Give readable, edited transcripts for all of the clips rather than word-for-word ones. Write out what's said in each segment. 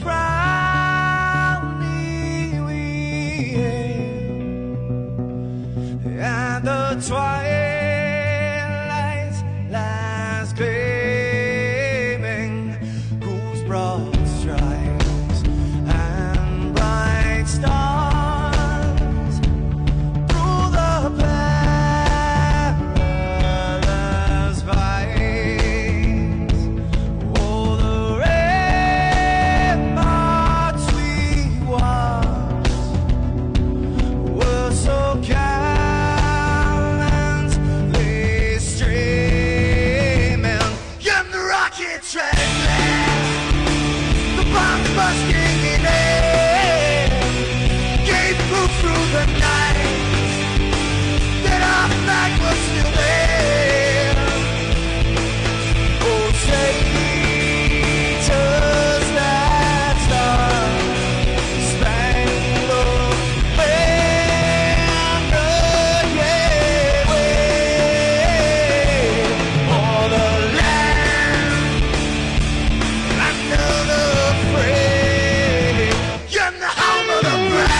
proudly we hail, and the twilight lies gleaming, whose broad stripes and bright stars through the perilous fights. Oh, the ramparts we watched were so gallantly streaming, and the rocket treadless, the bomb busting in air, gave proof through the night that our flag was still there. Oh, traitors that star-spangled banner, yeah, wave for the land under the frame, and the home of the brave.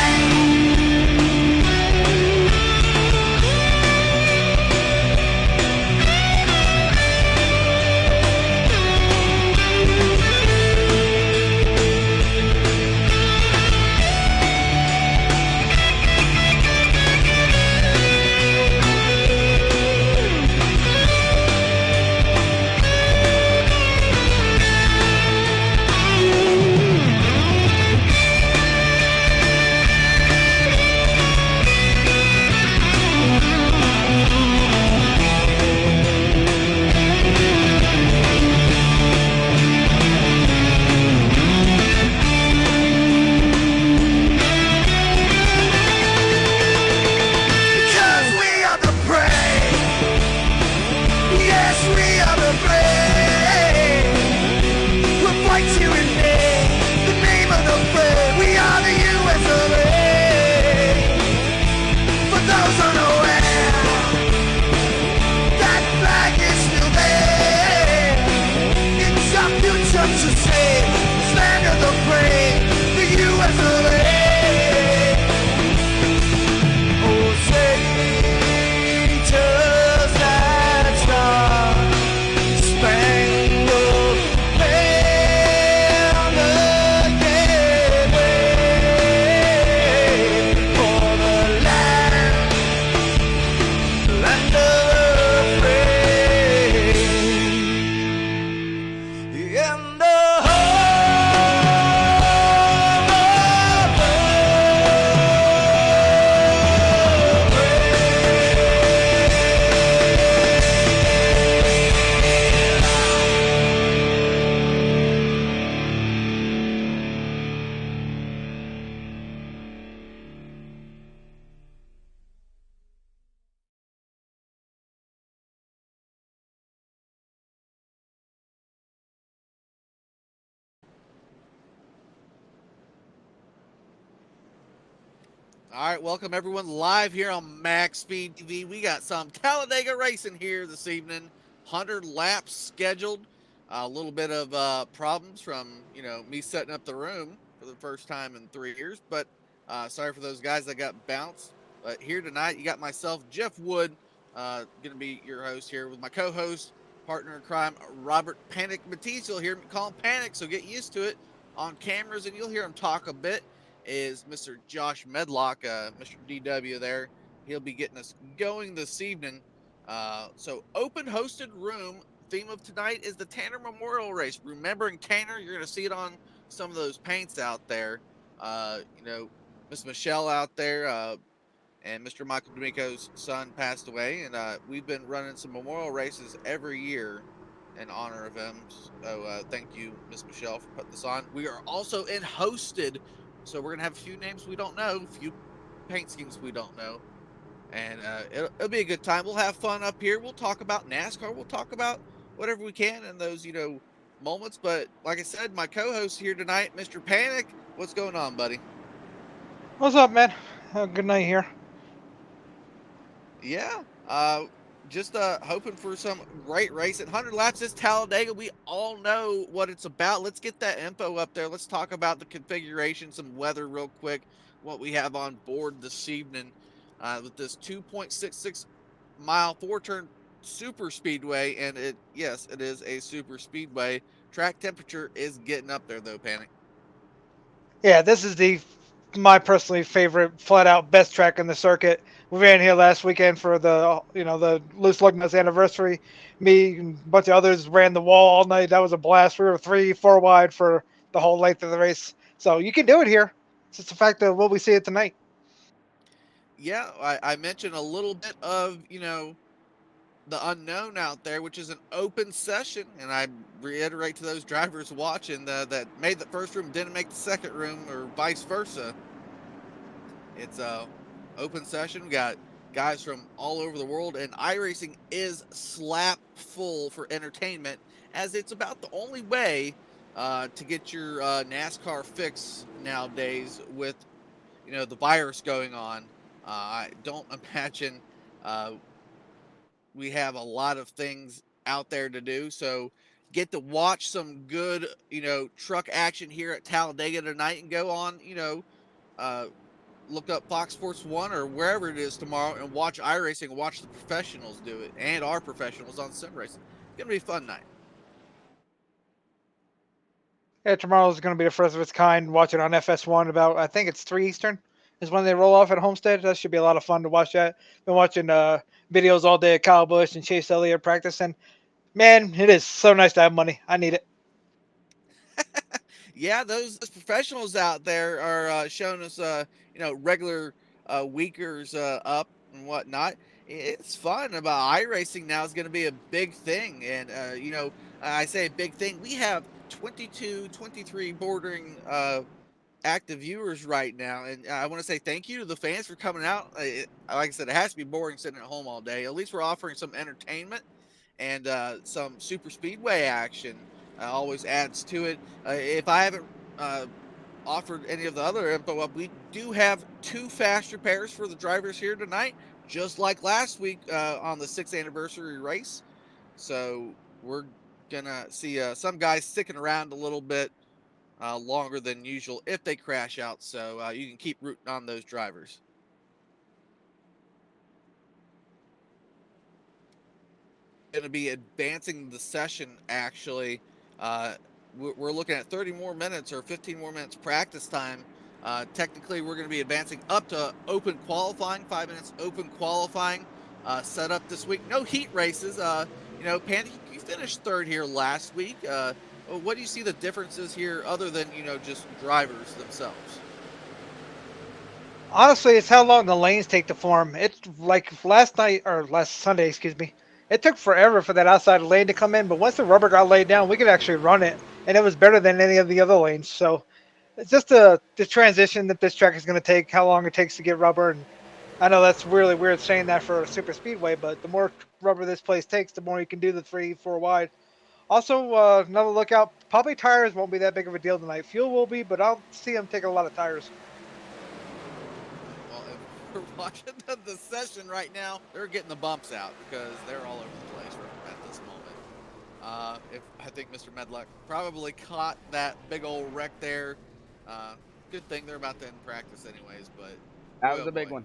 Because we are the brave. Yes, we are the brave. We'll fight you in name, the name of the brave. We are the US of A. For those unaware, that flag is still there. It's our future to save, this land of the brave, the US of A. Oh, traitors that star-spangled banner, yeah, wave for the land of the brave, and the All right, welcome everyone live here on MaxSpeedTV. We got some Talladega racing here this evening. 100 laps scheduled. A little bit of problems from me setting up the room for the first time in 3 years, but sorry for those guys that got bounced. But here tonight, you got myself, Jeff Wood, going to be your host here with my co-host, partner in crime, Robert Panic Matisse. You'll hear me call him Panic, so get used to it on cameras, and you'll hear him talk a bit. Is Mr. Josh Medlock, Mr. DW there. He'll be getting us going this evening. So open hosted room. Theme of tonight is the Tanner Memorial Race. Remembering Tanner, you're going to see it on some of those paints out there. Miss Michelle out there, and Mr. Michael D'Amico's son passed away, and we've been running some memorial races every year in honor of him. So thank you, Miss Michelle, for putting this on. We are also in hosted, so we're gonna have a few names we don't know, a few paint schemes we don't know, and it'll be a good time. We'll have fun up here. We'll talk about NASCAR. We'll talk about whatever we can in those moments. But like I said, my co-host here tonight, Mr. Panic. What's going on, buddy? What's up, man? Good night here. Yeah. just hoping for some great racing. 100 laps is Talladega. We all know what it's about. Let's get that info up there. Let's talk about the configuration, some weather real quick, what we have on board this evening with this 2.66 mile four turn super speedway. And yes, it is a super speedway. Track temperature is getting up there though, Panic. Yeah, this is the my personally favorite flat out best track in the circuit. We ran here last weekend for the Loose Lug Nuts anniversary. Me and a bunch of others ran the wall all night. That was a blast. We were 3, 4 wide for the whole length of the race. So you can do it here. It's just the fact that what we see it tonight. Yeah, I mentioned a little bit of, the unknown out there, which is an open session. And I reiterate to those drivers watching that made the first room, didn't make the second room, or vice versa. It's a open session. We got guys from all over the world, and iRacing is slap full for entertainment, as it's about the only way to get your NASCAR fix nowadays with the virus going on. I don't imagine uh, we have a lot of things out there to do. So get to watch some good, truck action here at Talladega tonight and go on, uh, look up Fox Sports 1 or wherever it is tomorrow and watch iRacing and watch the professionals do it and our professionals on sim racing. It's going to be a fun night. Yeah, tomorrow's going to be the first of its kind. Watch it on FS1 about, I think it's 3 Eastern is when they roll off at Homestead. That should be a lot of fun to watch that. Been watching videos all day of Kyle Busch and Chase Elliott practicing. Man, it is so nice to have money. I need it. Yeah, those professionals out there are showing us, regular weekers up and whatnot. It's fun. About iRacing now is going to be a big thing. And, I say a big thing. We have 22, 23 bordering active viewers right now, and I want to say thank you to the fans for coming out. Like I said, it has to be boring sitting at home all day. At least we're offering some entertainment and some super speedway action. Always adds to it. If I haven't uh, offered any of the other info up, we do have two faster pairs for the drivers here tonight, just like last week on the 6th anniversary race. So we're gonna see some guys sticking around a little bit longer than usual if they crash out. So you can keep rooting on those drivers. Going to be advancing the session actually. Uh, we're looking at 30 more minutes or 15 more minutes practice time. Technically, we're going to be advancing up to open qualifying, 5 minutes open qualifying set up this week. No heat races. Pandy, you finished third here last week. What do you see the differences here other than, just drivers themselves? Honestly, it's how long the lanes take to form. It's like last night or last Sunday, excuse me. It took forever for that outside lane to come in, but once the rubber got laid down, we could actually run it, and it was better than any of the other lanes. So it's just the transition that this track is going to take, how long it takes to get rubber, and I know that's really weird saying that for a super speedway, but the more rubber this place takes, the more you can do the 3, 4 wide. Also, another lookout. Probably tires won't be that big of a deal tonight. Fuel will be, but I'll see them taking a lot of tires. Well, if we're watching the session right now, they're getting the bumps out because they're all over the place at this moment. If I think Mr. Medlock probably caught that big old wreck there. Uh, Good thing they're about to end practice anyways, but That boy was oh a big boy. one.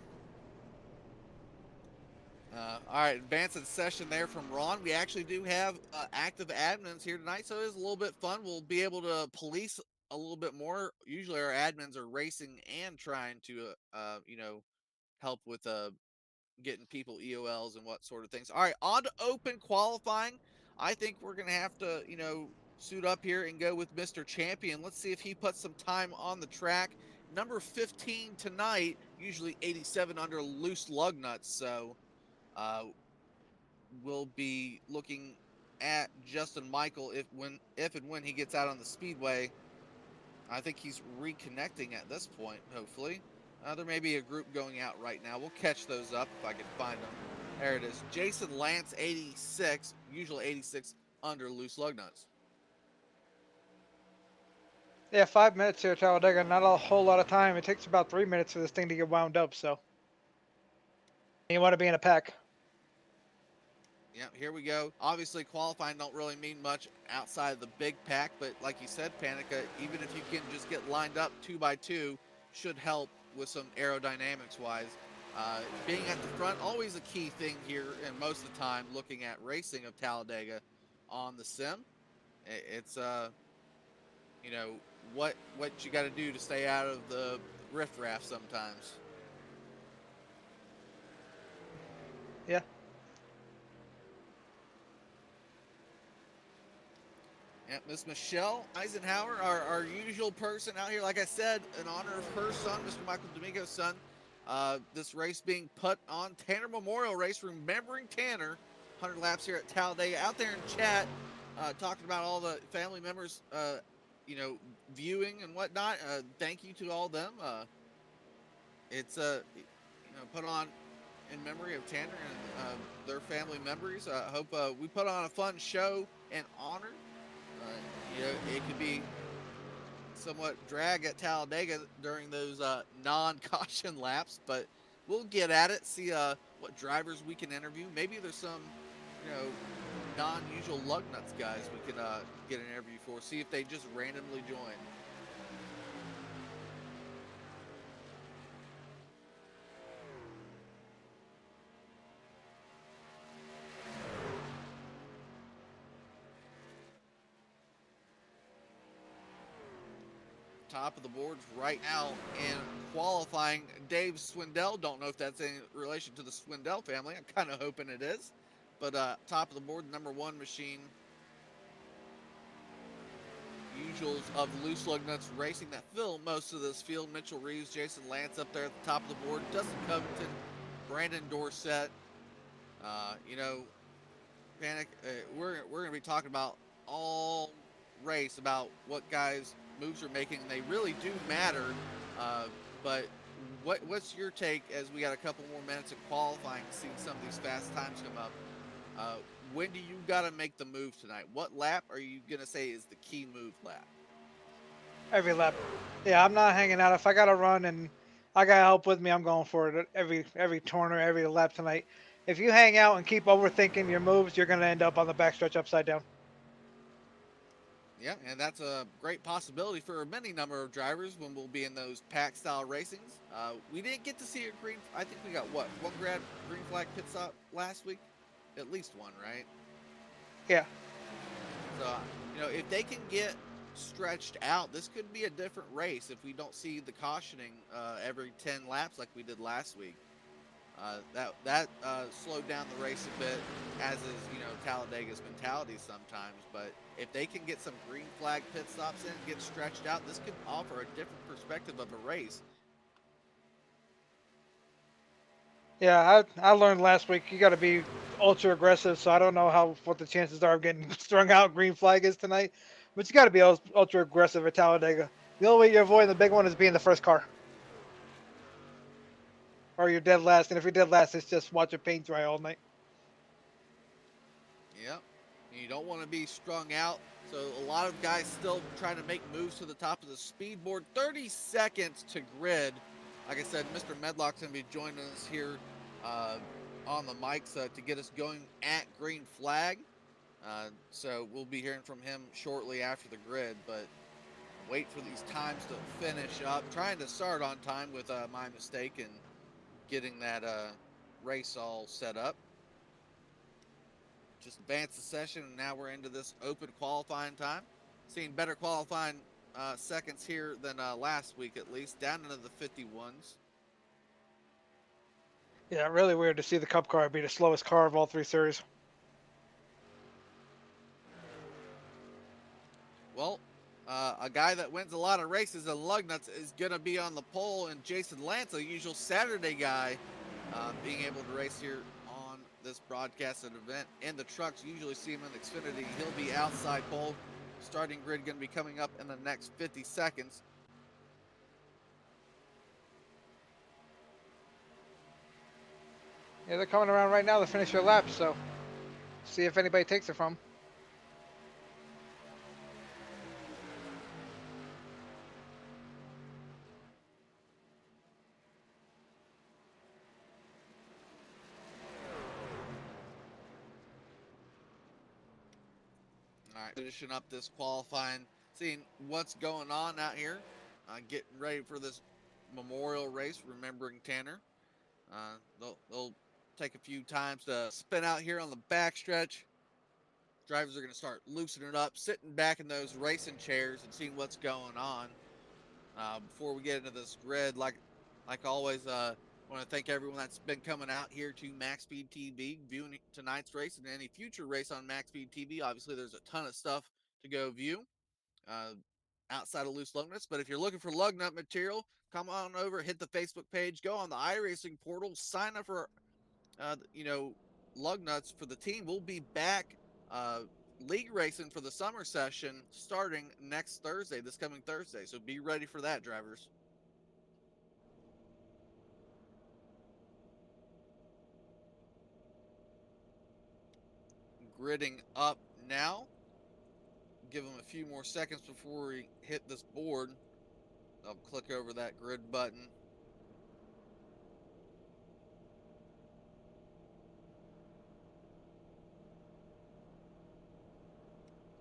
All right, advancing session there from Ron. We actually do have active admins here tonight, so it's a little bit fun. We'll be able to police a little bit more. Usually, our admins are racing and trying to, help with getting people EOLs and what sort of things. All right, on to open qualifying. I think we're gonna have to, suit up here and go with Mr. Champion. Let's see if he puts some time on the track. Number 15 tonight, usually 87 under loose lug nuts. So uh, we'll be looking at Justin Michael if and when he gets out on the speedway. I think he's reconnecting at this point, hopefully. There may be a group going out right now. We'll catch those up if I can find them. There it is. Jason Lance, 86, usually 86 under loose lug nuts. Yeah, 5 minutes here at Talladega, not a whole lot of time. It takes about 3 minutes for this thing to get wound up, so you want to be in a pack. Yeah, here we go. Obviously, qualifying don't really mean much outside of the big pack, but like you said, Panica, even if you can just get lined up 2x2, should help with some aerodynamics wise. Being at the front, always a key thing here, and most of the time, looking at racing of Talladega on the sim. It's you know, what you got to do to stay out of the riffraff sometimes. Yeah. Yeah, Miss Michelle Eisenhower, our usual person out here. Like I said, in honor of her son, Mr. Michael Domingo's son, this race being put on Tanner Memorial Race, remembering Tanner. 100 laps here at Talladega. Out there in chat, talking about all the family members, viewing and whatnot. Thank you to all of them. It's put on in memory of Tanner and their family members. I hope we put on a fun show and honor. It could be somewhat drag at Talladega during those non-caution laps, but we'll get at it, see what drivers we can interview. Maybe there's some, you know, non-usual lug nuts guys we can get an interview for, see if they just randomly join. Top of the boards right now in qualifying. Dave Swindell, don't know if that's in relation to the Swindell family. I'm kind of hoping it is. But top of the board, number one machine. Usuals of loose lug nuts racing that fill most of this field. Mitchell Reeves, Jason Lance up there at the top of the board. Dustin Covington, Brandon Dorsett. You know, Panic. We're going to be talking about all race about what guys moves are making. They really do matter. But what's your take as we got a couple more minutes of qualifying, seeing some of these fast times come up? Uh, when do you got to make the move tonight? What lap are you going to say is the key move lap? Every lap. Yeah, I'm not hanging out. If I gotta run and I got help with me, I'm going for it every turn or every lap tonight. If you hang out and keep overthinking your moves, you're gonna end up on the backstretch upside down. Yeah, and that's a great possibility for a many number of drivers when we'll be in those pack style racings. We didn't get to see a green. I think we got one green flag pit stop last week, at least one, right? Yeah. So if they can get stretched out, this could be a different race if we don't see the cautioning every 10 laps like we did last week. That slowed down the race a bit, as is Talladega's mentality sometimes. But if they can get some green flag pit stops in, get stretched out, this could offer a different perspective of a race. Yeah, I learned last week you got to be ultra aggressive. So I don't know what the chances are of getting strung out green flag is tonight, but you got to be ultra aggressive at Talladega. The only way you're avoiding the big one is being the first car, or you're dead last. And if you're dead last, it's just watch it paint dry all night. Yep. You don't want to be strung out. So a lot of guys still trying to make moves to the top of the speed board. 30 seconds to grid. Like I said, Mr. Medlock's going to be joining us here on the mics to get us going at green flag. So we'll be hearing from him shortly after the grid. But wait for these times to finish up. Trying to start on time with my mistake in getting that race all set up. Just advanced the session, and now we're into this open qualifying time. Seeing better qualifying seconds here than last week, at least, down into the 51s. Yeah, really weird to see the Cup car be the slowest car of all three series. Well, a guy that wins a lot of races in lug nuts is going to be on the pole, and Jason Lance, a usual Saturday guy, being able to race here on this broadcasted event. In the trucks, usually see him in Xfinity. He'll be outside pole. Starting grid going to be coming up in the next 50 seconds. Yeah, they're coming around right now to finish their laps, so see if anybody takes it from 'em. All right, finishing up this qualifying, seeing what's going on out here, getting ready for this memorial race, remembering Tanner. They'll take a few times to spin out here on the backstretch. Drivers are going to start loosening it up, sitting back in those racing chairs and seeing what's going on. Before we get into this grid, like always, I want to thank everyone that's been coming out here to MaxSpeedTV, viewing tonight's race and any future race on MaxSpeedTV. Obviously, there's a ton of stuff to go view uh, outside of loose lug nuts. But if you're looking for lug nut material, come on over, hit the Facebook page, go on the iRacing portal, sign up for lug nuts for the team. We'll be back league racing for the summer session starting next Thursday, this coming Thursday. So be ready for that, drivers. Gridding up now. Give them a few more seconds before we hit this board. I'll click over that grid button.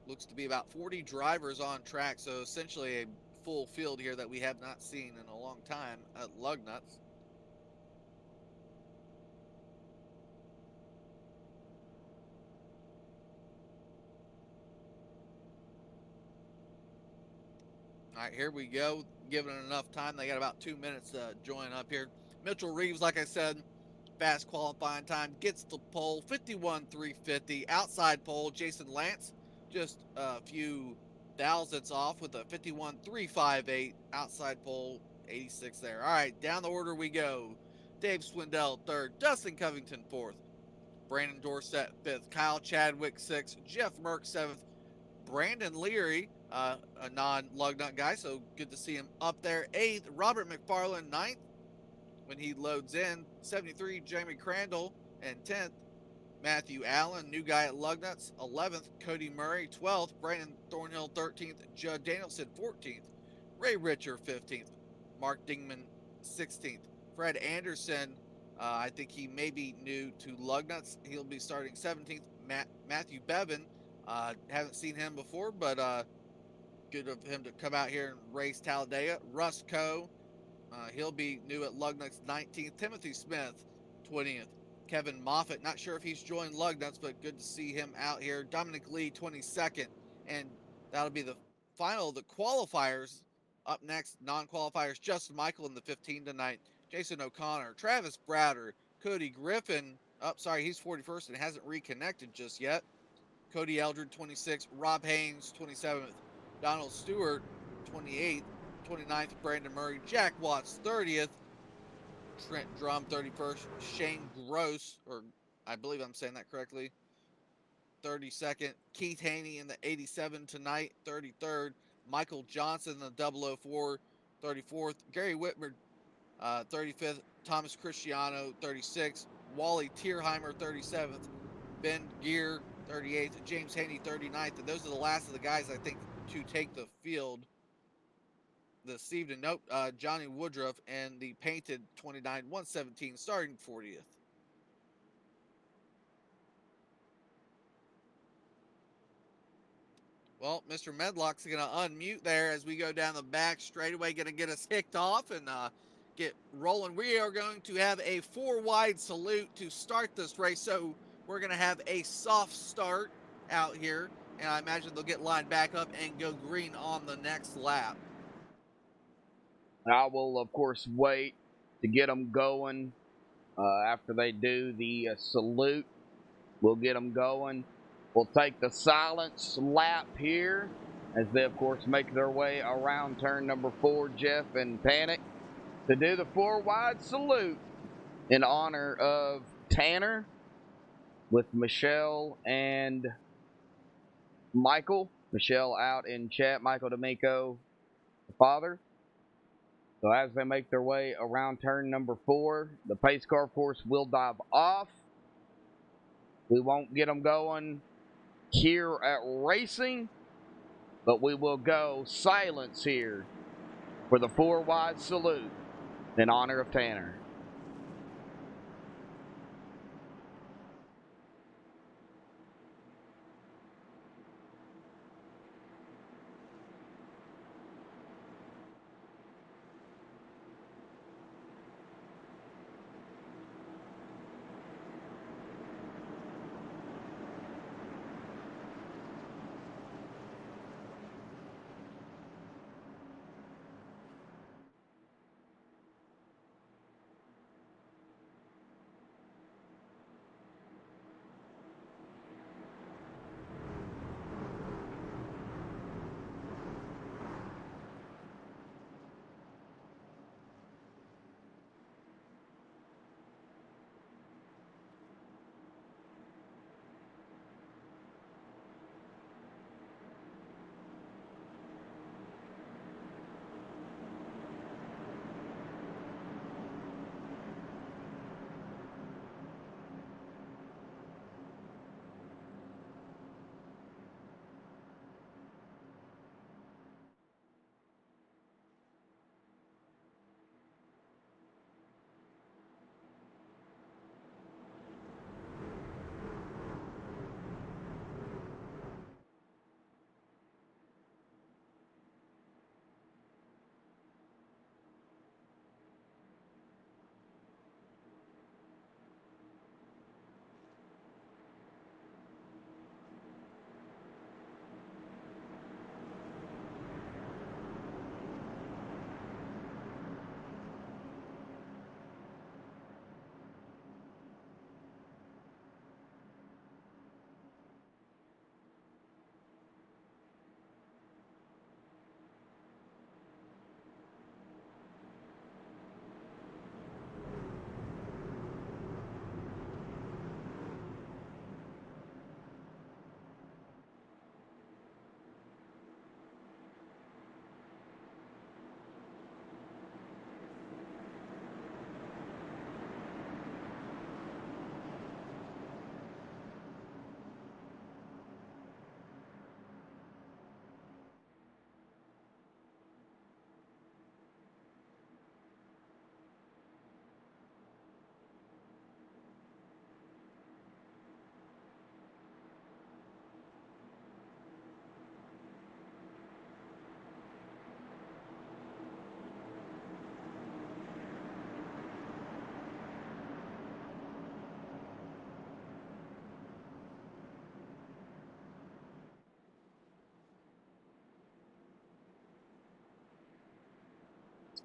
Looks to be about 40 drivers on track, so essentially a full field here that we have not seen in a long time at lug nuts. All right, here we go. Giving it enough time. They got about 2 minutes to join up here. Mitchell Reeves, like I said, fast qualifying time, gets the pole, 51.350. Outside pole, Jason Lance, just a few thousandths off with a 51.358. Outside pole, 86 there. All right, down the order we go. Dave Swindell, third. Dustin Covington, fourth. Brandon Dorsett, fifth. Kyle Chadwick, sixth. Jeff Merck, seventh. Brandon Leary, a non-lug nut guy, so good to see him up there. Eighth, Robert McFarland, ninth. When he loads in, 73, Jamie Crandall, and 10th, Matthew Allen, new guy at Lugnuts, 11th, Cody Murray, 12th, Brandon Thornhill, 13th, Judd Danielson, 14th, Ray Richer, 15th, Mark Dingman, 16th, Fred Anderson, I think he may be new to Lugnuts, he'll be starting 17th, Matthew Bevan, haven't seen him before, but good of him to come out here and race Talladega. Russ Coe, he'll be new at Lugnuts, 19th. Timothy Smith, 20th. Kevin Moffitt, not sure if he's joined Lugnuts, but good to see him out here. Dominic Lee, 22nd. And that'll be the final of the qualifiers. Up next, non-qualifiers, Justin Michael in the 15 tonight. Jason O'Connor, Travis Browder, Cody Griffin. He's 41st and hasn't reconnected just yet. Cody Eldred, 26th. Rob Haynes, 27th. Donald Stewart, 28th. 29th, Brandon Murray. Jack Watts, 30th. Trent Drum, 31st. Shane Gross, or I believe I'm saying that correctly, 32nd. Keith Haney in the 87 tonight, 33rd. Michael Johnson in the 004, 34th. Gary Whitmer, 35th. Thomas Cristiano, 36th. Wally Tierheimer, 37th. Ben Gear, 38th. James Haney, 39th. And those are the last of the guys, I think, to take the field this evening. Nope, Johnny Woodruff and the painted 29 117 starting 40th. Well, Mr. Medlock's going to unmute there as we go down the back straightaway, going to get us kicked off and get rolling. We are going to have a 4-wide salute to start this race, so we're going to have a soft start out here, and I imagine they'll get lined back up and go green on the next lap. I will, of course, wait to get them going. After they do the salute, we'll get them going. We'll take the silence lap here as they, of course, make their way around turn number 4, Jeff and Panic, to do the 4-wide salute in honor of Tanner with Michelle and Michael. Michelle out in chat, Michael D'Amico, the father. So as they make their way around turn number 4, the pace car, of course, will dive off. We won't get them going here at racing, but we will go silence here for the 4-wide salute in honor of Tanner.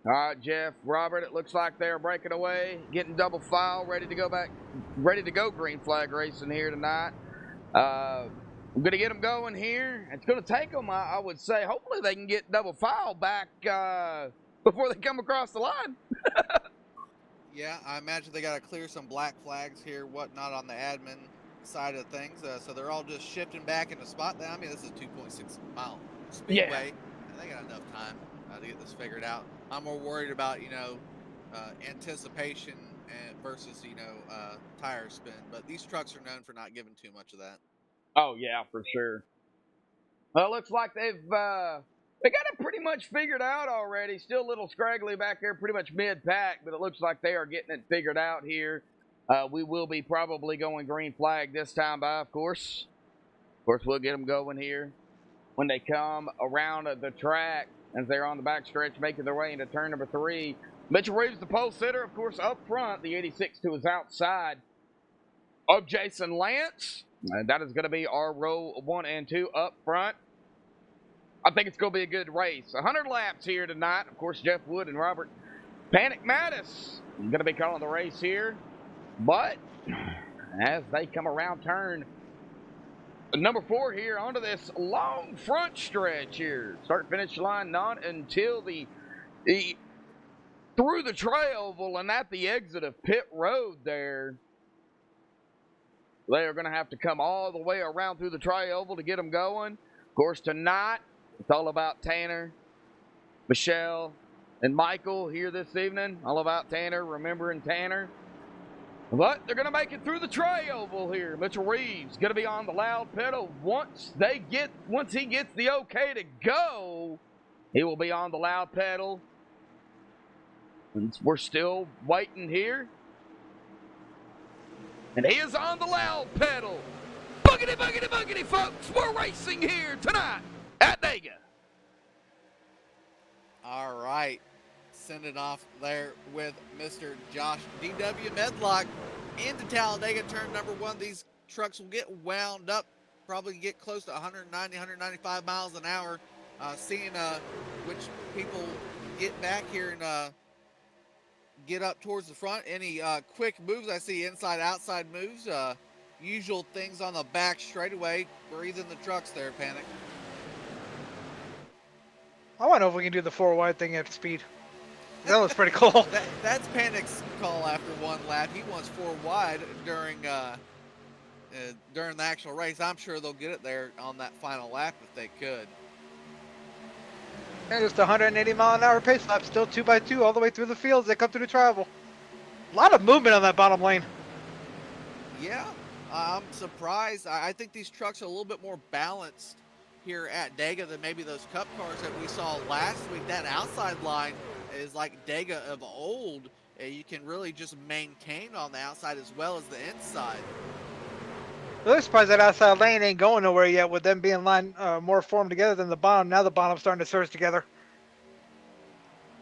All right, Jeff, Robert, it looks like they're breaking away, getting double file, ready to go green flag racing here tonight. I'm going to get them going here. It's going to take them, I would say, hopefully they can get double file back before they come across the line. Yeah, I imagine they got to clear some black flags here, whatnot on the admin side of things. So they're all just shifting back into spot. I mean, this is a 2.6 mile speedway. And they got enough time to get this figured out. I'm more worried about, anticipation versus, tire spin. But these trucks are known for not giving too much of that. Oh, yeah, for sure. Well, it looks like they got it pretty much figured out already. Still a little scraggly back there, pretty much mid-pack, but it looks like they are getting it figured out here. We will be probably going green flag this time by, of course. Of course, we'll get them going here when they come around the track as they're on the back stretch, making their way into turn number 3. Mitchell Reeves, the pole sitter, of course, up front. The 86 to his outside of Jason Lance. And that is going to be our row 1 and 2 up front. I think it's going to be a good race. 100 laps here tonight. Of course, Jeff Wood and Robert Panic Mattis going to be calling the race here. But as they come around turn number 4 here onto this long front stretch here. Start-finish line not until the through the tri-oval and at the exit of pit road there. They are going to have to come all the way around through the tri-oval to get them going. Of course, tonight, it's all about Tanner, Michelle, and Michael here this evening. All about Tanner, remembering Tanner. But they're going to make it through the tri-oval here. Mitchell Reeves going to be on the loud pedal. Once he gets the okay to go, he will be on the loud pedal. And we're still waiting here. And he is on the loud pedal. Boogity, boogity, boogity, folks. We're racing here tonight at Dega. All right. Send it off there with Mr. Josh D.W. Medlock into Talladega turn number 1. These trucks will get wound up, probably get close to 190, 195 miles an hour. Seeing which people get back here and get up towards the front. Any quick moves? I see inside, outside moves. Usual things on the back straightaway. Breathing the trucks there, Panic. I want to know if we can do the 4 wide thing at speed. That looks pretty cool. That's Panic's call after 1 lap. He wants 4 wide during the actual race. I'm sure they'll get it there on that final lap if they could. And just 180 mile an hour pace lap, still 2x2 all the way through the fields. They come through the travel. A lot of movement on that bottom lane. Yeah, I'm surprised. I think these trucks are a little bit more balanced here at Dega than maybe those Cup cars that we saw last week. That outside line is like Dega of old. You can really just maintain on the outside as well as the inside. Really surprised that outside lane ain't going nowhere yet with them being more formed together than the bottom. Now the bottom's starting to surge together.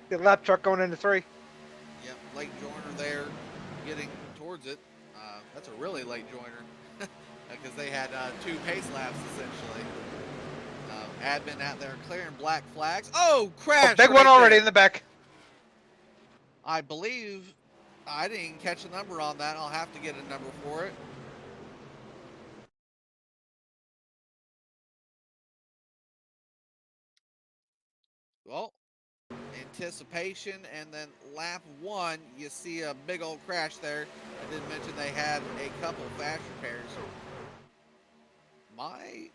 The lap truck going into 3. Yep, late joiner there getting towards it. That's a really late joiner because they had 2 pace laps essentially. Admin out there clearing black flags. Oh, crash! Big one already in the back. I believe I didn't even catch a number on that. I'll have to get a number for it. Well, anticipation, and then lap 1, you see a big old crash there. I did mention they had a couple fast repairs. My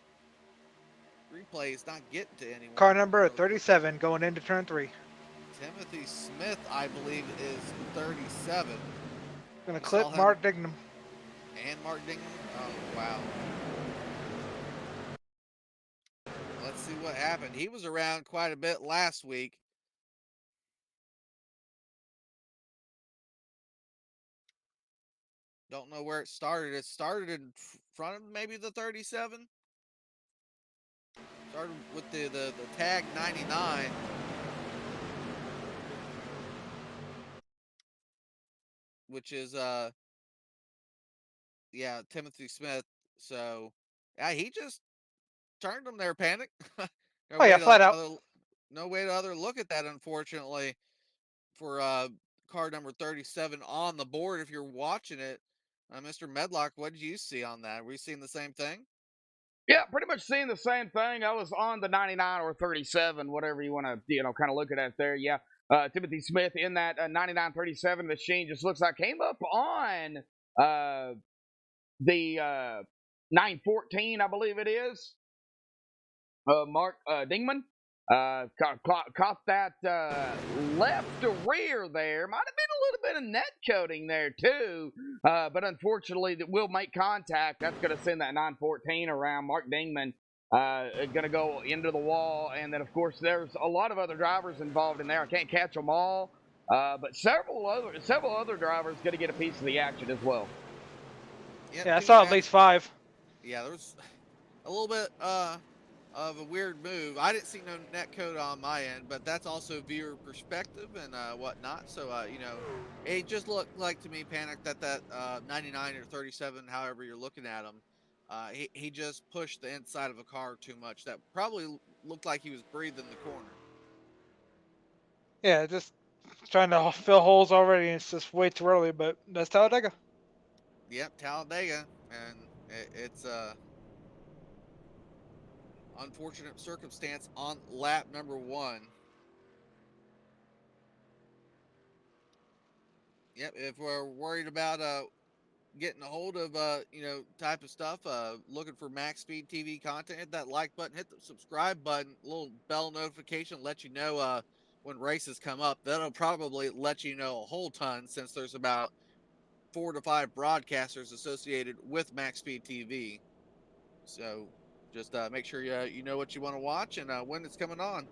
replay is not getting to anyone. Car number 37 going into turn 3. Timothy Smith, I believe, is 37. Gonna clip Mark Dignam. And Mark Dignam? Oh, wow. Let's see what happened. He was around quite a bit last week. Don't know where it started. It started in front of maybe the 37. Started with the tag 99. Which is yeah, Timothy Smith. So yeah, he just turned him there, Panic. Oh yeah, flat out. No way to other look at that, unfortunately. for car number 37 on the board. If you're watching it, Mr. Medlock, what did you see on that? Were you seeing the same thing? Yeah, pretty much seeing the same thing. I was on the 99 or 37, whatever you want to, kind of look at it there. Yeah, Timothy Smith in that 9937 machine just looks like came up on the 914, I believe it is. Mark Dingman caught that left to rear there. Might have been a little bit of net coating there too, but unfortunately, that will make contact. That's going to send that 914 around. Mark Dingman going to go into the wall, and then of course there's a lot of other drivers involved in there. I can't catch them all, but several other drivers going to get a piece of the action as well. Yep, Yeah, I saw at least 5. Yeah, there was a little bit of a weird move. I didn't see no net code on my end, but that's also viewer perspective and whatnot. So it just looked like to me, Panic, that 99 or 37, however you're looking at him, he just pushed the inside of a car too much. That probably looked like he was breathing the corner. Yeah, just trying to fill holes already, and it's just way too early. But that's Talladega. Yep, Talladega, and it's unfortunate circumstance on lap number 1. Yep, if we're worried about getting a hold of type of stuff, looking for Max Speed TV content, hit that like button, hit the subscribe button, little bell notification, let you know when races come up. That'll probably let you know a whole ton, since there's about 4 to 5 broadcasters associated with Max Speed TV. So just make sure you know what you want to watch and when it's coming on.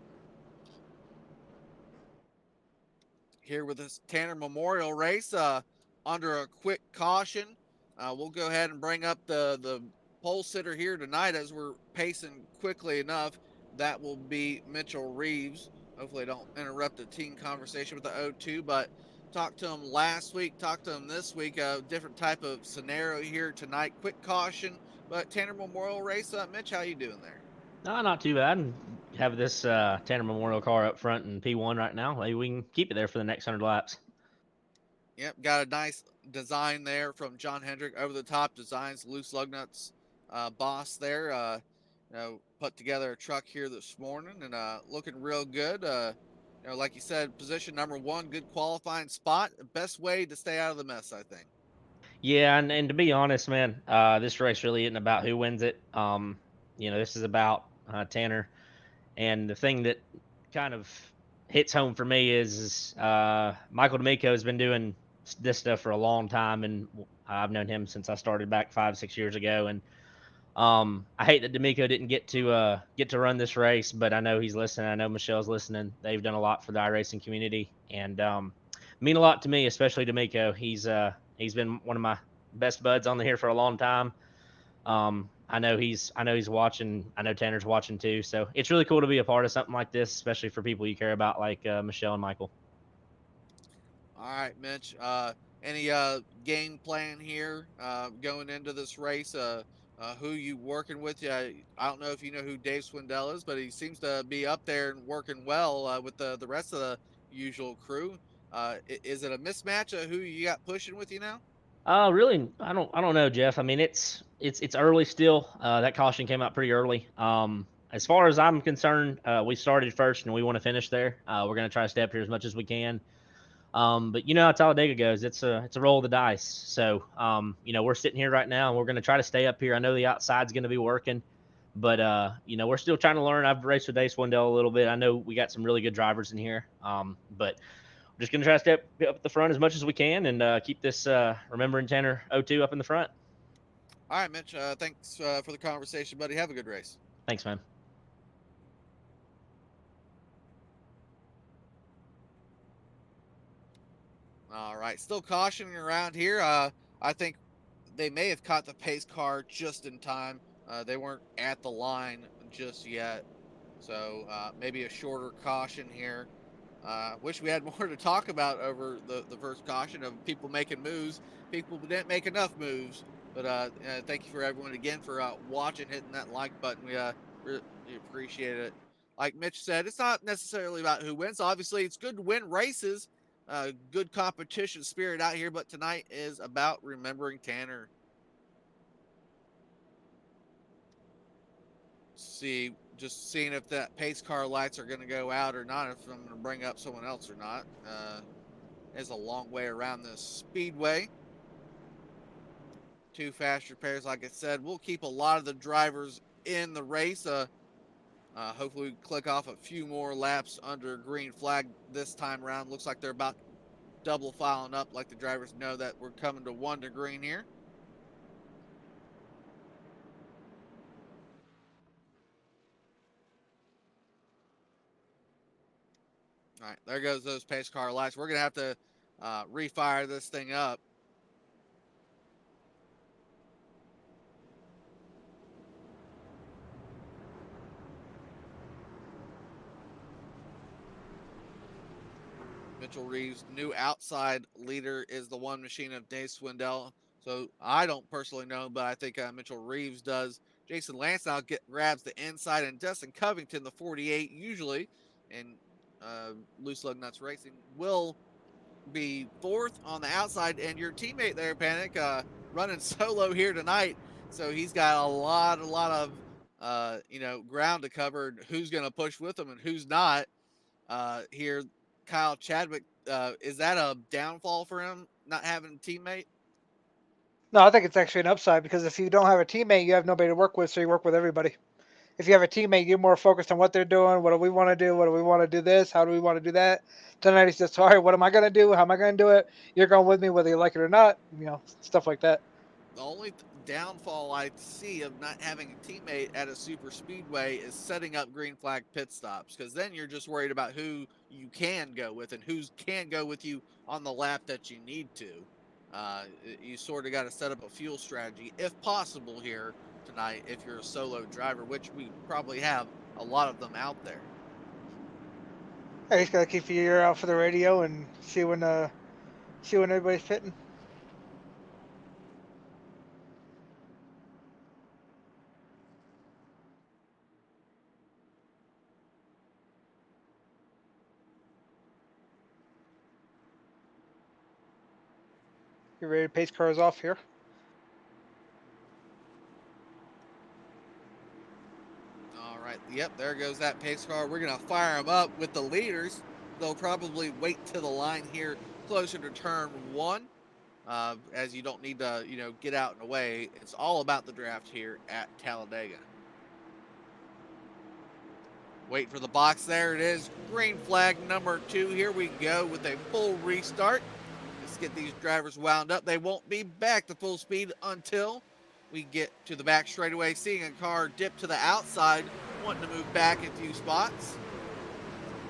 Here with this Tanner Memorial race, under a quick caution. We'll go ahead and bring up the pole sitter here tonight, as we're pacing quickly enough. That will be Mitchell Reeves. Hopefully I don't interrupt the team conversation with the O2, but talked to him last week, talked to him this week, a different type of scenario here tonight. Quick caution, but Tanner Memorial race. Mitch, how you doing there? No, not too bad. Have this Tanner Memorial car up front in P1 right now. Maybe we can keep it there for the next 100 laps. Yep, got a nice design there from John Hendrick, over the top designs. Loose Lugnut's boss there, put together a truck here this morning and looking real good. Like you said, position number 1, good qualifying spot. Best way to stay out of the mess, I think. Yeah, and to be honest, man, this race really isn't about who wins it. This is about Tanner. And the thing that kind of hits home for me is Michael D'Amico has been doing this stuff for a long time, and I've known him since I started back 5-6 years ago. And I hate that D'Amico didn't get to run this race, but I know he's listening. I know Michelle's listening. They've done a lot for the iRacing community, and mean a lot to me, especially D'Amico. He's been one of my best buds on here for a long time. I know he's watching. I know Tanner's watching too. So it's really cool to be a part of something like this, especially for people you care about, like Michelle and Michael. All right, Mitch. Any game plan here going into this race? Who you working with? I don't know if you know who Dave Swindell is, but he seems to be up there and working well with the rest of the usual crew. Is it a mismatch of who you got pushing with you now? Really, I don't know, Jeff. I mean, it's early still. That caution came out pretty early. As far as I'm concerned, we started first and we want to finish there. We're gonna try to stay up here as much as we can. But you know how Talladega goes. It's a roll of the dice. So we're sitting here right now and we're gonna try to stay up here. I know the outside's gonna be working, but we're still trying to learn. I've raced with Dave Swindell a little bit. I know we got some really good drivers in here. But we're just gonna try to stay up at the front as much as we can and keep this remembering Tanner 02 up in the front. All right, Mitch. Thanks for the conversation, buddy. Have a good race. Thanks, man. All right, still cautioning around here. I think they may have caught the pace car just in time. They weren't at the line just yet, so maybe a shorter caution here. Wish we had more to talk about over the first caution of people making moves. People didn't make enough moves, but thank you for everyone again for watching, hitting that like button. We really appreciate it. Like Mitch said, it's not necessarily about who wins. Obviously, it's good to win races, good competition spirit out here, but tonight is about remembering Tanner. See, just seeing if that pace car lights are going to go out or not, if I'm going to bring up someone else or not. There's a long way around this speedway. Two fast repairs, like I said. We'll keep a lot of the drivers in the race. Hopefully we click off a few more laps under green flag this time around. Looks like they're about double filing up, like the drivers know that we're coming to 1 to green here. All right, there goes those pace car lights. We're going to have to refire this thing up. Mitchell Reeves' new outside leader is the one machine of Dave Swindell. So I don't personally know, but I think Mitchell Reeves does. Jason Lance now grabs the inside, and Dustin Covington, the 48, usually, and Loose Lug Nuts Racing will be 4th on the outside. And your teammate there, Panic, running solo here tonight. So he's got a lot of, ground to cover. Who's going to push with him and who's not here. Kyle Chadwick, is that a downfall for him, not having a teammate? No, I think it's actually an upside because if you don't have a teammate, you have nobody to work with, so you work with everybody. If you have a teammate, you're more focused on what they're doing. What do we want to do? What do we want to do this? How do we want to do that? Tonight it's just, all right, what am I going to do? How am I going to do it? You're going with me whether you like it or not. Stuff like that. The only downfall I see of not having a teammate at a super speedway is setting up green flag pit stops, because then you're just worried about who you can go with and who can go with you on the lap that you need to. You sort of got to set up a fuel strategy, if possible, here tonight if you're a solo driver, which we probably have a lot of them out there. Hey, you just got to keep your ear out for the radio and see when everybody's fitting. You ready to pace cars off here? All right. Yep, there goes that pace car. We're going to fire them up with the leaders. They'll probably wait to the line here closer to turn 1, as you don't need to, get out and away. It's all about the draft here at Talladega. Wait for the box. There it is. Green flag number 2. Here we go with a full restart. Let's get these drivers wound up. They won't be back to full speed until we get to the back straightaway. Seeing a car dip to the outside, wanting to move back a few spots.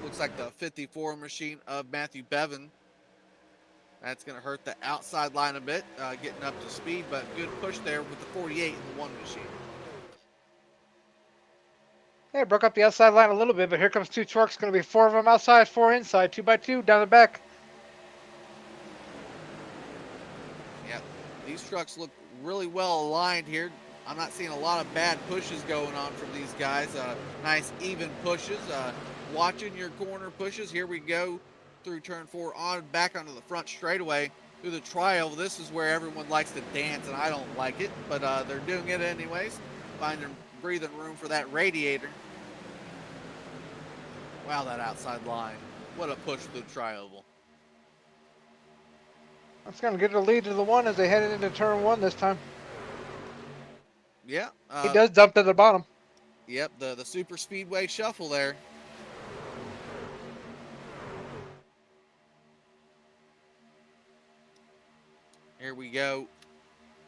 Looks like the 54 machine of Matthew Bevan. That's going to hurt the outside line a bit, getting up to speed, but good push there with the 48 in the 1 machine. Yeah, broke up the outside line a little bit, but here comes 2 trucks. Going to be 4 of them outside, 4 inside, 2 by 2 down the back. Yep, these trucks look really well aligned here. I'm not seeing a lot of bad pushes going on from these guys. Nice even pushes. Watching your corner pushes. Here we go through turn 4 on back onto the front straightaway through the trial. This is where everyone likes to dance, and I don't like it, but they're doing it anyways. Finding breathing room for that radiator. Wow, that outside line. What a push through the tri-oval. That's going to get the lead to the 1 as they head into turn 1 this time. Yeah. He does dump to the bottom. Yep, the super speedway shuffle there. Here we go.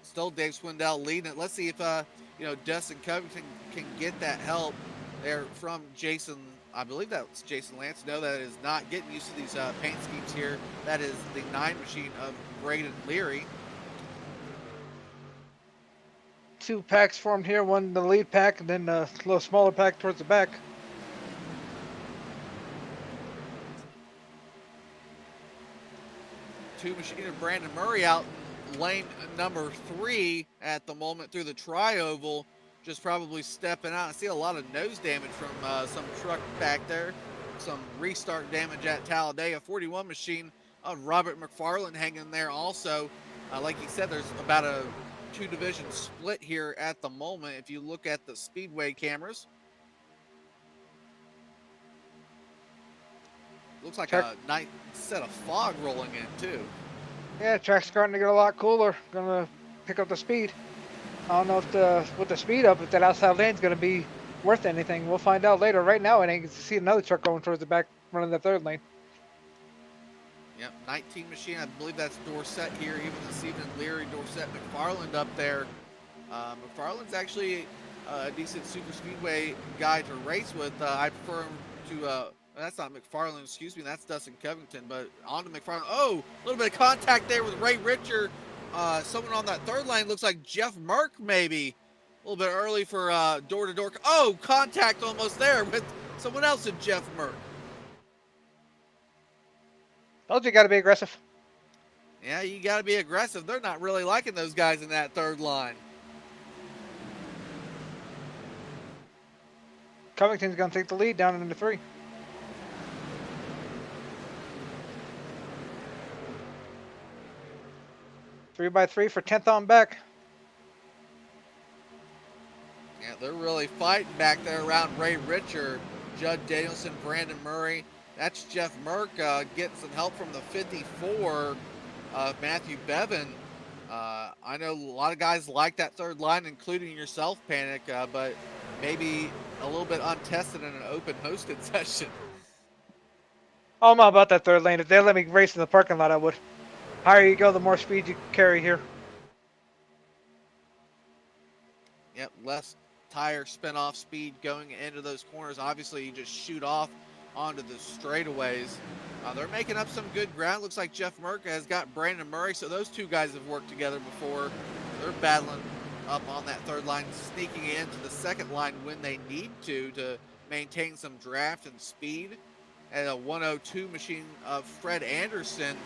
Still Dave Swindell leading it. Let's see if Dustin Covington can get that help there from Jason. I believe that's Jason Lance. No, that is not. Getting used to these paint schemes here. That is the 9 machine of Braden Leary. 2 packs formed here, one the lead pack and then a little smaller pack towards the back. Two machine of Brandon Murray out in lane number 3 at the moment through the tri-oval, just probably stepping out. I see a lot of nose damage from some truck back there. Some restart damage at Talladega. 41 machine Robert McFarland hanging there also. Like you said, there's about a 2-division split here at the moment. If you look at the speedway cameras, looks like Check. a nice set of fog rolling in too. Yeah, track's starting to get a lot cooler. Gonna pick up the speed. I don't know if with the speed up, if that outside lane's gonna be worth anything. We'll find out later. Right now, it ain't. You see another truck going towards the back, running the third lane. Yep, 19 machine. I believe that's Dorsett here, even this evening. Leary, Dorsett, McFarland up there. McFarland's actually a decent super speedway guy to race with. I prefer him to. That's not McFarland, excuse me. That's Dustin Covington. But on to McFarland. Oh, a little bit of contact there with Ray Richer. Someone on that third lane looks like Jeff Merck, maybe. A little bit early for door-to-door. Oh, contact almost there with someone else in Jeff Merck. Told you, got to be aggressive. Yeah, you got to be aggressive. They're not really liking those guys in that third line. Covington's gonna take the lead down into 3. Three by 3 for 10th on back. Yeah, they're really fighting back there around Ray Richer, Judd Danielson, Brandon Murray. That's Jeff Merck getting some help from the 54 of Matthew Bevan. I know a lot of guys like that third line, including yourself, Panic, but maybe a little bit untested in an open hosted session. Oh, I'm all about that third lane. If they let me race in the parking lot, I would. Higher you go, the more speed you carry here. Yep, less tire spin-off speed going into those corners. Obviously, you just shoot off onto the straightaways. They're making up some good ground. Looks like Jeff Merck has got Brandon Murray, so those two guys have worked together before. They're battling up on that third line, sneaking into the second line when they need to maintain some draft and speed. And a 102 machine of Fred Anderson,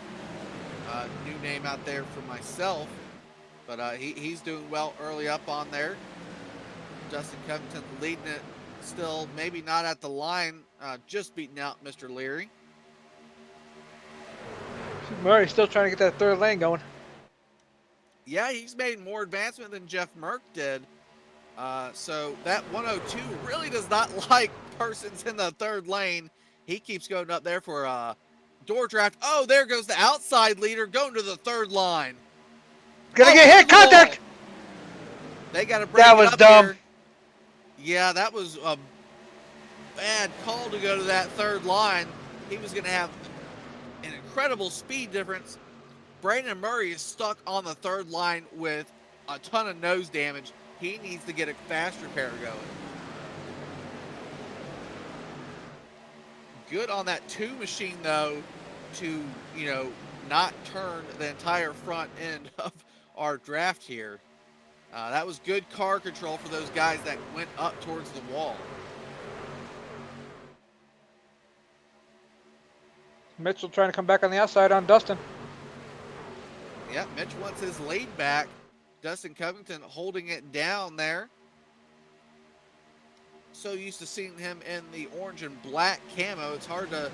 new name out there for myself, but he's doing well early up on there. Dustin Covington leading it still, maybe not at the line, just beating out Mr. Leary. Murray's still trying to get that third lane going. Yeah, he's made more advancement than Jeff Merck did. So that 102 really does not like persons in the third lane. He keeps going up there for a door draft. Oh, there goes the outside leader going to the third line. Gonna get hit, contact! They got to bring That it was up dumb. here. Yeah, that was a bad call to go to that third line. He was going to have an incredible speed difference. Brandon Murray is stuck on the third line with a ton of nose damage. He needs to get a fast repair going. Good on that 2 machine, though, to, not turn the entire front end of our draft here. That was good car control for those guys that went up towards the wall. Mitchell trying to come back on the outside on Dustin. Yep, Mitch wants his lead back. Dustin Covington holding it down there. So used to seeing him in the orange and black camo, it's hard to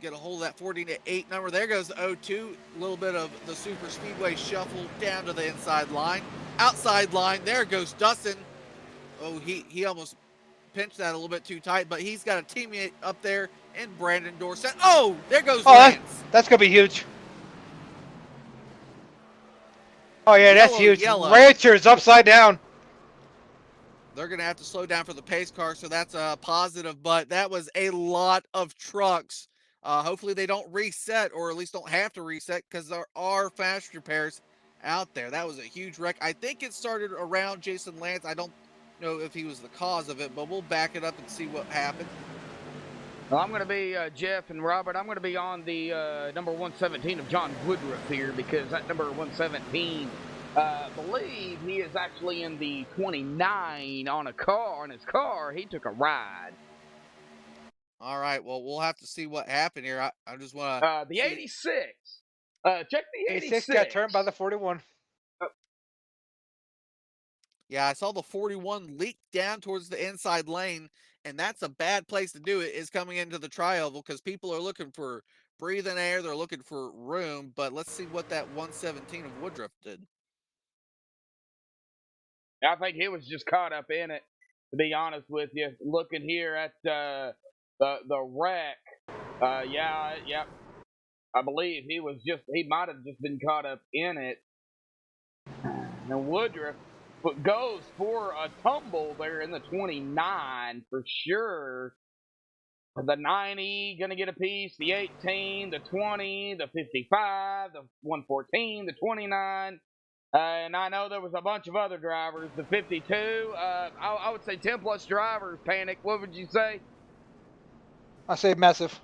get a hold of that 14-8 number. There goes the 0-2. A little bit of the super speedway shuffle down to the inside line. Outside line, there goes Dustin. Oh, he almost pinched that a little bit too tight, but he's got a teammate up there in Brandon Dorsett. Oh, there goes Lance. That's going to be huge. Oh, yeah, that's huge. Yellow. Rancher's upside down. They're going to have to slow down for the pace car, so that's a positive, but that was a lot of trucks. Hopefully they don't reset, or at least don't have to reset, because there are fast repairs out there. That was a huge wreck. I think it started around Jason Lance. I don't know if he was the cause of it, but we'll back it up and see what happened. Well, I'm going to be, Jeff and Robert, I'm going to be on the number 117 of John Woodruff here, because that number 117, believe he is actually in the 29 on his car. He took a ride. All right, well, we'll have to see what happened here. I just want to... the 86. Check the 86. Got turned by the 41. Yeah, I saw the 41 leak down towards the inside lane, and that's a bad place to do it, is coming into the tri-oval, because people are looking for breathing air. They're looking for room, but let's see what that 117 of Woodruff did. I think he was just caught up in it, to be honest with you. Looking here at the wreck, yep. I believe he might have just been caught up in it. And Woodruff goes for a tumble there in the 29 for sure. The 90 going to get a piece, the 18, the 20, the 55, the 114, the 29. And I know there was a bunch of other drivers. The 52, I would say 10 plus drivers. Panic. What would you say? I say massive.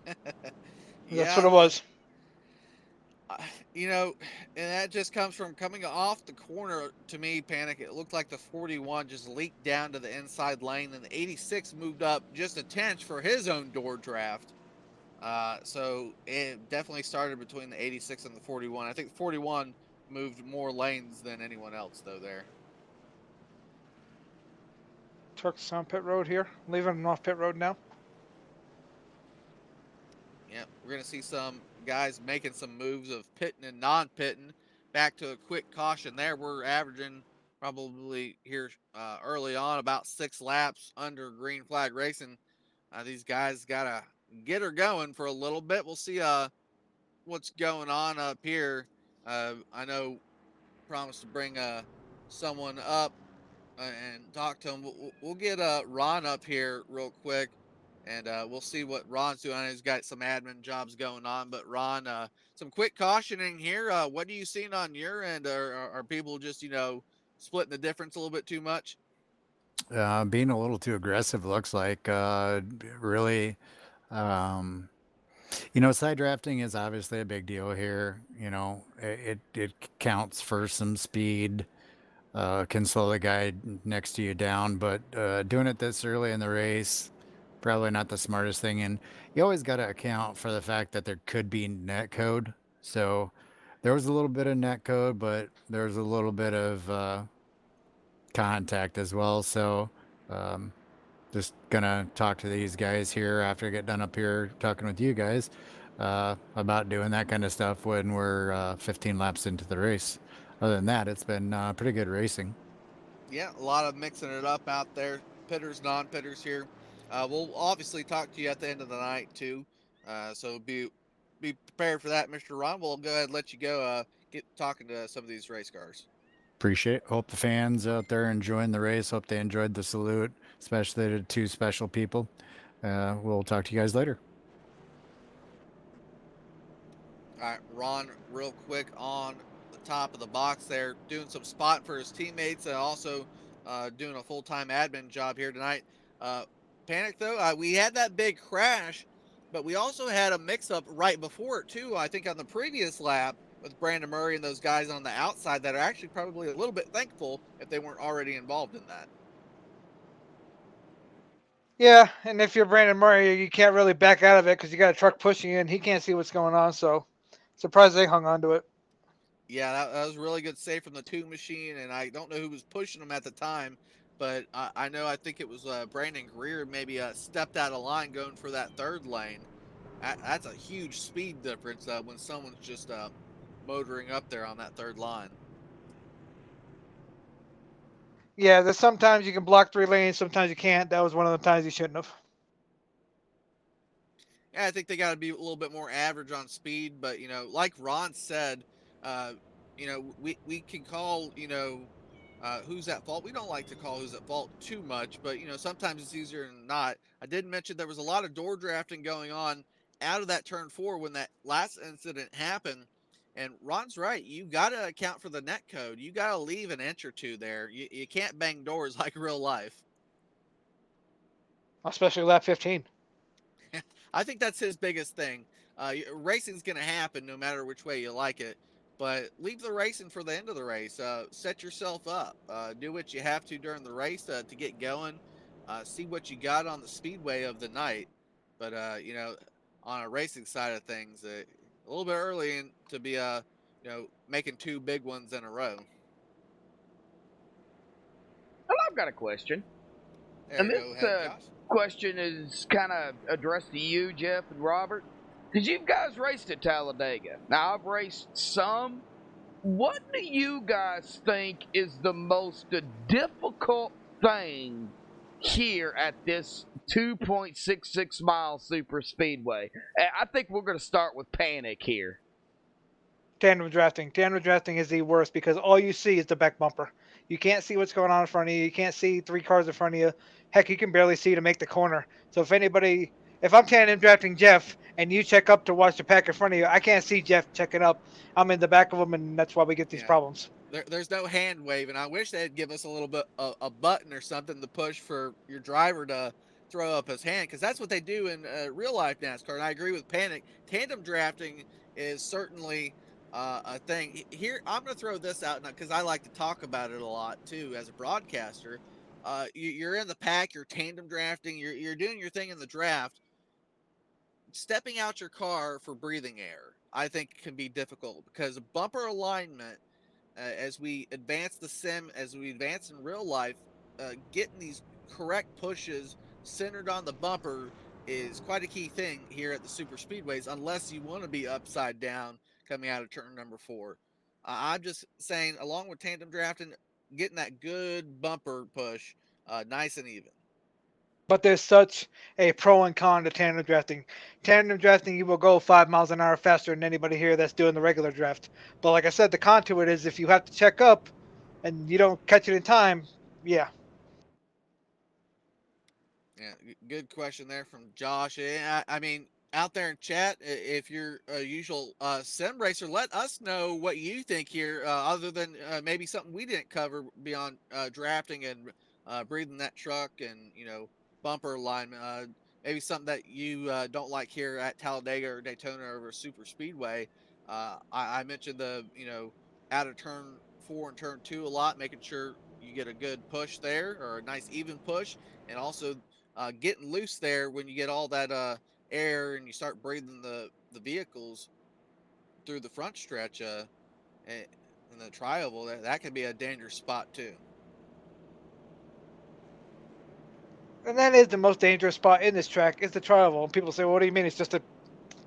That's what it well, was. You know, and that just comes from coming off the corner to me, Panic. It looked like the 41 just leaked down to the inside lane, and the 86 moved up just a tenth for his own door draft. So it definitely started between the 86 and the 41. I think the 41 moved more lanes than anyone else, though, there. Trucks on pit road here. Leaving them off pit road now. Yeah, we're going to see some guys making some moves of pitting and non-pitting. Back to a quick caution there. We're averaging probably here early on about 6 laps under green flag racing. These guys got to get her going for a little bit. We'll see what's going on up here. I know promised to bring someone up and talk to him. We'll get Ron up here real quick, and we'll see what Ron's doing. I know he's got some admin jobs going on, but Ron, some quick cautioning here. What are you seeing on your end? Are people just, splitting the difference a little bit too much? Being a little too aggressive looks like really. Um, side drafting is obviously a big deal here. It counts for some speed. Can slow the guy next to you down, but doing it this early in the race, probably not the smartest thing. And you always got to account for the fact that there could be net code. So there was a little bit of net code, but there was a little bit of contact as well. So um, just gonna talk to these guys here after I get done up here talking with you guys about doing that kind of stuff when we're 15 laps into the race. Other than that, it's been pretty good racing. Yeah, a lot of mixing it up out there. Pitters, non-pitters here. We'll obviously talk to you at the end of the night too. So be prepared for that, Mr. Ron. We'll go ahead and let you go. Get talking to some of these race cars. Appreciate it. Hope the fans out there enjoying the race. Hope they enjoyed the salute, especially to two special people. We'll talk to you guys later. All right, Ron, real quick on the top of the box there, doing some spotting for his teammates and also doing a full-time admin job here tonight. Panic, though, we had that big crash, but we also had a mix-up right before it, too, I think on the previous lap with Brandon Murray and those guys on the outside that are actually probably a little bit thankful if they weren't already involved in that. Yeah, and if you're Brandon Murray, you can't really back out of it because you got a truck pushing you and he can't see what's going on. So surprised they hung on to it. Yeah, that was a really good save from the 2 machine, and I don't know who was pushing them at the time, but I think it was Brandon Greer maybe stepped out of line going for that 3rd lane. That's a huge speed difference when someone's just motoring up there on that 3rd line. Yeah, there's sometimes you can block 3 lanes, sometimes you can't. That was one of the times you shouldn't have. Yeah, I think they got to be a little bit more average on speed, but like Ron said, uh, we can call who's at fault. We don't like to call who's at fault too much, but sometimes it's easier than not. I did mention there was a lot of door drafting going on out of that turn 4 when that last incident happened. And Ron's right. You got to account for the net code. You got to leave an inch or two there. You can't bang doors like real life. Especially lap 15. I think that's his biggest thing. Racing's going to happen no matter which way you like it, but leave the racing for the end of the race. Set yourself up. Do what you have to during the race to get going. See what you got on the speedway of the night. But, on a racing side of things, a little bit early to be, making 2 big ones in a row. Well, I've got a question. There And you go this ahead, Josh. question is kind of addressed to you, Jeff and Robert. because you guys raced at Talladega. Now, I've raced some. What do you guys think is the most difficult thing here at this 2.66 mile super speedway? I think we're going to start with panic here. Tandem drafting. Tandem drafting is the worst because all you see is the back bumper. You can't see what's going on in front of you. You can't see 3 cars in front of you. Heck, you can barely see to make the corner. So if I'm tandem drafting Jeff and you check up to watch the pack in front of you, I can't see Jeff checking up. I'm in the back of him, and that's why we get these Yeah. problems. There's no hand waving. I wish they'd give us a little bit a button or something to push for your driver to throw up his hand, because that's what they do in real life NASCAR. And I agree with Panic. Tandem drafting is certainly a thing. Here, I'm going to throw this out now because I like to talk about it a lot too as a broadcaster. You're in the pack, you're tandem drafting, you're doing your thing in the draft. Stepping out your car for breathing air, I think, can be difficult because bumper alignment, as we advance the sim, as we advance in real life, getting these correct pushes centered on the bumper is quite a key thing here at the super speedways, unless you want to be upside down coming out of turn number 4. I'm just saying, along with tandem drafting, getting that good bumper push nice and even. But there's such a pro and con to tandem drafting. Tandem drafting, you will go 5 miles an hour faster than anybody here that's doing the regular draft. But like I said, the con to it is if you have to check up and you don't catch it in time, yeah. Yeah, good question there from Josh. I mean, out there in chat, if you're a usual sim racer, let us know what you think here, other than maybe something we didn't cover beyond drafting and breathing that truck and, bumper alignment. Maybe something that you don't like here at Talladega or Daytona or Super Speedway. I mentioned the, out of turn 4 and turn 2 a lot, making sure you get a good push there or a nice even push, and also getting loose there when you get all that air and you start breathing the vehicles through the front stretch in the tri-oval. That can be a dangerous spot too. And that is the most dangerous spot in this track is the tri-oval. And people say, well, what do you mean it's just a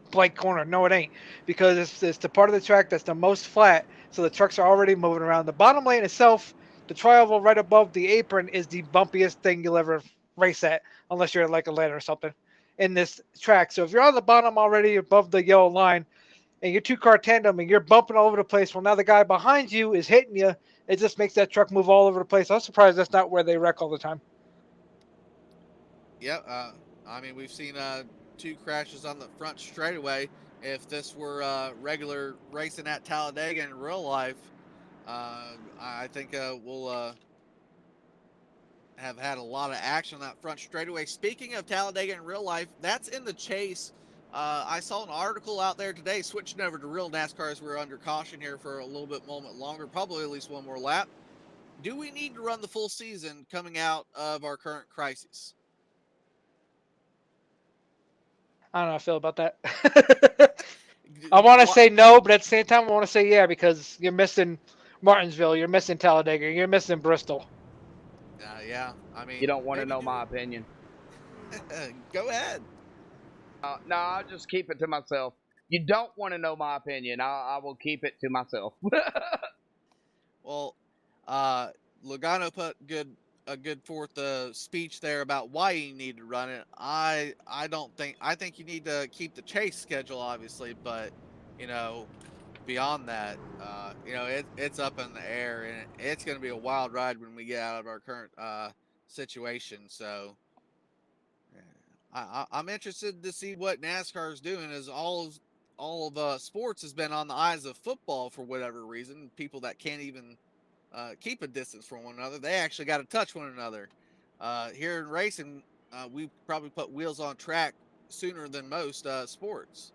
blank corner? No, it ain't. Because it's the part of the track that's the most flat, so the trucks are already moving around. The bottom lane itself, the tri-oval right above the apron, is the bumpiest thing you'll ever race at, unless you're at like Atlanta or something in this track. So if you're on the bottom already above the yellow line and you're 2-car tandem and you're bumping all over the place, well, now the guy behind you is hitting you. It just makes that truck move all over the place. I'm surprised that's not where they wreck all the time. Yeah, I mean, we've seen 2 crashes on the front straightaway. If this were regular racing at Talladega in real life, I think we'll have had a lot of action on that front straightaway. Speaking of Talladega in real life, that's in the chase. I saw an article out there today, switching over to real NASCAR as we're under caution here for a little bit moment longer, probably at least one more lap. Do we need to run the full season coming out of our current crisis? I don't know how I feel about that. I want to say no, but at the same time, I want to say yeah because you're missing Martinsville, you're missing Talladega, you're missing Bristol. Yeah, I mean, You don't want to maybe know my opinion. Go ahead. No, I'll just keep it to myself. You don't want to know my opinion. I will keep it to myself. Well, Logano put a good forth speech there about why you need to run it. I don't think I think you need to keep the chase schedule, obviously, but you know beyond that, it's up in the air and it's going to be a wild ride when we get out of our current situation. So I'm interested to see what NASCAR is doing. As all of sports has been on the eyes of football for whatever reason. People that can't even keep a distance from one another, they actually got to touch one another. Here in racing, we probably put wheels on track sooner than most sports.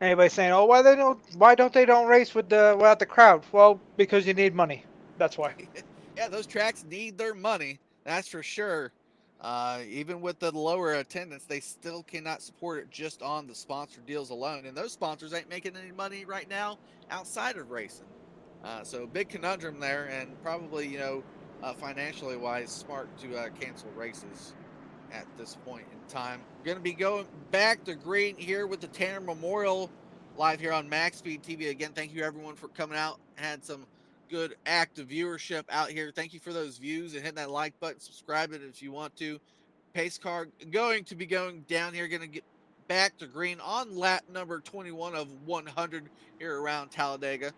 Anybody saying, "Oh, why don't they don't race without the crowd?" Well, because you need money. That's why. Yeah, those tracks need their money. That's for sure. Even with the lower attendance, they still cannot support it just on the sponsor deals alone. And those sponsors ain't making any money right now outside of racing. So big conundrum there, and probably financially wise, smart to cancel races at this point in time. We're going to be going back to green here with the Tanner Memorial live here on Max Speed TV. Again, thank you everyone for coming out. Had some good active viewership out here. Thank you for those views and hitting that like button, subscribe it if you want to. Pace car going to be going down here, going to get back to green on lap number 21 of 100 here around Talladega.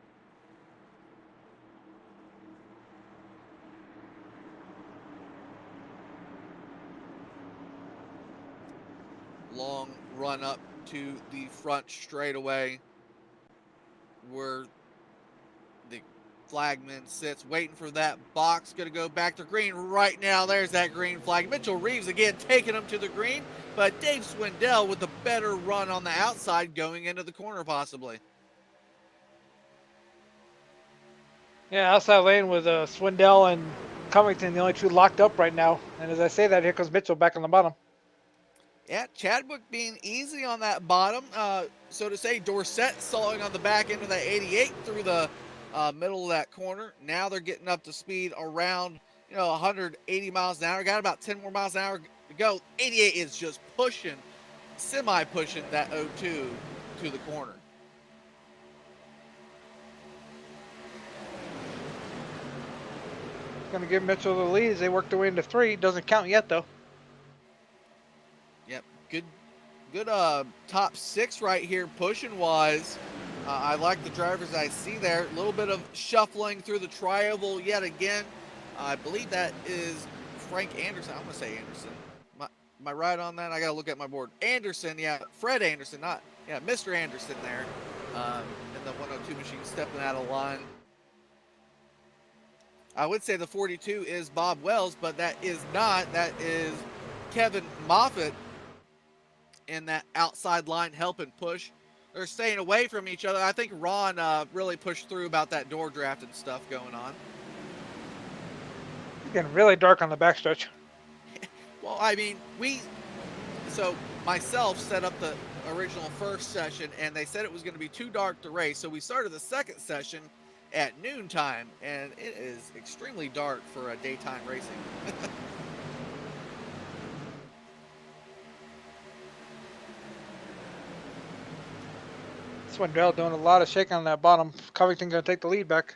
Long run up to the front straightaway where the flagman sits waiting for that box. Going to go back to green right now. There's that green flag. Mitchell Reeves again taking him to the green, but Dave Swindell with a better run on the outside going into the corner possibly. Yeah, outside lane with Swindell and Covington, the only two locked up right now. And as I say that, here comes Mitchell back on the bottom. Yeah, Chadwick being easy on that bottom, so to say. Dorsett stalling on the back end of that 88 through the middle of that corner. Now they're getting up to speed around 180 miles an hour. Got about 10 more miles an hour to go. 88 is just pushing, semi-pushing that 02 to the corner. Going to give Mitchell the lead as they work their way into 3. Doesn't count yet, though. Yep, good top 6 right here pushing wise. I like the drivers I see there. A little bit of shuffling through the tri-oval yet again. I believe that is Frank Anderson. I'm going to say Anderson. Am I right on that? I got to look at my board. Anderson, yeah, Fred Anderson, Mr. Anderson there in the 102 machine stepping out of line. I would say the 42 is Bob Wells, but that is not. That is Kevin Moffitt in that outside line helping push. They're staying away from each other. I think Ron really pushed through about that door draft and stuff going on. It's getting really dark on the backstretch. Well, I mean, so myself set up the original first session, and they said it was going to be too dark to race. So we started the second session at noontime, and it is extremely dark for a daytime racing. Swindell doing a lot of shaking on that bottom. Covington going to take the lead back.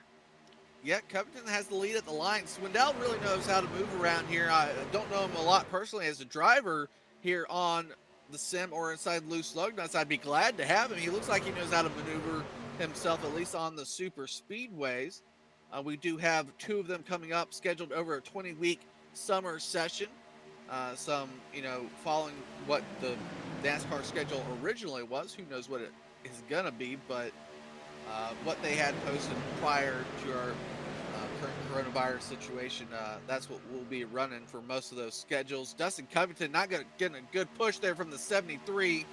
Yeah, Covington has the lead at the line. Swindell really knows how to move around here. I don't know him a lot personally as a driver here on the sim or inside loose lug nuts. I'd be glad to have him. He looks like he knows how to maneuver himself, at least on the super speedways. We do have 2 of them coming up, scheduled over a 20-week summer session. Some, following what the NASCAR schedule originally was. Who knows what it is going to be, but what they had posted prior to our current coronavirus situation, that's what we'll be running for most of those schedules. Dustin Covington not getting a good push there from the 73.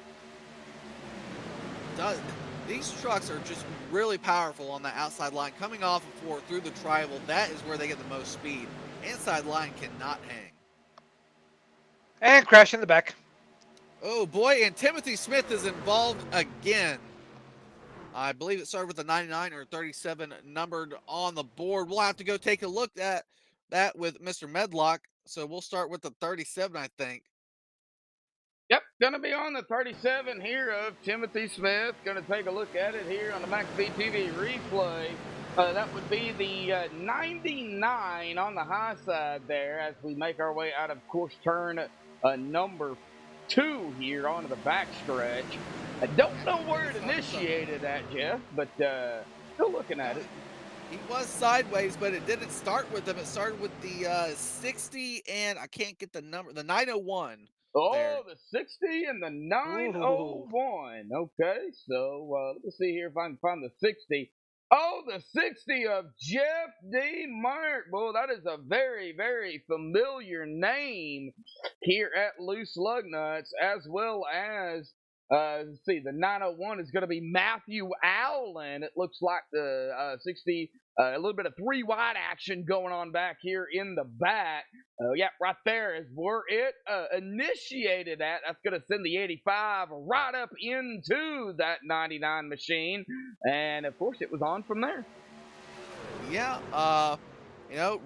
These trucks are just really powerful on the outside line. Coming off of 4 through the tri-oval, that is where they get the most speed. Inside line cannot hang. And crash in the back. Oh boy, and Timothy Smith is involved again. I believe it started with a 99 or 37 numbered on the board. We'll have to go take a look at that with Mr. Medlock. So we'll start with the 37, I think. Yep, going to be on the 37 here of Timothy Smith. Going to take a look at it here on the MaxSpeedTV replay. That would be the 99 on the high side there as we make our way out of course turn number 2 here onto the backstretch. I don't know where it initiated at, Jeff, but still looking at it. He was sideways, but it didn't start with him. It started with the 60, and I can't get the number, the 901. Oh, there. The 60 and the 901. Okay, so let me see here if I can find the 60. Oh, the 60 of Jeff D. Mark. Well, that is a very, very familiar name here at Loose Lug Nuts, as well as, let's see, the 901 is going to be Matthew Allen. It looks like the 60, a little bit of 3 wide action going on back here in the back. Yeah, right there is where it initiated at. That's going to send the 85 right up into that 99 machine. And, of course, it was on from there. Yeah,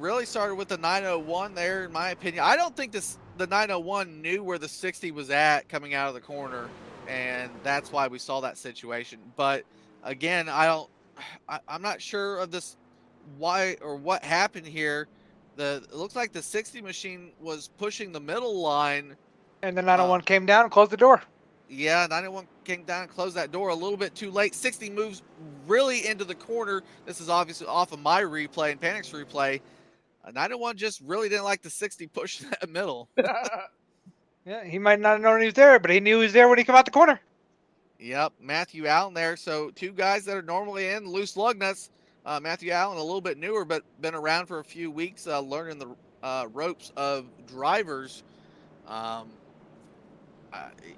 really started with the 901 there, in my opinion. I don't think this the 901 knew where the 60 was at coming out of the corner, and that's why we saw that situation. But again, I'm not sure of this why or what happened here. It looks like the 60 machine was pushing the middle line. And the 901 came down and closed the door. Yeah, 91 came down and closed that door a little bit too late. 60 moves really into the corner. This is obviously off of my replay and Panic's replay. 91 just really didn't like the 60 push that middle. Yeah, he might not have known he was there, but he knew he was there when he came out the corner. Yep, Matthew Allen there. So two guys that are normally in loose lug nuts. Matthew Allen a little bit newer, but been around for a few weeks, learning the ropes of drivers. Um,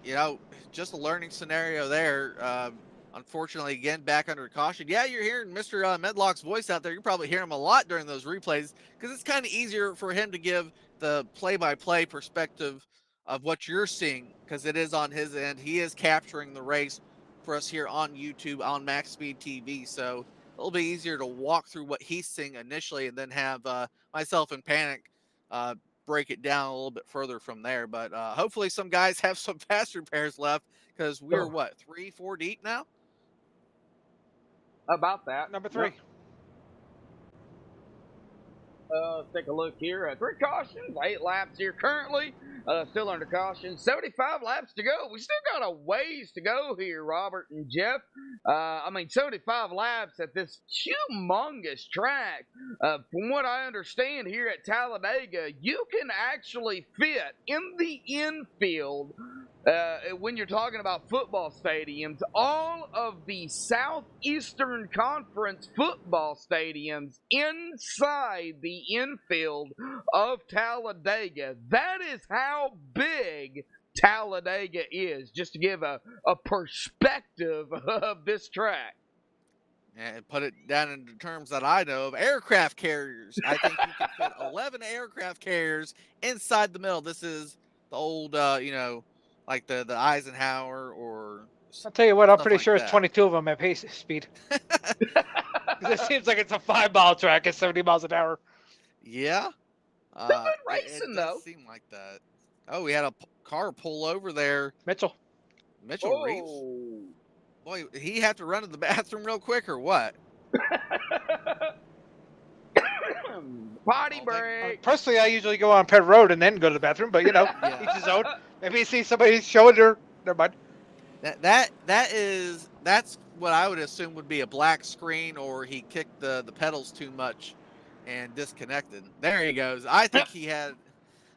you know, just a learning scenario there. Unfortunately, again, back under caution. Yeah, you're hearing Mr. Medlock's voice out there. You probably hear him a lot during those replays because it's kind of easier for him to give the play-by-play perspective of what you're seeing because it is on his end. He is capturing the race for us here on YouTube on MaxSpeedTV. So it'll be easier to walk through what he's seeing initially and then have myself and Panic break it down a little bit further from there. But hopefully some guys have some fast repairs left because we're what, 3-4 deep now? About that. Number 3. Yep. Let's take a look here. 3 cautions, 8 laps here currently. Still under caution. 75 laps to go. We still got a ways to go here, Robert and Jeff. 75 laps at this humongous track. From what I understand here at Talladega, you can actually fit in the infield when you're talking about football stadiums, all of the Southeastern Conference football stadiums inside the infield of Talladega. That is how big Talladega is, just to give a perspective of this track. And put it down into terms that I know of, aircraft carriers. I think you can fit 11 aircraft carriers inside the middle. This is the old, like the Eisenhower or. I'll tell you what, I'm pretty like sure that. it's 22 of them at pace speed. It seems like it's a 5-mile track at 70 miles an hour. Yeah. Still good racing, it though. does seem like that. Oh, we had a car pull over there. Mitchell Reeves? Boy, he had to run to the bathroom real quick or what? Potty break. Personally, I usually go on Pet Road and then go to the bathroom, but each his own. Maybe you see somebody showing their. Never mind. That's what I would assume would be a black screen, or he kicked the pedals too much and disconnected. There he goes. I think he had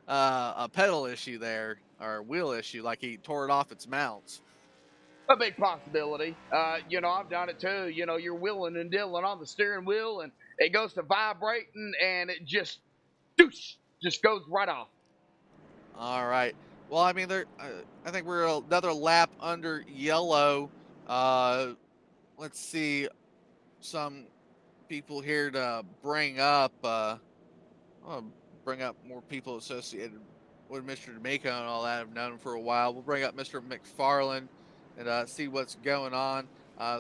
a pedal issue there, or a wheel issue, like he tore it off its mounts. A big possibility. I've done it too. You're wheeling and dealing on the steering wheel, and it goes to vibrating, and it just goes right off. All right. Well, I mean, I think we're another lap under yellow. Let's see some people here to bring up. I'll bring up more people associated with Mr. D'Amico and all that. I've known him for a while. We'll bring up Mr. McFarland and see what's going on.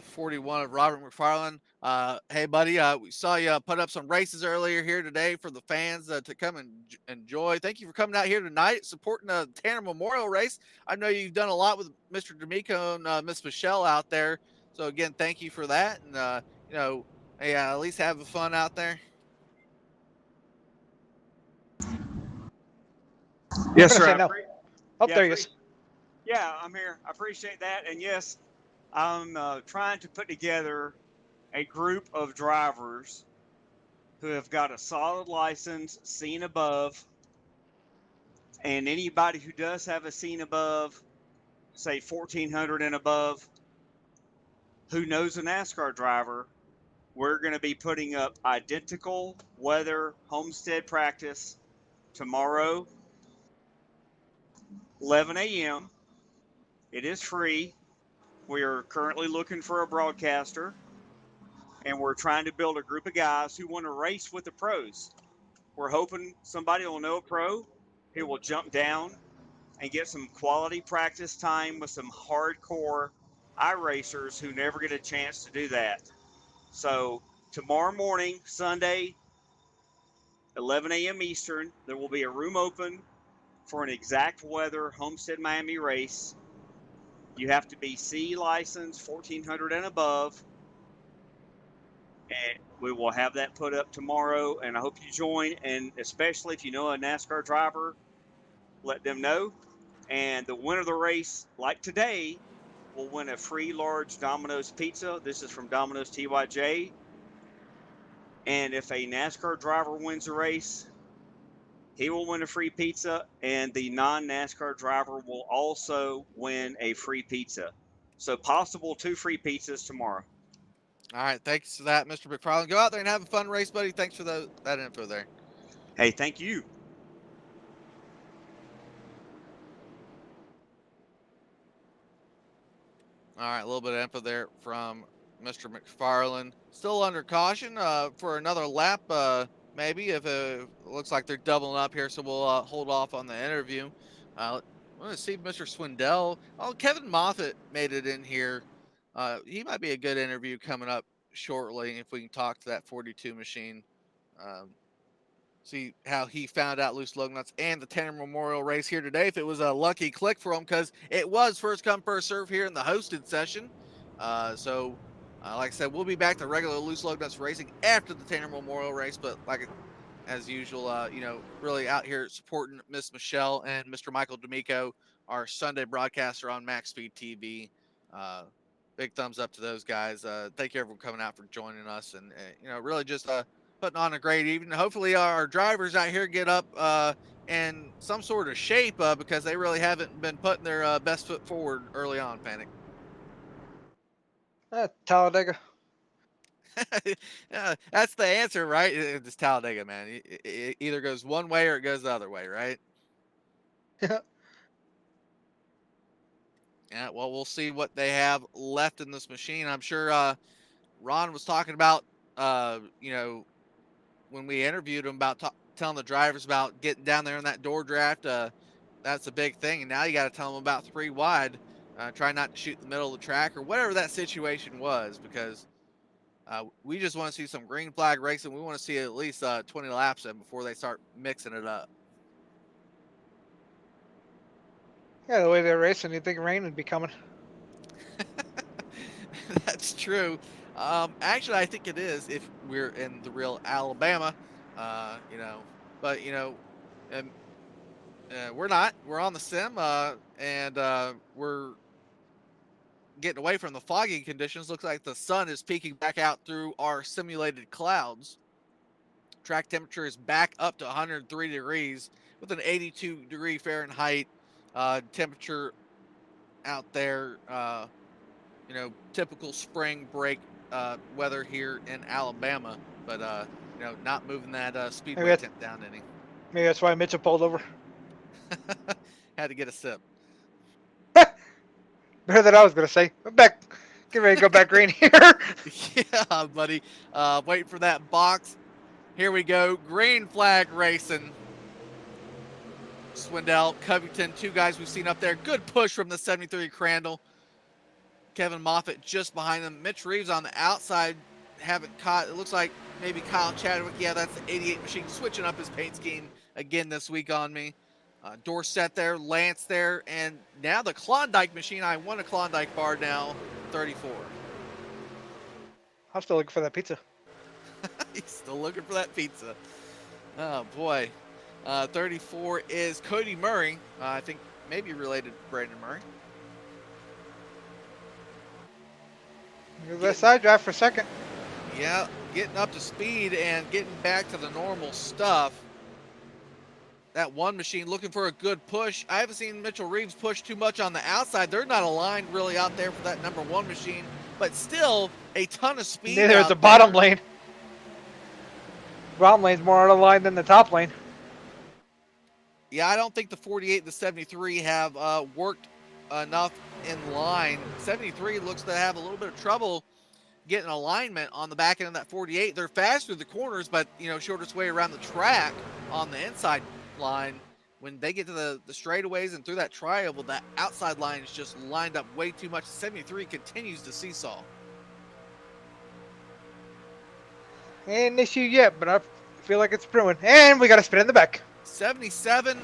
41 of Robert McFarland. Hey, buddy, we saw you put up some races earlier here today for the fans to come and enjoy. Thank you for coming out here tonight, supporting the Tanner Memorial Race. I know you've done a lot with Mr. D'Amico and Miss Michelle out there. So, again, thank you for that. And, hey, at least have fun out there. Yes, sir. No. Oh, there he is. Yeah, I'm here. I appreciate that. And yes, I'm trying to put together a group of drivers who have got a solid license, seen above, and anybody who does have a seen above, say 1400 and above, who knows a NASCAR driver, we're going to be putting up identical weather homestead practice tomorrow, 11 a.m. It is free. We are currently looking for a broadcaster, and we're trying to build a group of guys who want to race with the pros. We're hoping somebody will know a pro who will jump down and get some quality practice time with some hardcore iRacers who never get a chance to do that. So tomorrow morning, Sunday, 11 a.m. Eastern, there will be a room open for an exact weather Homestead Miami race. You have to be C license 1400 and above. And we will have that put up tomorrow. And I hope you join. And especially if you know a NASCAR driver, let them know. And the winner of the race, like today, will win a free large Domino's pizza. This is from Domino's TYJ. And if a NASCAR driver wins the race, he will win a free pizza, and the non-NASCAR driver will also win a free pizza. So possible 2 free pizzas tomorrow. All right, thanks for that, Mr. McFarland. Go out there and have a fun race, buddy. Thanks for that info there. Hey, thank you. All right, a little bit of info there from Mr. McFarland. Still under caution for another lap, maybe, if it looks like they're doubling up here, so we'll hold off on the interview. I want to see Mr. Swindell. Oh, Kevin Moffitt made it in here. He might be a good interview coming up shortly if we can talk to that 42 machine. See how he found out loose lug nuts and the Tanner Memorial race here today. If it was a lucky click for him, because it was first come first serve here in the hosted session. So like I said, we'll be back to regular loose lug nuts racing after the Tanner Memorial race. But like as usual, really out here supporting Miss Michelle and Mr. Michael D'Amico, our Sunday broadcaster on MaxSpeedTV. Big thumbs up to those guys. Thank you everyone coming out for joining us, and really just putting on a great evening. Hopefully our drivers out here get up in some sort of shape because they really haven't been putting their best foot forward early on, Panic. Talladega. Yeah, that's the answer, right? It's Talladega, man. It either goes one way or it goes the other way, right? Yeah, well, we'll see what they have left in this machine. I'm sure Ron was talking about, when we interviewed him about telling the drivers about getting down there in that door draft. That's a big thing. And now you got to tell them about 3 wide. Try not to shoot in the middle of the track or whatever that situation was, because we just want to see some green flag racing. We want to see at least 20 laps in before they start mixing it up. Yeah, the way they're racing, you'd think rain would be coming. That's true. Actually, I think it is if we're in the real Alabama, but we're not. We're on the sim, and we're getting away from the foggy conditions. Looks like the sun is peeking back out through our simulated clouds. Track temperature is back up to 103 degrees with an 82 degree Fahrenheit temperature out there. Typical spring break weather here in Alabama, but not moving that speedway tent down any. Maybe that's why Mitchell pulled over. Had to get a sip. Better than I was gonna say. I'm back. Get ready to go back green here. Yeah, buddy. Waiting for that box. Here we go. Green flag racing. Swindell, Covington, 2 guys we've seen up there. Good push from the 73 Crandall. Kevin Moffitt just behind them. Mitch Reeves on the outside. Haven't caught. It looks like maybe Kyle Chadwick. Yeah, that's the 88 machine switching up his paint scheme again this week on me. Dorsett there, Lance there, and now the Klondike machine. I won a Klondike bar now, 34. I'm still looking for that pizza. He's still looking for that pizza. Oh, boy. 34 is Cody Murray. I think maybe related to Brandon Murray. That side drive for second. Yeah, getting up to speed and getting back to the normal stuff. That one machine looking for a good push. I haven't seen Mitchell Reeves push too much on the outside. They're not aligned really out there for that number 1 machine, but still a ton of speed. Neither is the bottom lane. Bottom lane's more out of line than the top lane. Yeah, I don't think the 48 and the 73 have worked enough in line. 73 looks to have a little bit of trouble getting alignment on the back end of that 48. They're fast through the corners, but shortest way around the track on the inside line. When they get to the straightaways and through that tri-oval, that outside line is just lined up way too much. 73 continues to seesaw. Ain't an issue yet, but I feel like it's brewing. And we got a spin in the back. 77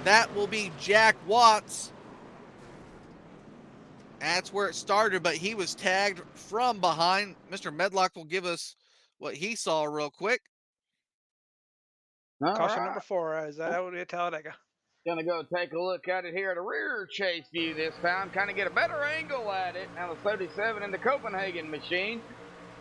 that will be Jack Watts. That's where it started, but he was tagged from behind. Mr. Medlock will give us what he saw real quick. All Caution right. number 4. Is that would be a Talladega? Gonna go take a look at it here at a rear chase view this time, kind of get a better angle at it. Now the 37 in the Copenhagen machine.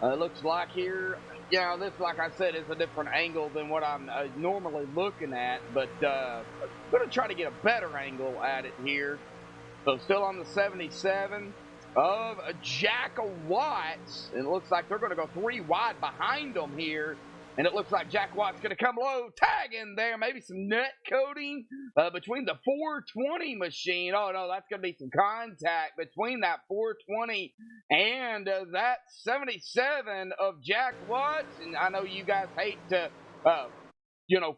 Looks like here, this, like I said, is a different angle than what I'm normally looking at, but gonna try to get a better angle at it here. So still on the 77 of Jack Watts, and it looks like they're gonna go 3 wide behind them here. And it looks like Jack Watt's going to come low, tag in there, maybe some net coating between the 420 machine. Oh, no, that's going to be some contact between that 420 and that 77 of Jack Watts. And I know you guys hate to,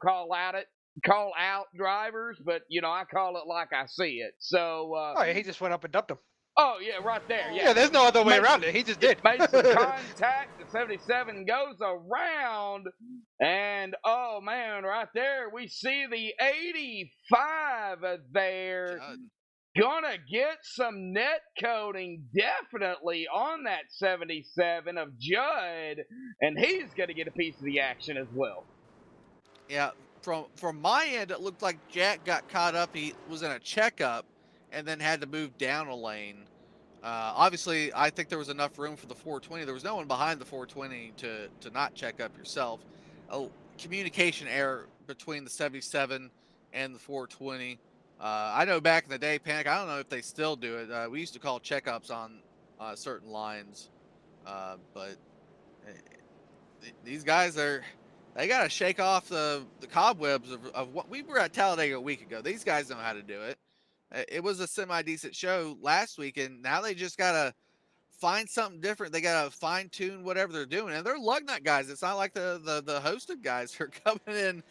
call out drivers, but, I call it like I see it. So, He just went up and dumped him. oh, yeah, right there. Yeah, there's no other way around it. He just did. Made some contact. The 77 goes around. And, oh, man, right there, we see the 85 there. Gonna get some net coating definitely on that 77 of Judd. And he's going to get a piece of the action as well. Yeah, from my end, it looked like Jack got caught up. He was in a checkup and then had to move down a lane. Obviously, I think there was enough room for the 420. There was no one behind the 420 to not check up yourself. A communication error between the 77 and the 420. I know back in the day, Panic, I don't know if they still do it. We used to call checkups on certain lines. But these guys they got to shake off the cobwebs of what we were at Talladega a week ago. These guys know how to do it. It was a semi-decent show last week, and now they just got to find something different. They got to fine-tune whatever they're doing. And they're lug nut guys. It's not like the hosted guys are coming in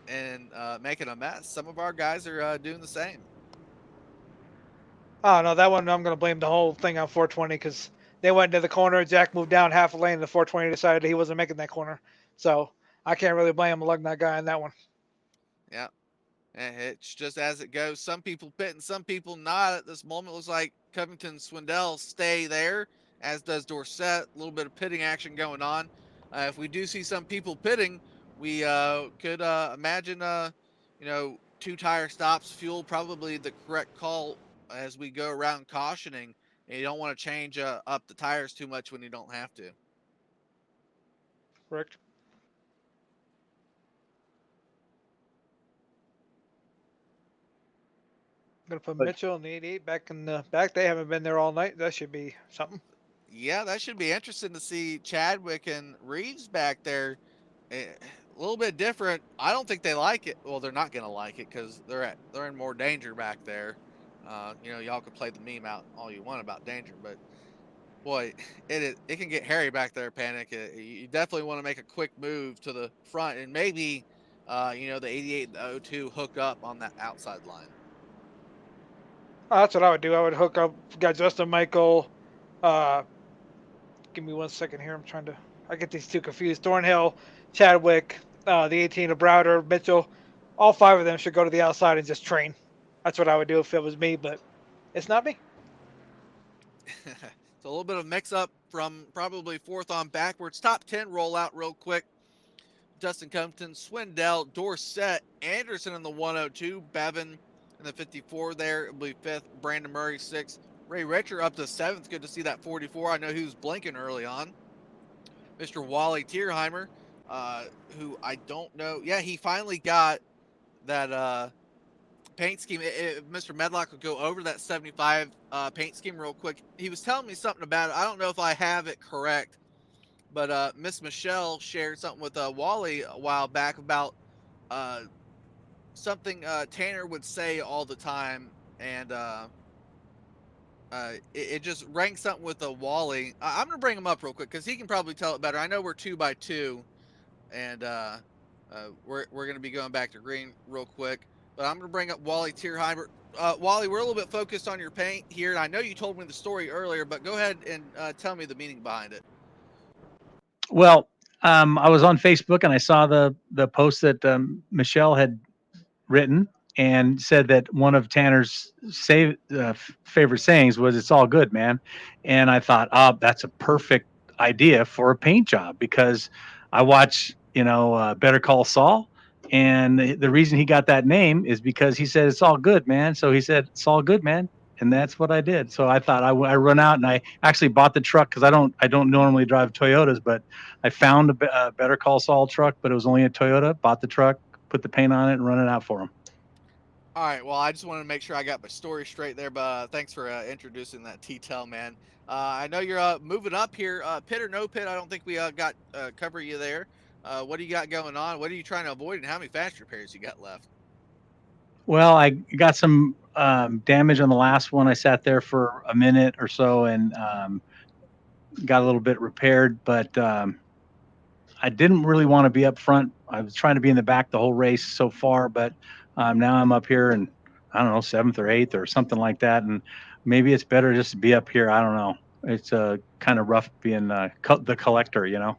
and making a mess. Some of our guys are doing the same. Oh, no, that one I'm going to blame the whole thing on 420 because they went into the corner. Jack moved down half a lane, and the 420 decided he wasn't making that corner. So I can't really blame a lug nut guy on that one. Yeah. It's just as it goes. Some people pitting, some people not at this moment. Looks like Covington Swindell stay there, as does Dorsett. A little bit of pitting action going on. If we do see some people pitting, we could imagine, 2-tire stops. Fuel probably the correct call as we go around cautioning. And you don't want to change up the tires too much when you don't have to. Correct. Gonna put Mitchell and the 88 back in the back. They haven't been there all night. That should be something. Yeah, that should be interesting to see Chadwick and Reeves back there. A little bit different. I don't think they like it. Well, they're not gonna like it because they're in more danger back there. Y'all can play the meme out all you want about danger, but boy, it can get hairy back there. Panic. You definitely want to make a quick move to the front and maybe, the 88 and the 02 hook up on that outside line. Oh, that's what I would do. I would hook up. Got Justin Michael. Give me 1 second here. I get these two confused. Thornhill, Chadwick, the 18 of Browder, Mitchell. All 5 of them should go to the outside and just train. That's what I would do if it was me, but it's not me. So a little bit of mix up from probably fourth on backwards. Top 10 rollout real quick. Justin Covington, Swindell, Dorsett, Anderson in the 102, Bevan in the 54 there. It'll be 5th, Brandon Murray 6th. Ray Richer up to 7th. Good to see that 44. I know he was blinking early on. Mr. Wally Tierheimer, who I don't know. Yeah, he finally got that paint scheme. Mr. Medlock would go over that 75 paint scheme real quick. He was telling me something about it. I don't know if I have it correct, but Miss Michelle shared something with Wally a while back about something Tanner would say all the time, and it just rang something with Wally. I'm gonna bring him up real quick because he can probably tell it better. I know we're 2x2, and we're gonna be going back to green real quick. But I'm gonna bring up Wally Tierheimer. Wally, we're a little bit focused on your paint here, and I know you told me the story earlier, but go ahead and tell me the meaning behind it. Well, I was on Facebook and I saw the post that Michelle had written and said that one of Tanner's favorite sayings was "It's all good, man." And I thought, oh, that's a perfect idea for a paint job because I watch, Better Call Saul, and the reason he got that name is because he said it's all good, man. So he said it's all good, man, and that's what I did. So I thought I run out and I actually bought the truck because I don't normally drive Toyotas, but I found a Better Call Saul truck, but it was only a Toyota. Bought the truck, put the paint on it, and run it out for him. All right. Well, I just wanted to make sure I got my story straight there, but thanks for introducing that T-Tel, man. I know you're moving up here. Pit or no pit, I don't think we got cover you there. What do you got going on? What are you trying to avoid, and how many fast repairs you got left? Well, I got some damage on the last one. I sat there for a minute or so and got a little bit repaired, but I didn't really want to be up front. I was trying to be in the back the whole race so far, but now I'm up here and I don't know, seventh or eighth or something like that. And maybe it's better just to be up here. I don't know. It's kind of rough being the collector.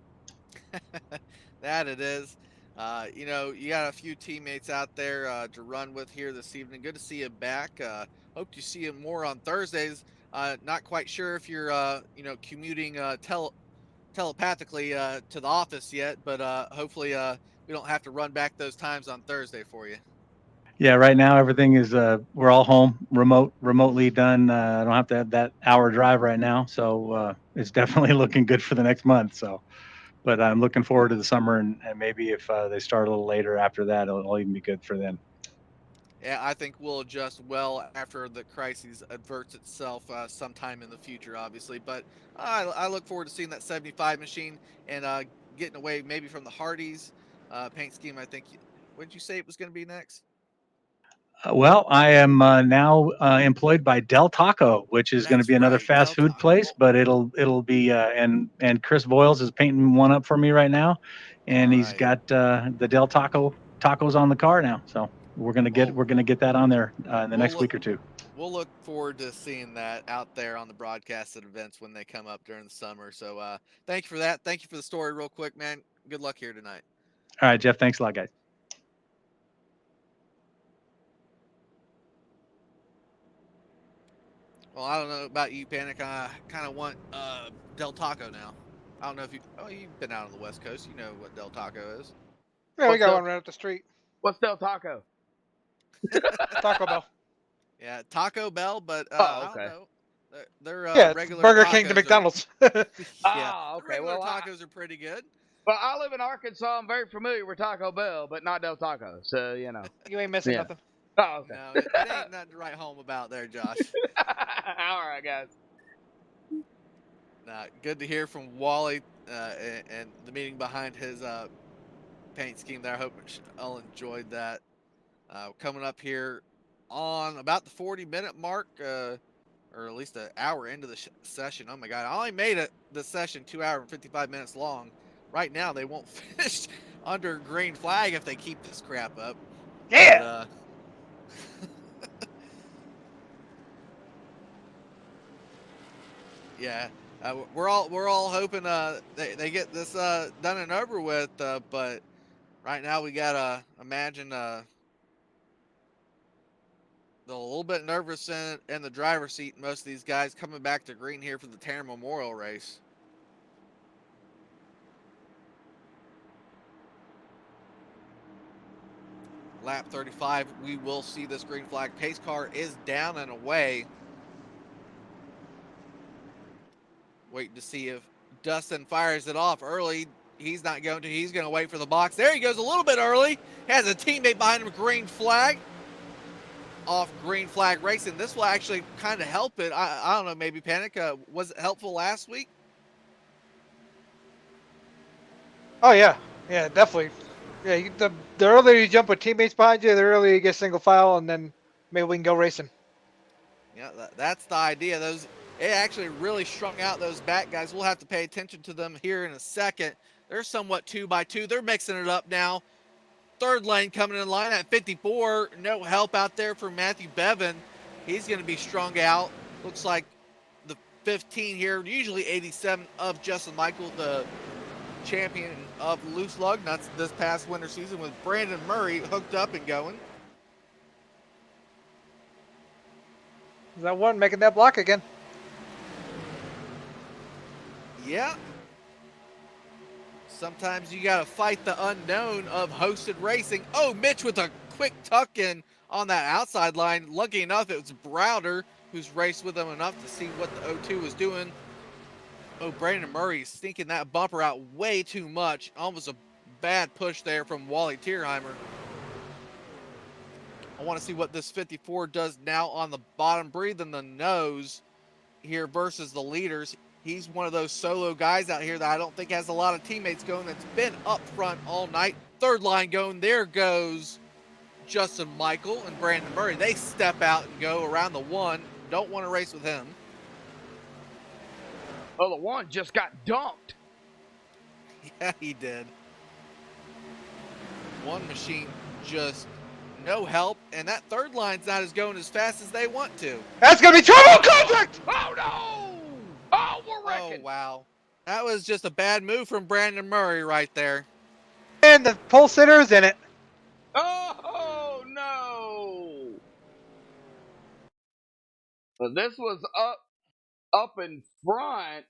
That it is. You got a few teammates out there to run with here this evening. Good to see you back. Hope you see you more on Thursdays. Not quite sure if you're, commuting telepathically to the office yet, but hopefully we don't have to run back those times on Thursday for you. Yeah, right now everything is we're all home, remotely done. I don't have to have that hour drive right now, so it's definitely looking good for the next month. So, but I'm looking forward to the summer and maybe if they start a little later after that, it'll even be good for them. Yeah, I think we'll adjust well after the crisis averts itself sometime in the future, obviously. But I look forward to seeing that 75 machine and getting away maybe from the Hardee's paint scheme. I think. What did you say it was going to be next? Well, I am now employed by Del Taco, which is going to That's be another right, fast Del food Taco. place, but it'll be and Chris Boyles is painting one up for me right now, and All he's right. got the Del Taco tacos on the car now. So Well, we're gonna get that on there in the we'll next look week or two. we'll look forward to seeing that out there on the broadcasted events when they come up during the summer. So thank you for that. Thank you for the story, real quick, man. Good luck here tonight. All right, Jeff. Thanks a lot, guys. Well, I don't know about you, Panic. I kind of want Del Taco now. I don't know if you've been out on the West Coast. You know what Del Taco is. Yeah, we What's got Del one right up the street. What's Del Taco? Taco Bell. Yeah, Taco Bell, but Oh, I don't okay. know. They're Yeah, it's regular Burger tacos King to are, McDonald's. yeah, Ah, the okay. regular Well, tacos are pretty good. I live in Arkansas. I'm very familiar with Taco Bell, but not Del Taco. So You ain't missing Yeah. nothing. Oh, okay. No, it ain't nothing to write home about there, Josh. All right, guys. Good to hear from Wally and the meaning behind his paint scheme there. I hope I'll enjoyed that. Coming up here on about the 40-minute mark, or at least an hour into the session. Oh my God, I only made it the session 2 hours and 55 minutes long. Right now, they won't finish under green flag if they keep this crap up. Yeah. But, yeah, we're all hoping they get this done and over with. But right now, we gotta imagine they're a little bit nervous in the driver's seat. Most of these guys coming back to green here for the Tanner Memorial race. Lap 35, we will see this green flag. Pace car is down and away. Waiting to see if Dustin fires it off early. He's not going to. He's going to wait for the box. There he goes a little bit early. Has a teammate behind him, green flag. Off green flag racing. This will actually kind of help it. I don't know, maybe Panic. Was it helpful last week? Oh yeah, yeah, definitely. Yeah, the earlier you jump with teammates behind you, the earlier you get single file, and then maybe we can go racing. Yeah, that's the idea. It actually really strung out those back guys. We'll have to pay attention to them here in a second. They're somewhat 2x2. They're mixing it up now. Third lane coming in line at 54. No help out there for Matthew Bevan. He's going to be strung out. Looks like the 15 here, usually 87 of Justin Michael, the champion of loose lug nuts this past winter season, with Brandon Murray hooked up and going. Is that one making that block again? Yeah. Sometimes you got to fight the unknown of hosted racing. Oh, Mitch with a quick tuck in on that outside line. Lucky enough, it was Browder who's raced with him enough to see what the O2 was doing. Oh, Brandon Murray sneaking that bumper out way too much. Almost a bad push there from Wally Tierheimer. I want to see what this 54 does now on the bottom, breathing the nose here versus the leaders. He's one of those solo guys out here that I don't think has a lot of teammates going, that's been up front all night. Third line going. There goes Justin Michael and Brandon Murray. They step out and go around the one. Don't want to race with him. Oh, the one just got dumped. Yeah, he did. One machine just no help, and that third line's not as going as fast as they want to. That's gonna be trouble! Contact! Oh no! Oh, we're wrecking. Oh wow, that was just a bad move from Brandon Murray right there. And the pole sitter is in it. Oh no! So this was up in front,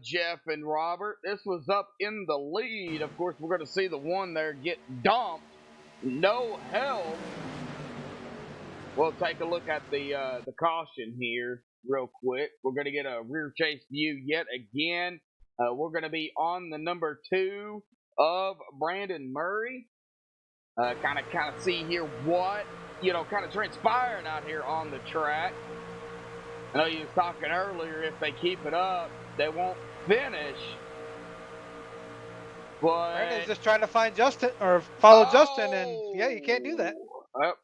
Jeff and Robert. This was up in the lead. Of course, we're going to see the one there get dumped. No help. We'll take a look at the caution here real quick. We're going to get a rear chase view yet again. We're going to be on the number 2 of Brandon Murray. Kind of see here what, kind of transpiring out here on the track. I know you was talking earlier, if they keep it up, they won't finish. But Brandon's just trying to find Justin, or follow Justin, and yeah, you can't do that. Yep.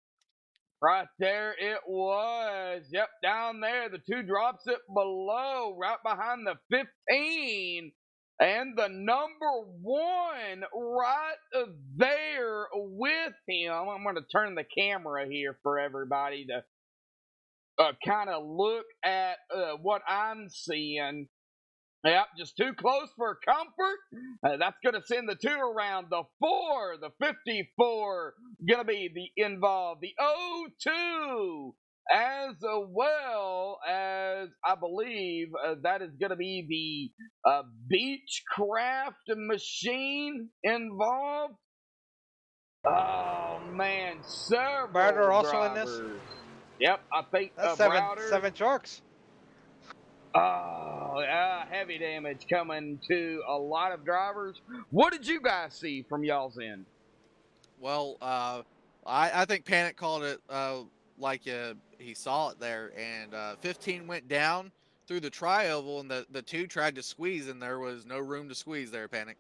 Right there it was. Yep, down there. The 2 drops it below, right behind the 15. And the number 1 right there with him. I'm going to turn the camera here for everybody to kind of look at what I'm seeing. Yep, just too close for comfort. That's going to send the 2 around. The 4, the 54, going to be involved. The 02, as well as, I believe, that is going to be the Beechcraft machine involved. Oh, man, several Browder also drivers. in this? Yep, I think That's Browder. 7 trucks. Oh, heavy damage coming to a lot of drivers. What did you guys see from y'all's end? Well, I think Panic called it like he saw it there, and 15 went down through the tri-oval, and the 2 tried to squeeze, and there was no room to squeeze there, Panic.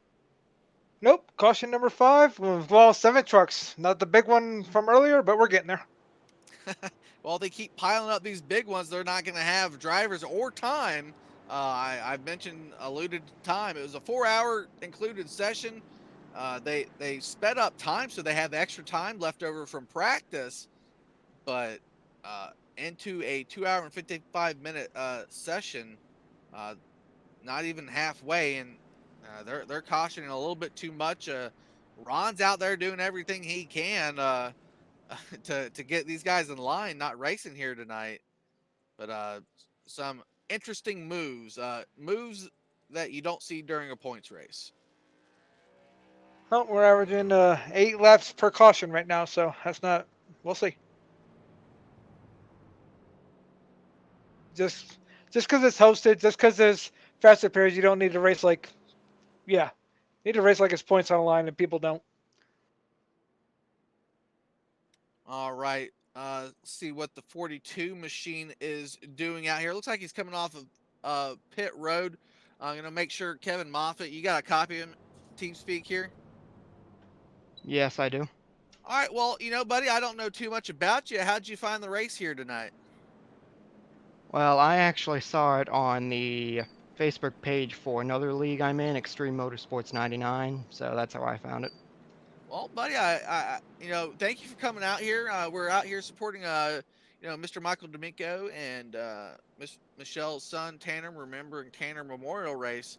Nope. Caution number 5. Well, 7 trucks. Not the big one from earlier, but we're getting there. Well, they keep piling up these big ones. They're not going to have drivers or time. I've alluded to time. It was a 4-hour included session. They sped up time, so they have extra time left over from practice. But into a 2-hour and 55-minute session, not even halfway, and they're cautioning a little bit too much. Ron's out there doing everything he can to get these guys in line, not racing here tonight. But some interesting moves, moves that you don't see during a points race. Oh, we're averaging 8 laps per caution right now, so that's not. We'll see. Just because it's hosted, just because there's faster periods, you don't need to race like. Yeah, you need to race like it's points on the line, and people don't. All right. See what the 42 machine is doing out here. Looks like he's coming off of pit road. I'm going to make sure, Kevin Moffitt, you got a copy of TeamSpeak here? Yes, I do. All right. Well, buddy, I don't know too much about you. How'd you find the race here tonight? Well, I actually saw it on the Facebook page for another league I'm in, Extreme Motorsports 99, so that's how I found it. Well, buddy, I thank you for coming out here. We're out here supporting, Mr. Michael D'Amico and Miss Michelle's son Tanner, remembering Tanner Memorial Race.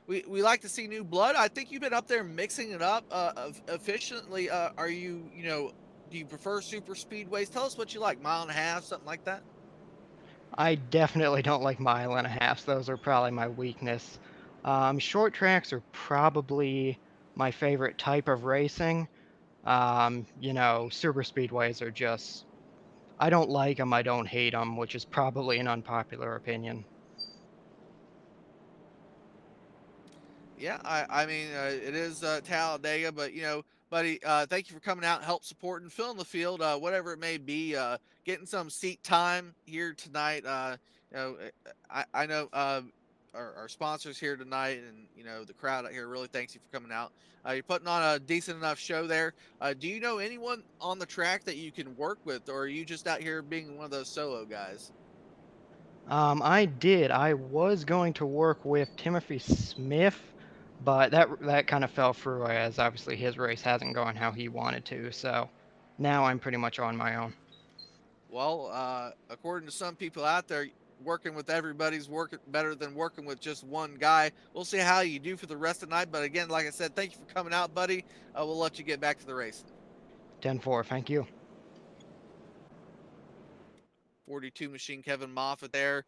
We like to see new blood. I think you've been up there mixing it up efficiently. Are you, do you prefer super speedways? Tell us what you like, mile and a half, something like that. I definitely don't like mile and a halfs. Those are probably my weakness. Short tracks are probably my favorite type of racing. Super speedways are just, I don't like them, I don't hate them, which is probably an unpopular opinion. Yeah, I mean, it is Talladega, but buddy, thank you for coming out and help supporting, filling the field, whatever it may be, getting some seat time here tonight. I know our sponsors here tonight, and the crowd out here really thanks you for coming out. You're putting on a decent enough show there. Do you know anyone on the track that you can work with, or are you just out here being one of those solo guys? I did. I was going to work with Timothy Smith, but that kind of fell through as obviously his race hasn't gone how he wanted to. So now I'm pretty much on my own. Well, according to some people out there, working with everybody's working better than working with just one guy. We'll see how you do for the rest of the night. But again, like I said, thank you for coming out, buddy. We'll let you get back to the racing. 10-4. Thank you. 42 machine Kevin Moffitt there.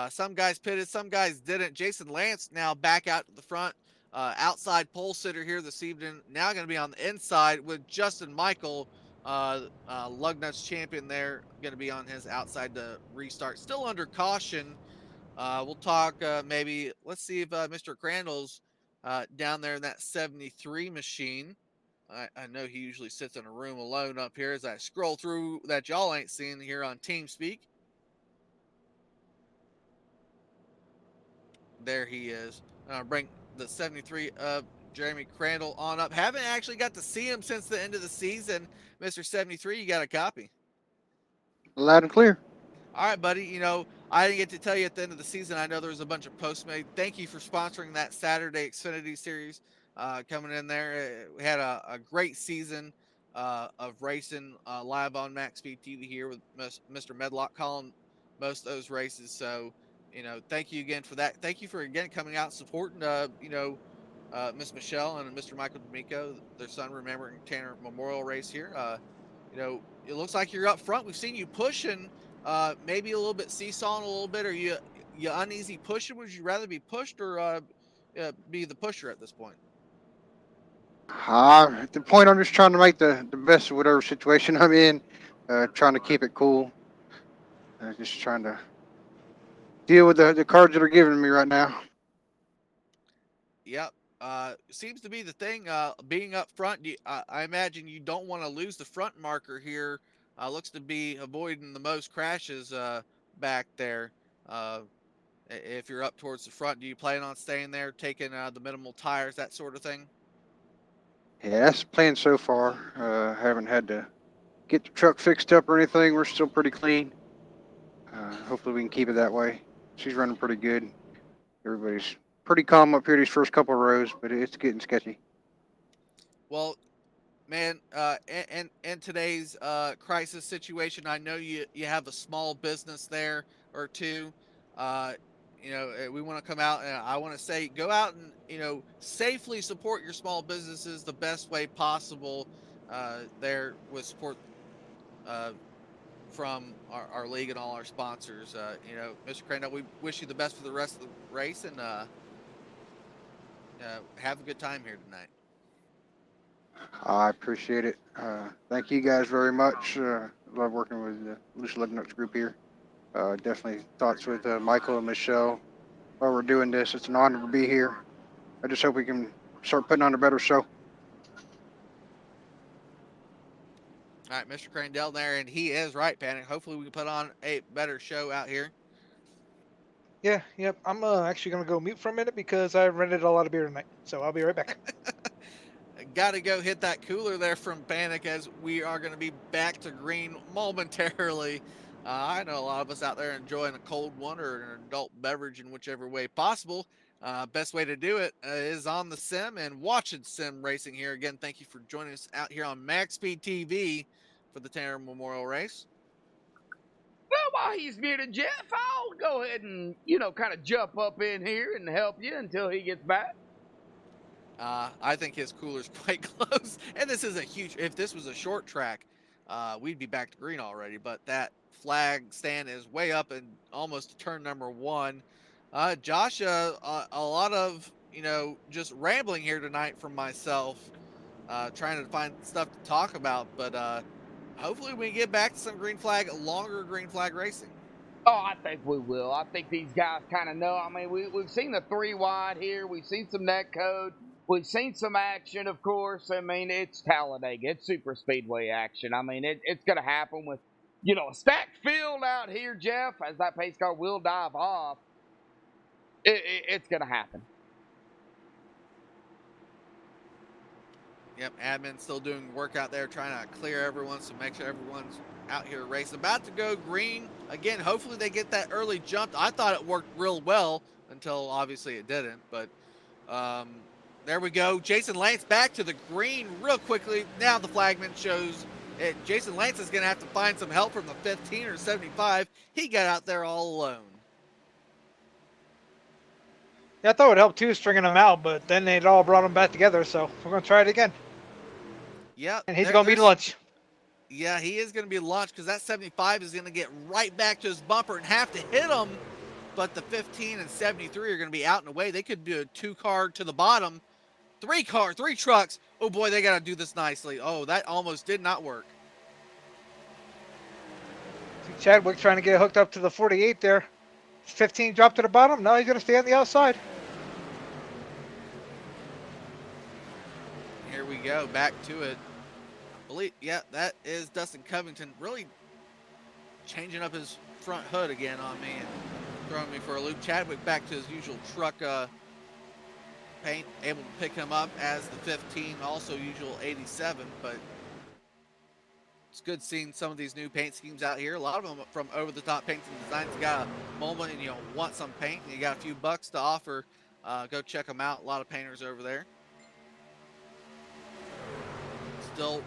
Some guys pitted, some guys didn't. Jason Lance now back out to the front. Outside pole sitter here this evening. Now going to be on the inside with Justin Michael, Lugnut's champion there, going to be on his outside to restart. Still under caution. We'll talk maybe, let's see if Mr. Crandall's down there in that 73 machine. I know he usually sits in a room alone up here as I scroll through that y'all ain't seeing here on TeamSpeak. There he is. Bring the 73 of Jeremy Crandall on up. Haven't actually got to see him since the end of the season. Mr. 73, you got a copy. Loud and clear. All right, buddy. I didn't get to tell you at the end of the season. I know there was a bunch of posts made. Thank you for sponsoring that Saturday Xfinity Series coming in there. We had a great season of racing live on MaxSpeedTV here with Mr. Medlock calling most of those races. So, thank you again for that. Thank you for again coming out supporting, Miss Michelle and Mr. Michael D'Amico, their son, remembering Tanner Memorial Race here. It looks like you're up front. We've seen you pushing. Maybe a little bit seesawing a little bit. Are you uneasy pushing? Would you rather be pushed or be the pusher at this point? At the point, I'm just trying to make the best of whatever situation I'm in, trying to keep it cool. Just trying to deal with the cards that are given me right now. Yep. Seems to be the thing. Being up front, I imagine you don't want to lose the front marker here. Looks to be avoiding the most crashes back there. If you're up towards the front, do you plan on staying there, taking the minimal tires, that sort of thing? Yeah, that's the plan so far. Haven't had to get the truck fixed up or anything. We're still pretty clean. Hopefully we can keep it that way. She's running pretty good. Everybody's pretty calm up here these first couple of rows, but it's getting sketchy. Well, man, in today's crisis situation, I know you have a small business there or two. We want to come out and I want to say go out and safely support your small businesses the best way possible. There with support from our league and all our sponsors. Mr. Crandall, we wish you the best for the rest of the race and have a good time here tonight. I appreciate it. Thank you guys very much. Love working with the Loose Lug Nuts group here. Definitely thoughts with Michael and Michelle while we're doing this. It's an honor to be here. I just hope we can start putting on a better show. All right, Mr. Crandall there, and he is right, Panic. Hopefully we can put on a better show out here. Yeah, yep. I'm actually going to go mute for a minute because I rented a lot of beer tonight. So I'll be right back. Got to go hit that cooler there from Panic as we are going to be back to green momentarily. I know a lot of us out there enjoying a cold one or an adult beverage in whichever way possible. Best way to do it is on the sim and watching sim racing here. Again, thank you for joining us out here on MaxSpeedTV for the Tanner Memorial Race. Well, while he's muted, Jeff, I'll go ahead and, kind of jump up in here and help you until he gets back. I think his cooler's quite close. And this is if this was a short track, we'd be back to green already. But that flag stand is way up and almost to turn number 1. Josh, a lot of, just rambling here tonight from myself, trying to find stuff to talk about. But hopefully we get back to some longer green flag racing. Oh, I think we will. I think these guys kind of know. I mean, we've seen the 3 wide here. We've seen some net code. We've seen some action, of course. I mean, it's Talladega. It's super speedway action. I mean, it's going to happen with, a stacked field out here, Jeff, as that pace car will dive off. It's going to happen. Yep, admin still doing work out there, trying to clear everyone, so make sure everyone's out here racing. About to go green. Again, hopefully they get that early jump. I thought it worked real well until obviously it didn't. But there we go. Jason Lance back to the green real quickly. Now the flagman shows it. Jason Lance is going to have to find some help from the 15 or 75. He got out there all alone. Yeah, I thought it would help too, stringing them out, but then they'd all brought them back together. So we're gonna try it again. Yeah, and he's gonna be lunch. Yeah, he is going to be launched because that 75 is going to get right back to his bumper and have to hit him. But the 15 and 73 are going to be out and away. They could do a 2-car to the bottom. 3 trucks. Oh, boy, they got to do this nicely. Oh, that almost did not work. See Chadwick trying to get hooked up to the 48 there. 15 dropped to the bottom. Now he's going to stay on the outside. Here we go. Back to it. Yeah, that is Dustin Covington really changing up his front hood again on me and throwing me for a loop. Chadwick back to his usual truck paint, able to pick him up as the 15, also usual 87. But it's good seeing some of these new paint schemes out here. A lot of them from Over the Top Paints and Designs. You got a moment and you want some paint and you got a few bucks to offer. Go check them out. A lot of painters over there. Still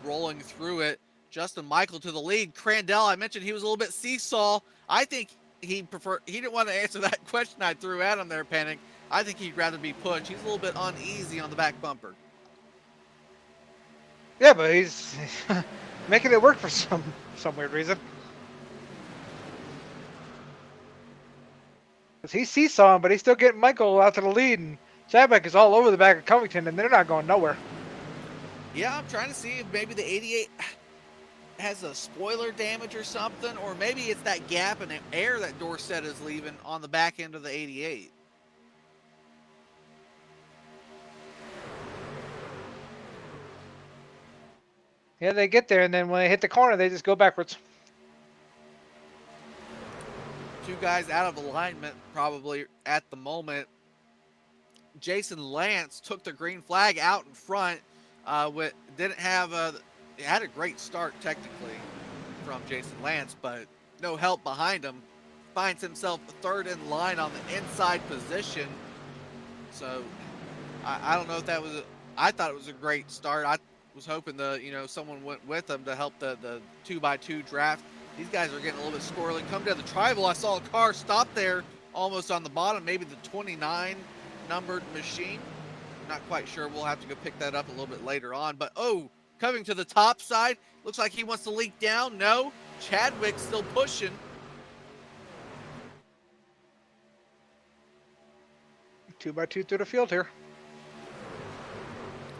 rolling through it. Justin Michael to the lead. Crandell, I mentioned he was a little bit seesaw. I think he didn't want to answer that question I threw at him there, Panic. I think he'd rather be pushed. He's a little bit uneasy on the back bumper. Yeah, but he's making it work for some weird reason. He's seesawing, but he's still getting Michael out to the lead, and Chadwick is all over the back of Covington, and they're not going nowhere. Yeah, I'm trying to see if maybe the 88 has a spoiler damage or something, or maybe it's that gap in the air that Dorsett is leaving on the back end of the 88. Yeah, they get there, and then when they hit the corner, they just go backwards. 2 guys out of alignment probably at the moment. Jason Lance took the green flag out in front. Didn't have it had a great start technically from Jason Lance, but no help behind him. Finds himself 3rd in line on the inside position. So I don't know if that was I thought it was a great start. I was hoping someone went with him to help the 2x2 draft. These guys are getting a little bit squirrely. Come to the tribal, I saw a car stop there almost on the bottom, maybe the 29 numbered machine. Not quite sure. We'll have to go pick that up a little bit later on. But, coming to the top side. Looks like he wants to leak down. No. Chadwick still pushing. Two by two through the field here.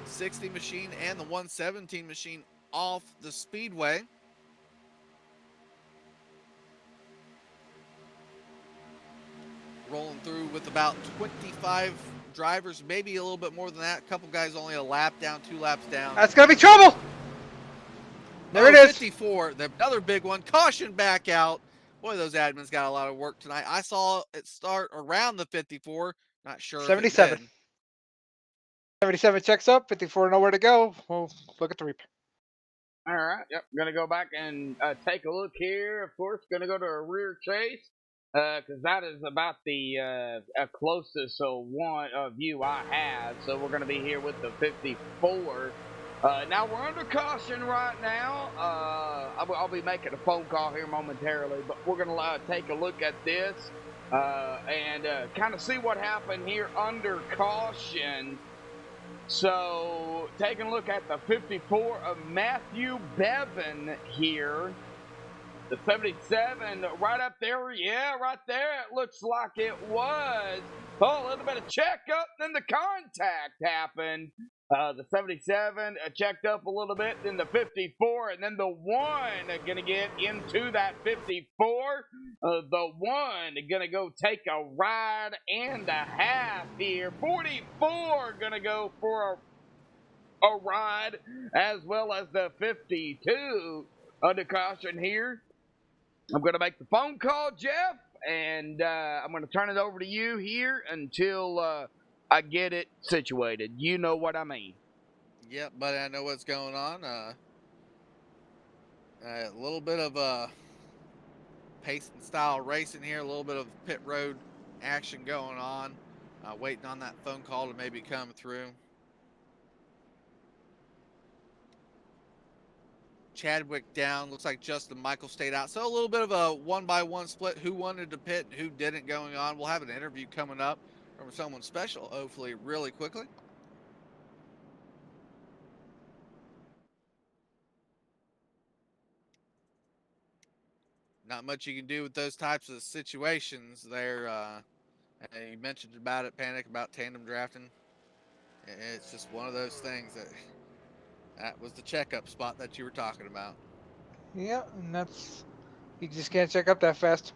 60 machine and the 117 machine off the speedway. Rolling through with about 25 drivers, maybe a little bit more than that. A couple guys only a lap down, 2 laps down. That's gonna be trouble. There it is. 54, the other big one. Caution back out. Boy, those admins got a lot of work tonight. I saw it start around the 54. Not sure. 77. If it did. 77 checks up. 54 nowhere to go. We'll look at the replay. All right. Yep. Going to go back and take a look here. Of course, going to go to a rear chase. Because that is about the closest view I have. So we're going to be here with the 54. Now we're under caution right now. I'll be making a phone call here momentarily, but we're going to take a look at this and kind of see what happened here under caution. So, taking a look at the 54 of Matthew Bevan here. The 77 right up there. Yeah, right there. It looks like it was. Oh, a little bit of checkup, then the contact happened. The 77 checked up a little bit, then the 54, and then the 1 going to get into that 54. The 1 going to go take a ride and a half here. 44 going to go for a ride, as well as the 52 under caution here. I'm going to make the phone call, Jeff, and I'm going to turn it over to you here until I get it situated. You know what I mean. Yep, buddy, I know what's going on. A little bit of pace and style racing here, a little bit of pit road action going on. Waiting on that phone call to maybe come through. Chadwick down. Looks like Justin Michael stayed out. So a little bit of a 1-by-1 split. Who wanted to pit and who didn't going on. We'll have an interview coming up from someone special, hopefully really quickly. Not much you can do with those types of situations there. You mentioned about it, Panic, about tandem drafting. It's just one of those things that was the checkup spot that you were talking about. Yeah, and that's you just can't check up that fast.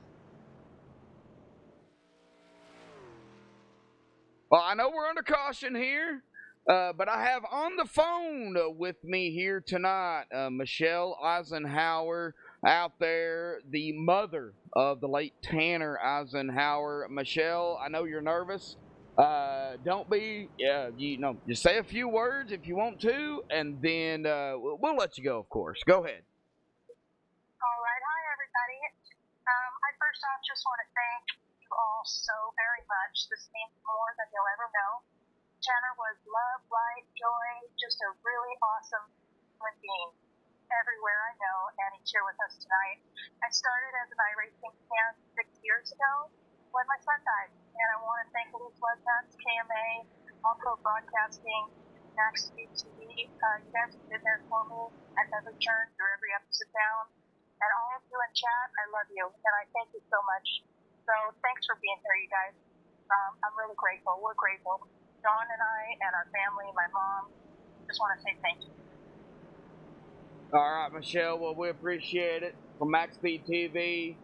Well, I know we're under caution here, but I have on the phone with me here tonight Michelle Eisenhower out there, the mother of the late Tanner Eisenhower. Michelle, I know you're nervous. Don't be, just say a few words if you want to, and then we'll let you go, of course. Go ahead. All right. Hi, everybody. I first off just want to thank you all so very much. This means more than you'll ever know. Tanner was love, light, joy, just a really awesome human being everywhere I know, and he's here with us tonight. I started as an iRacing fan 6 years ago when my son died, and I want to thank Loose Nuts, KMA, also broadcasting, MaxSpeedTV. You guys have been there for me at every turn, through every ups and downs. And all of you in chat, I love you, and I thank you so much. So thanks for being here, you guys. I'm really grateful. We're grateful. Dawn and I and our family, my mom, just want to say thank you. All right, Michelle. Well, we appreciate it. From MaxSpeedTV,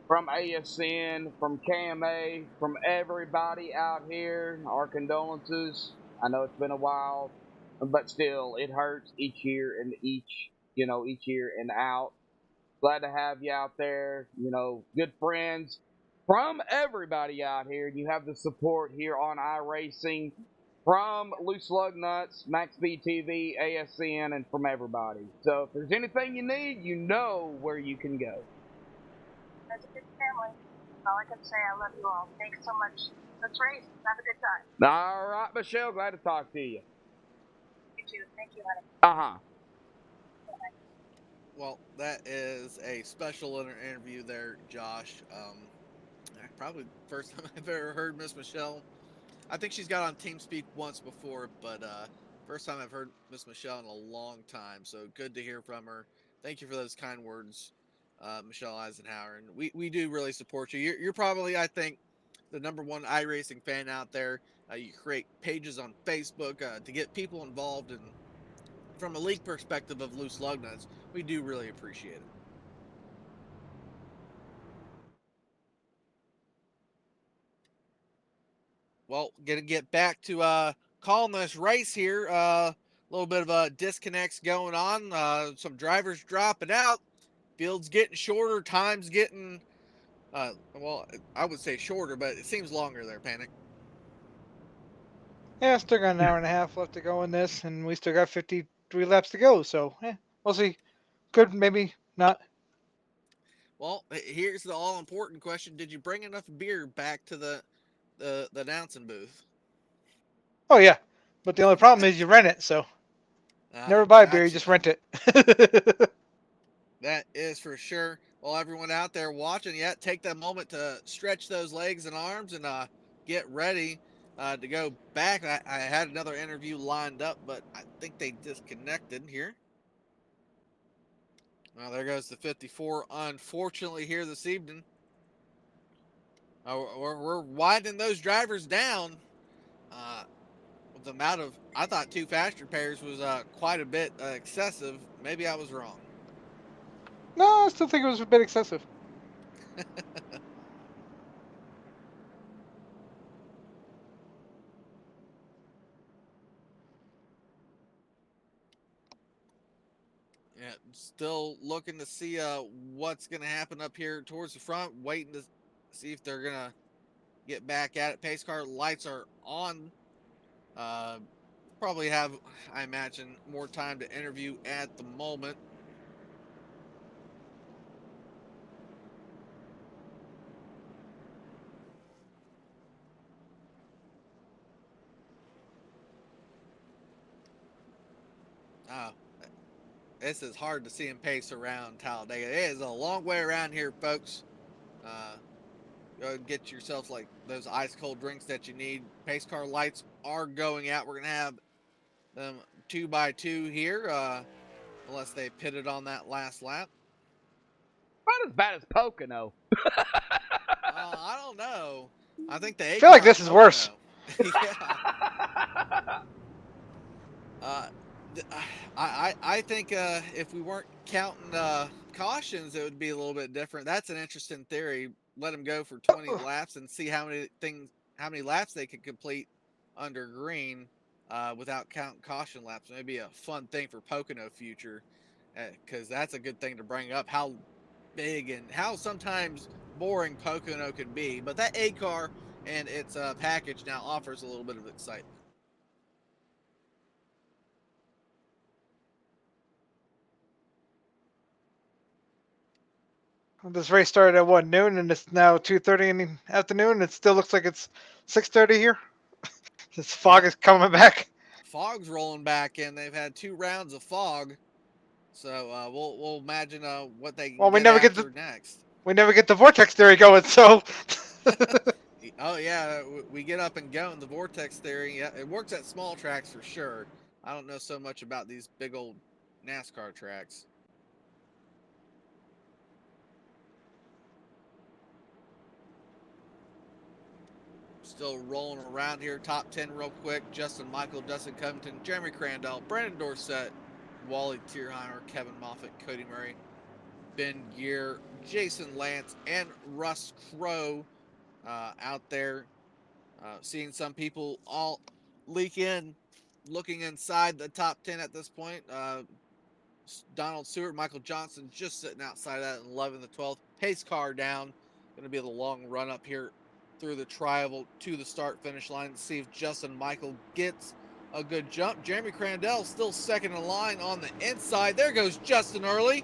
from ASN, from KMA, from everybody out here, our condolences. I know it's been a while, but still, it hurts each year and each year and out. Glad to have you out there. Good friends from everybody out here. You have the support here on iRacing from Loose Lug Nuts, MaxSpeedTV, ASN, and from everybody. So if there's anything you need, you know where you can go. As a good family, all I can say, I love you all. Thanks so much. Let's race. Have a good time. All right, Michelle. Glad to talk to you. You too. Thank you, honey. Uh-huh. Well, that is a special interview there, Josh. Probably first time I've ever heard Miss Michelle. I think she's got on TeamSpeak once before, but first time I've heard Miss Michelle in a long time. So good to hear from her. Thank you for those kind words, Michelle Eisenhower. And we do really support you. You're probably, I think, the #1 iRacing fan out there. You create pages on Facebook to get people involved, and from a league perspective of Loose Lug Nuts, we do really appreciate it. Well, gonna get back to calling this race here. A little bit of disconnects going on. Some drivers dropping out. Field's getting shorter. Time's getting, well, I would say shorter, but it seems longer there, Panic. Yeah, still got an hour and a half left to go in this, and we still got 53 laps to go. So, we'll see. Good, maybe not. Well, here's the all-important question: did you bring enough beer back to the announcing booth? Oh yeah, but the only problem is you rent it, so never buy beer, you just rent it. That is for sure. Well, everyone out there watching, take that moment to stretch those legs and arms and get ready. to go back. I had another interview lined up, but I think they disconnected here. Well, there goes the 54. Unfortunately, here this evening, we're widening those drivers down. With the amount of, I thought 2 faster pairs was quite a bit excessive. Maybe I was wrong. No, I still think it was a bit excessive. Yeah, still looking to see what's going to happen up here towards the front. Waiting to see if they're going to get back at it. Pace car lights are on. Probably have, I imagine, more time to interview at the moment. This is hard to see him pace around Talladega. It is a long way around here, folks. Go and get yourself like those ice cold drinks that you need. Pace car lights are going out. We're gonna have them 2x2 here, unless they pitted on that last lap. About as bad as Pocono. I don't know. I think the I feel like this is worse. Yeah. I think if we weren't counting cautions, it would be a little bit different. That's an interesting theory. Let them go for 20 laps and see how many laps they could complete under green without counting caution laps. Maybe a fun thing for Pocono future, because that's a good thing to bring up. How big and how sometimes boring Pocono could be, but that A car and its package now offers a little bit of excitement. This race started at what, noon, and it's now 2:30 in the afternoon. And it still looks like it's 6:30 here. This fog is coming back. Fog's rolling back in. They've had 2 rounds of fog, so we'll imagine what they can get after next. We never get the vortex theory going. So. Oh yeah, we get up and go in the vortex theory. Yeah, it works at small tracks for sure. I don't know so much about these big old NASCAR tracks. Still rolling around here. Top 10 real quick. Justin Michael, Dustin Covington, Jeremy Crandall, Brandon Dorsett, Wally Tierheimer, Kevin Moffitt, Cody Murray, Ben Gear, Jason Lance, and Russ Crowe out there. Seeing some people all leak in, looking inside the top 10 at this point. Donald Stewart, Michael Johnson just sitting outside of that in 11th and 12th. Pace car down. Going to be the long run up here through the tri-oval to the start finish line to see if Justin Michael gets a good jump. Jeremy Crandall still second in line on the inside. There goes Justin Early.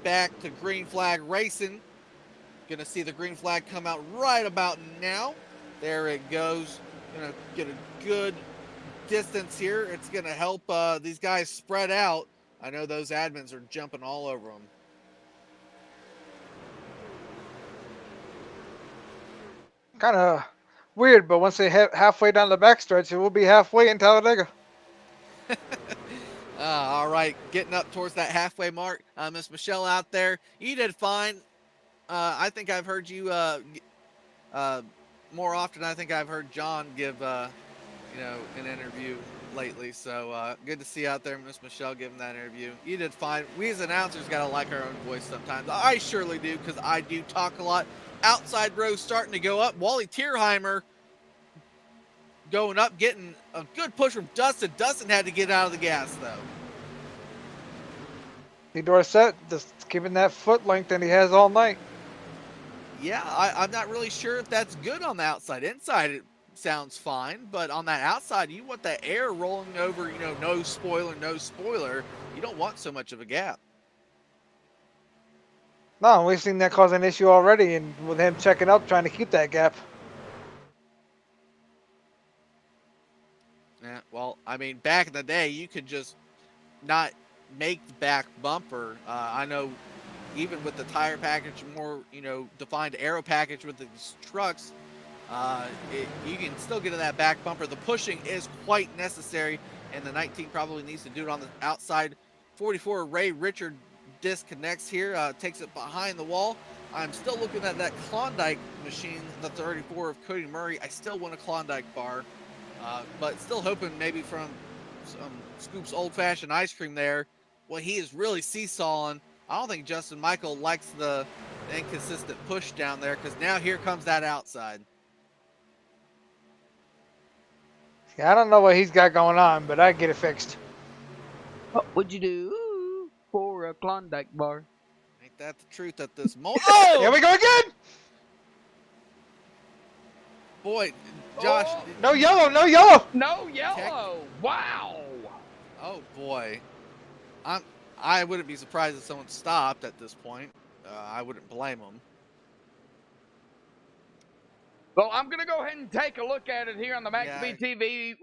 Back to green flag racing. Gonna see the green flag come out right about now. There it goes. Gonna get a good distance here. It's gonna help these guys spread out. I know those admins are jumping all over them. Kind of weird, but once they hit halfway down the backstretch, it will be halfway in Talladega. All right, getting up towards that halfway mark. Miss Michelle out there, you did fine. I think I've heard you more often. I think I've heard John give an interview lately. So good to see you out there, Miss Michelle, giving that interview. You did fine. We as announcers gotta like our own voice sometimes. I surely do, because I do talk a lot. Outside row starting to go up. Wally Tierheimer going up, getting a good push from Dustin. Dustin had to get out of the gas though. Dorsett just keeping that foot length that he has all night. Yeah, I'm not really sure if that's good on the outside. Inside, it sounds fine, but on that outside, you want that air rolling over, no spoiler, no spoiler. You don't want so much of a gap. No, we've seen that cause an issue already, and with him checking up, trying to keep that gap. Yeah, well, I mean, back in the day, you could just not make the back bumper. I know even with the tire package, more, defined aero package with these trucks, you can still get to that back bumper. The pushing is quite necessary, and the 19 probably needs to do it on the outside. 44 Ray Richard disconnects here, takes it behind the wall. I'm still looking at that Klondike machine, the 34 of Cody Murray. I still want a Klondike bar, but still hoping maybe from some Scoops old-fashioned ice cream there. Well, he is really seesawing. I don't think Justin Michael likes the inconsistent push down there, because now here comes that outside. Yeah, I don't know what he's got going on, but I get it fixed. What would you do for a Klondike bar? Ain't that the truth at this moment? Oh! Here we go again! Boy, Josh. Oh, No yellow, no yellow! no yellow. Wow. Oh, boy. I wouldn't be surprised if someone stopped at this point. I wouldn't blame them. Well, I'm going to go ahead and take a look at it here on the Yeah. MaxSpeedTV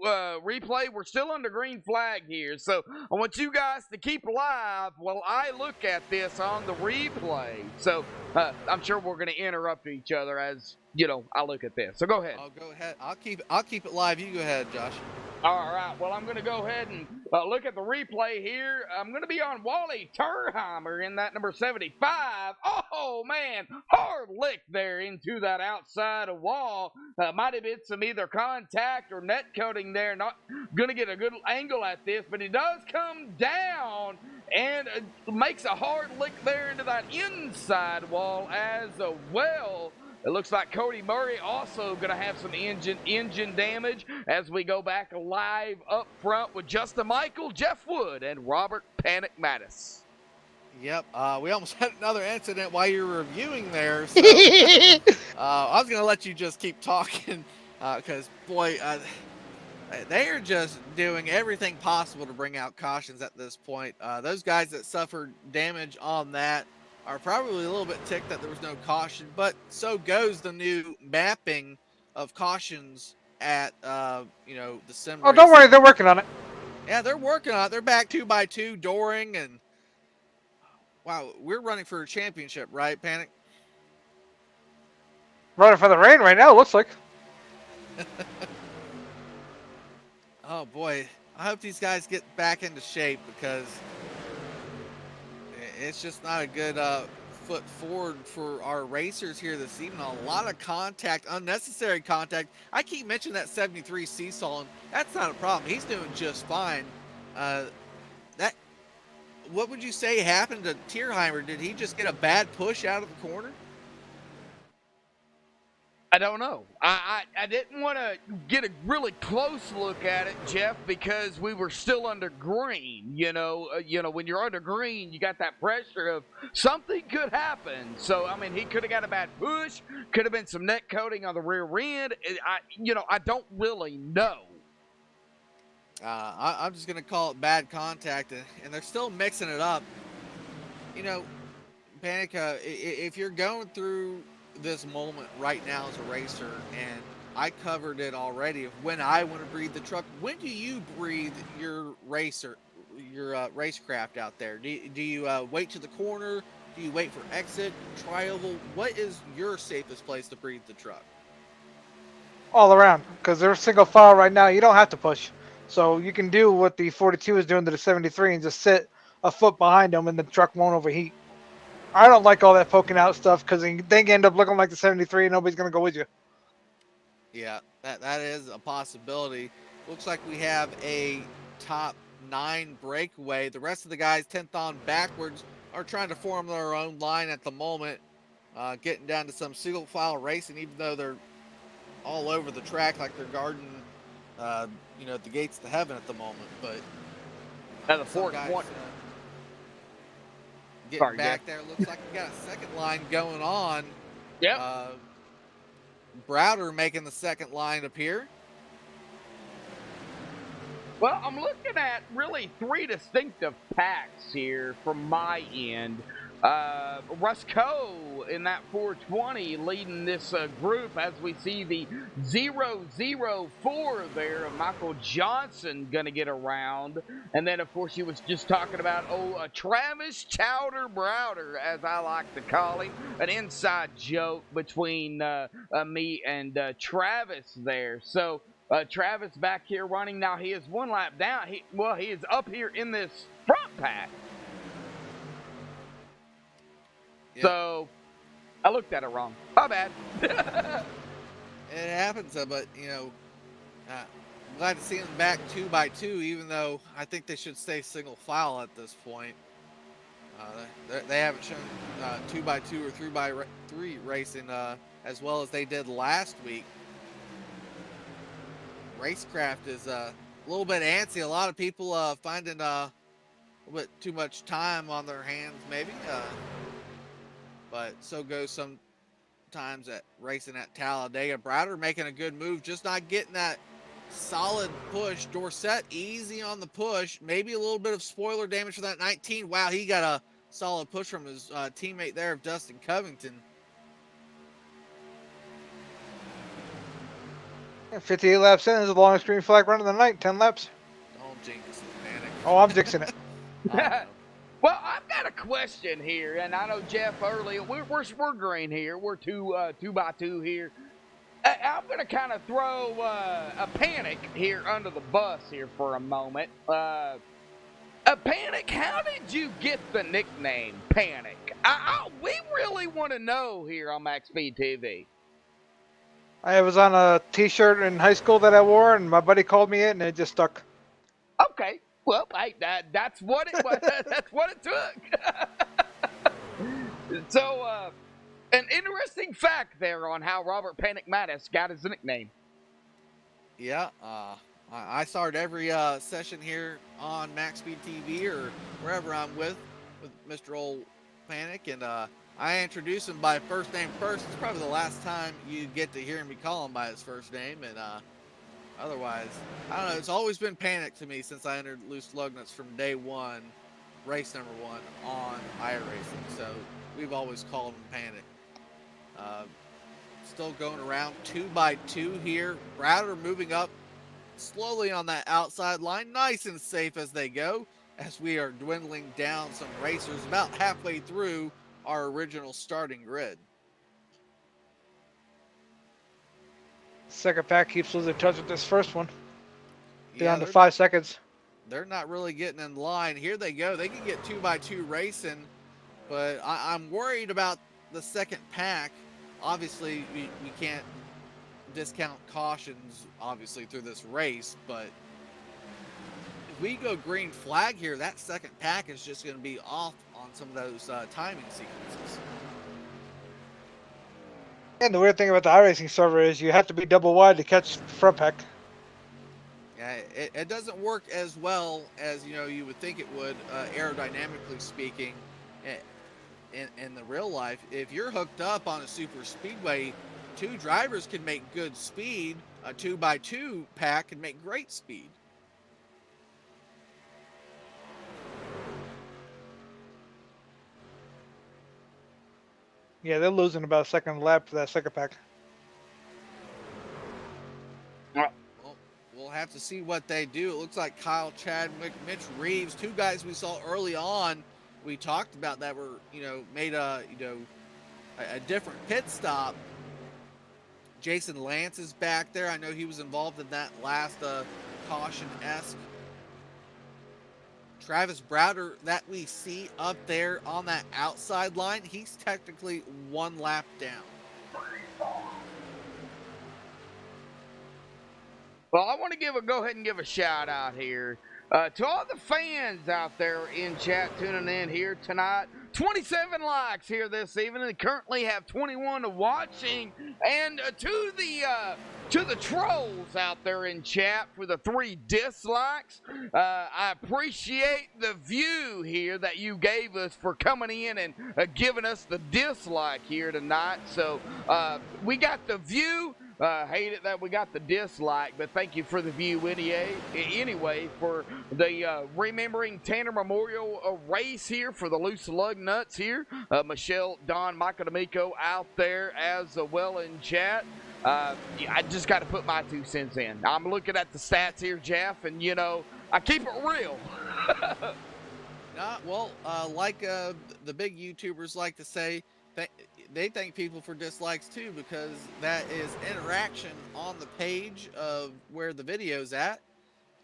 replay. We're still under green flag here, so I want you guys to keep live while I look at this on the replay. So I'm sure we're going to interrupt each other as, I look at this. So go ahead. I'll go ahead. I'll keep it live. You go ahead, Josh. All right, well, I'm going to go ahead and look at the replay here. I'm going to be on Wally Turheimer in that number 75. Oh, man, hard lick there into that outside wall. Might have been some either contact or net coating there. Not going to get a good angle at this, but he does come down and makes a hard lick there into that inside wall as well. It looks like Cody Murray also going to have some engine damage as we go back live up front with Justin Michael, Jeff Wood, and Robert Panic Mattis. Yep. We almost had another incident while you were reviewing there. So I was going to let you just keep talking because, boy, they are just doing everything possible to bring out cautions at this point. Those guys that suffered damage on that are probably a little bit ticked that there was no caution, but so goes the new mapping of cautions at the sim. Oh, don't worry, they're working on it. Yeah, they're working on it. They're back 2x2 dooring, and wow, we're running for a championship, right, Panic? Running for the rain right now, it looks like. Oh boy, I hope these guys get back into shape, because it's just not a good foot forward for our racers here this evening. A lot of contact, unnecessary contact. I keep mentioning that 73 seesaw, and that's not a problem. He's doing just fine. What would you say happened to Tierheimer? Did he just get a bad push out of the corner? I don't know. I didn't want to get a really close look at it, Jeff, because we were still under green. When you're under green, you got that pressure of something could happen. So, I mean, he could have got a bad push. Could have been some net coating on the rear end. I don't really know. I'm just going to call it bad contact, and they're still mixing it up. Panic, if you're going through this moment right now as a racer, and I covered it already of when I want to breathe the truck. When do you breathe your racecraft out there? Do you wait to the corner? Do you wait for exit, tri-oval? What is your safest place to breathe the truck? All around, because they're single file right now. You don't have to push. So you can do what the 42 is doing to the 73 and just sit a foot behind them, and the truck won't overheat. I don't like all that poking out stuff, because then you end up looking like the 73 and nobody's going to go with you. Yeah, that is a possibility. Looks like we have a top 9 breakaway. The rest of the guys 10th on backwards are trying to form their own line at the moment, getting down to some single file racing, even though they're all over the track like they're guarding the gates to heaven at the moment. But now the fourth one. Getting back there. Looks like we got a second line going on. Yep. Browder making the second line appear. Well, I'm looking at really 3 distinctive packs here from my end. Rusco in that 420 leading this group as we see the 004 there of Michael Johnson going to get around. And then, of course, he was just talking about, Travis Chowder Browder, as I like to call him, an inside joke between me and Travis there. So Travis back here running. Now he is one lap down. He is up here in this front pack. Yep. So I looked at it wrong. My bad. It happens, but I'm glad to see them back 2x2, even though I think they should stay single file at this point. They haven't shown 2x2 or 3x3 racing as well as they did last week. Racecraft is a little bit antsy. A lot of people finding a little bit too much time on their hands, maybe. But so goes sometimes at racing at Talladega. Browder making a good move, just not getting that solid push. Dorsett easy on the push. Maybe a little bit of spoiler damage for that 19. Wow, he got a solid push from his teammate there of Dustin Covington. 58 laps in is the longest green flag run of the night. 10 laps. Don't jinx it, Panic. Oh, I'm jinxing it. Well, I've got a question here, and I know Jeff earlier. We're green here. We're two by two here. I'm going to kind of throw a Panic here under the bus here for a moment. A Panic, how did you get the nickname Panic? We really want to know here on MaxSpeedTV. I was on a T-shirt in high school that I wore, and my buddy called me it, and it just stuck. Okay, well, that's what it was. That's what it took. So, an interesting fact there on how Robert Panic Mattis got his nickname. Yeah, I start every session here on MaxSpeedTV or wherever I'm with Mr. Old Panic, and I introduce him by first name first. It's probably the last time you get to hear me call him by his first name, and otherwise, I don't know. It's always been Panic to me since I entered Loose Lugnuts from day one, race number 1 on iRacing. So we've always called him Panic. Still going around 2x2 here. Browder moving up slowly on that outside line, nice and safe as they go, as we are dwindling down some racers about halfway through our original starting grid. Second pack keeps losing touch with this first one. Down to they're 5 seconds. They're not really getting in line. Here they go. They can get 2x2 racing, but I'm worried about the second pack. Obviously, we can't discount cautions, obviously, through this race, but if we go green flag here, that second pack is just going to be off on some of those timing sequences. And the weird thing about the iRacing server is you have to be double wide to catch front pack. Yeah, it doesn't work as well as you would think it would, aerodynamically speaking. In the real life, if you're hooked up on a super speedway, 2 drivers can make good speed. A 2x2 pack can make great speed. Yeah, they're losing about a second lap for that second pack. Well, we'll have to see what they do. It looks like Kyle Chadwick, Mitch Reeves, 2 guys we saw early on. We talked about that were, made a different pit stop. Jason Lance is back there. I know he was involved in that last caution-esque. Travis Browder that we see up there on that outside line, he's technically 1 lap down. Well, I want to go ahead and give a shout out here to all the fans out there in chat tuning in here tonight. 27 likes here this evening. They currently have 21 watching, and to the trolls out there in chat for the 3 dislikes. I appreciate the view here that you gave us for coming in and giving us the dislike here tonight. So we got the view. Hate it that we got the dislike, but thank you for the view anyway for the Remembering Tanner Memorial race here for the Loose Lug Nuts here. Michelle, Don, Michael D'Amico out there as well in chat. I just got to put my 2 cents in. I'm looking at the stats here, Jeff, and, you know, I keep it real. Well, like the big YouTubers like to say, they thank people for dislikes too, because that is interaction on the page of where the video's at,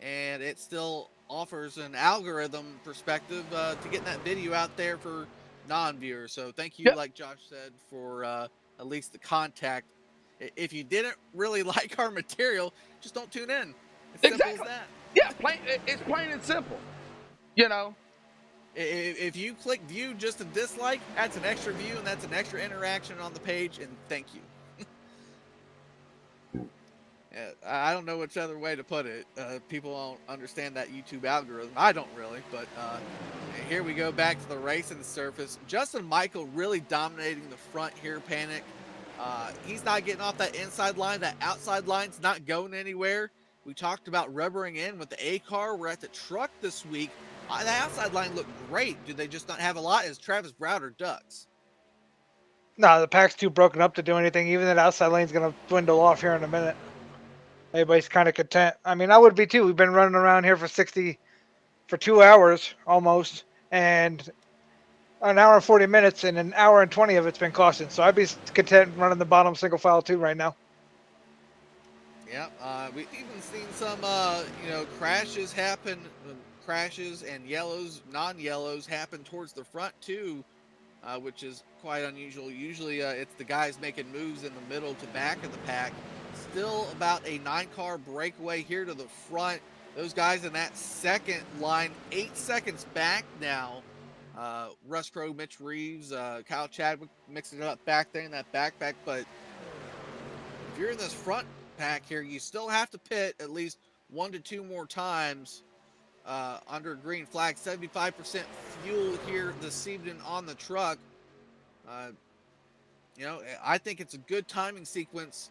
and it still offers an algorithm perspective to getting that video out there for non-viewers. So thank you, Yep. like Josh said, for at least the contact. If you didn't really like our material, just don't tune in. It's simple as that. Yeah, it's plain and simple. You know. If you click view just to dislike, that's an extra view and that's an extra interaction on the page, and thank you. Yeah, I don't know which other way to put it. People don't understand that YouTube algorithm. I don't really, but here we go back to the racing surface. Justin Michael really dominating the front here, Panic. He's not getting off that inside line. That outside line's not going anywhere. We talked about rubbering in with the A car. We're at the truck this week. The outside line looked great. Do they just not have a lot as Travis Browder ducks? No, the pack's too broken up to do anything. Even that outside lane's going to dwindle off here in a minute. Everybody's kind of content. I mean, I would be too. We've been running around here for 2 hours almost, and an hour and 40 minutes, and an hour and 20 of it's been caution. So I'd be content running the bottom single file too right now. Yeah, we've even seen some, crashes happen. Crashes and non-yellows happen towards the front too, which is quite unusual. Usually it's the guys making moves in the middle to back of the pack. Still about a 9-car breakaway here to the front. Those guys in that second line, 8 seconds back now. Russ Crowe, Mitch Reeves, Kyle Chadwick mixing it up back there in that backpack. But if you're in this front pack here, you still have to pit at least 1 to 2 more times under a green flag. 75% fuel here this evening on the truck. I think it's a good timing sequence.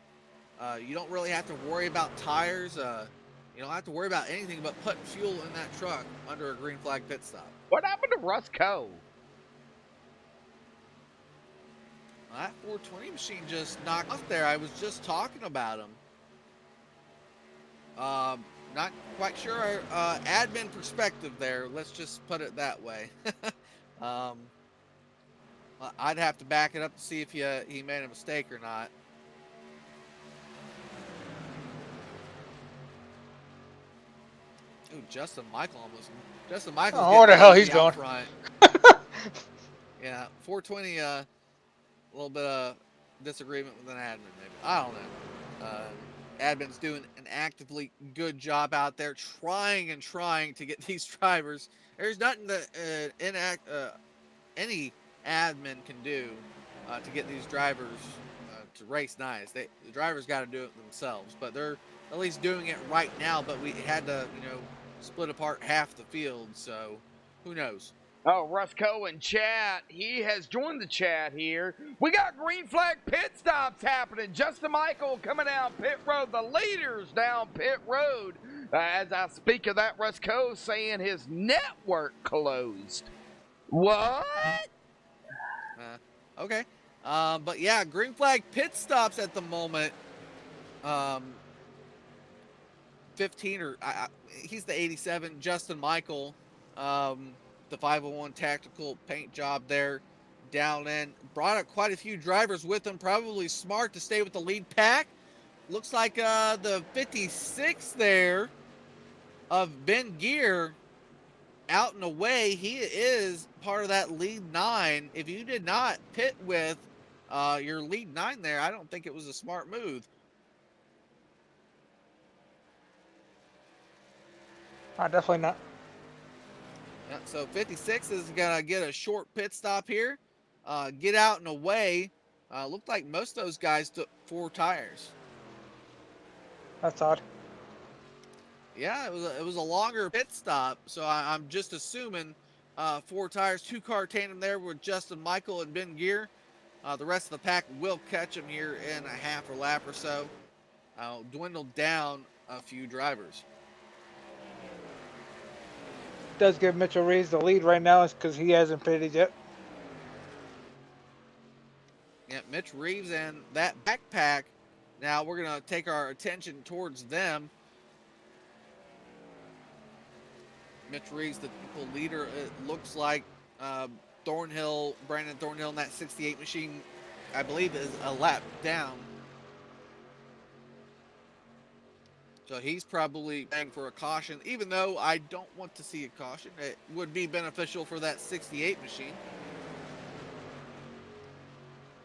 You don't really have to worry about tires. You don't have to worry about anything but putting fuel in that truck under a green flag pit stop. What happened to Russ Coe? That 420 machine just knocked off there. I was just talking about him. Not quite sure admin perspective there. Let's just put it that way. I'd have to back it up to see if he made a mistake or not. Ooh, Justin Michael. Oh, where the hell he's going? Front. Yeah, 420. A little bit of disagreement with an admin, maybe. I don't know. Admin's doing an actively good job out there, trying to get these drivers. There's nothing that any admin can do to get these drivers to race nice. The drivers got to do it themselves, but they're at least doing it right now. But we had to, split apart half the field, so who knows? Oh, Russ Coe in chat. He has joined the chat here. We got green flag pit stops happening. Justin Michael coming down pit road. The leaders down pit road. As I speak of that, Russ Coe saying his network closed. What? Okay. But yeah, green flag pit stops at the moment. 15 or he's the 87, Justin Michael. The 501 tactical paint job there down in. Brought up quite a few drivers with him. Probably smart to stay with the lead pack. Looks like the 56 there of Ben Gear out and away. He is part of that lead 9. If you did not pit with your lead 9 there, I don't think it was a smart move. Definitely not. Yeah, so 56 is going to get a short pit stop here. Get out and away. Looked like most of those guys took 4 tires. That's odd. Yeah, it was a longer pit stop, so I'm just assuming 4 tires, 2-car tandem there with Justin Michael and Ben Gear. The rest of the pack will catch him here in a half a lap or so. dwindled down a few drivers. Does give Mitchell Reeves the lead right now is because he hasn't pitted yet. Yeah, Mitch Reeves and that backpack. Now we're going to take our attention towards them. Mitch Reeves, the technical leader, it looks like Brandon Thornhill in that 68 machine, I believe, is a lap down. So he's probably paying for a caution, even though I don't want to see a caution. It would be beneficial for that 68 machine.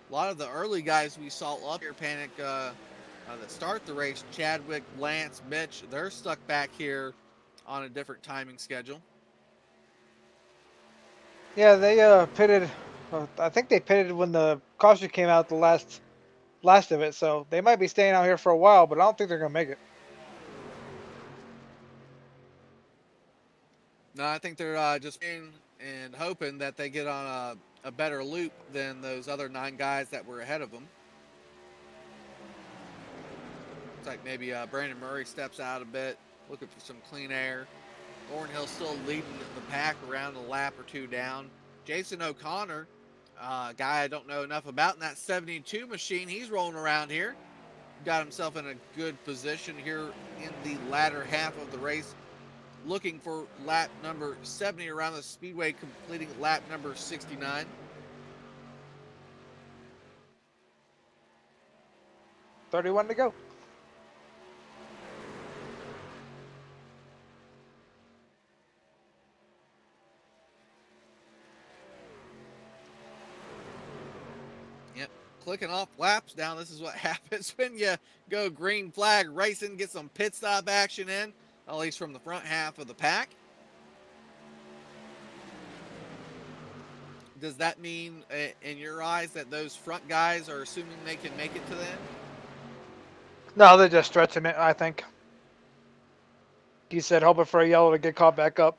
A lot of the early guys we saw up here, Panic, that start the race, Chadwick, Lance, Mitch, they're stuck back here on a different timing schedule. Yeah, they pitted. I think they pitted when the caution came out the last of it, so they might be staying out here for a while, but I don't think they're gonna make it. No, I think they're just in and hoping that they get on a better loop than those other 9 guys that were ahead of them. It's like maybe Brandon Murray steps out a bit, looking for some clean air. Thornhill still leading the pack around a lap or 2 down. Jason O'Connor, guy I don't know enough about in that 72 machine, he's rolling around here. Got himself in a good position here in the latter half of the race, looking for lap number 70 around the speedway, completing lap number 69. $31 to go. Yep, clicking off laps now. This is what happens when you go green flag racing, get some pit stop action in, at least from the front half of the pack. Does that mean, in your eyes, that those front guys are assuming they can make it to the end? No, they're just stretching it, I think. He said hoping for a yellow to get caught back up.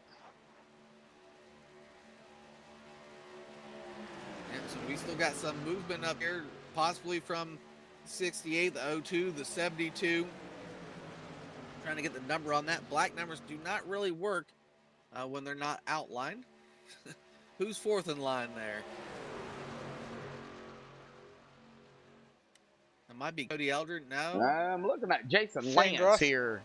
Yeah, so we still got some movement up here, possibly from 68, the 02, the 72. Trying to get the number on that. Black numbers do not really work when they're not outlined. Who's fourth in line there? It might be Cody Eldred. No. I'm looking at Jason Shane Lance Gross. here.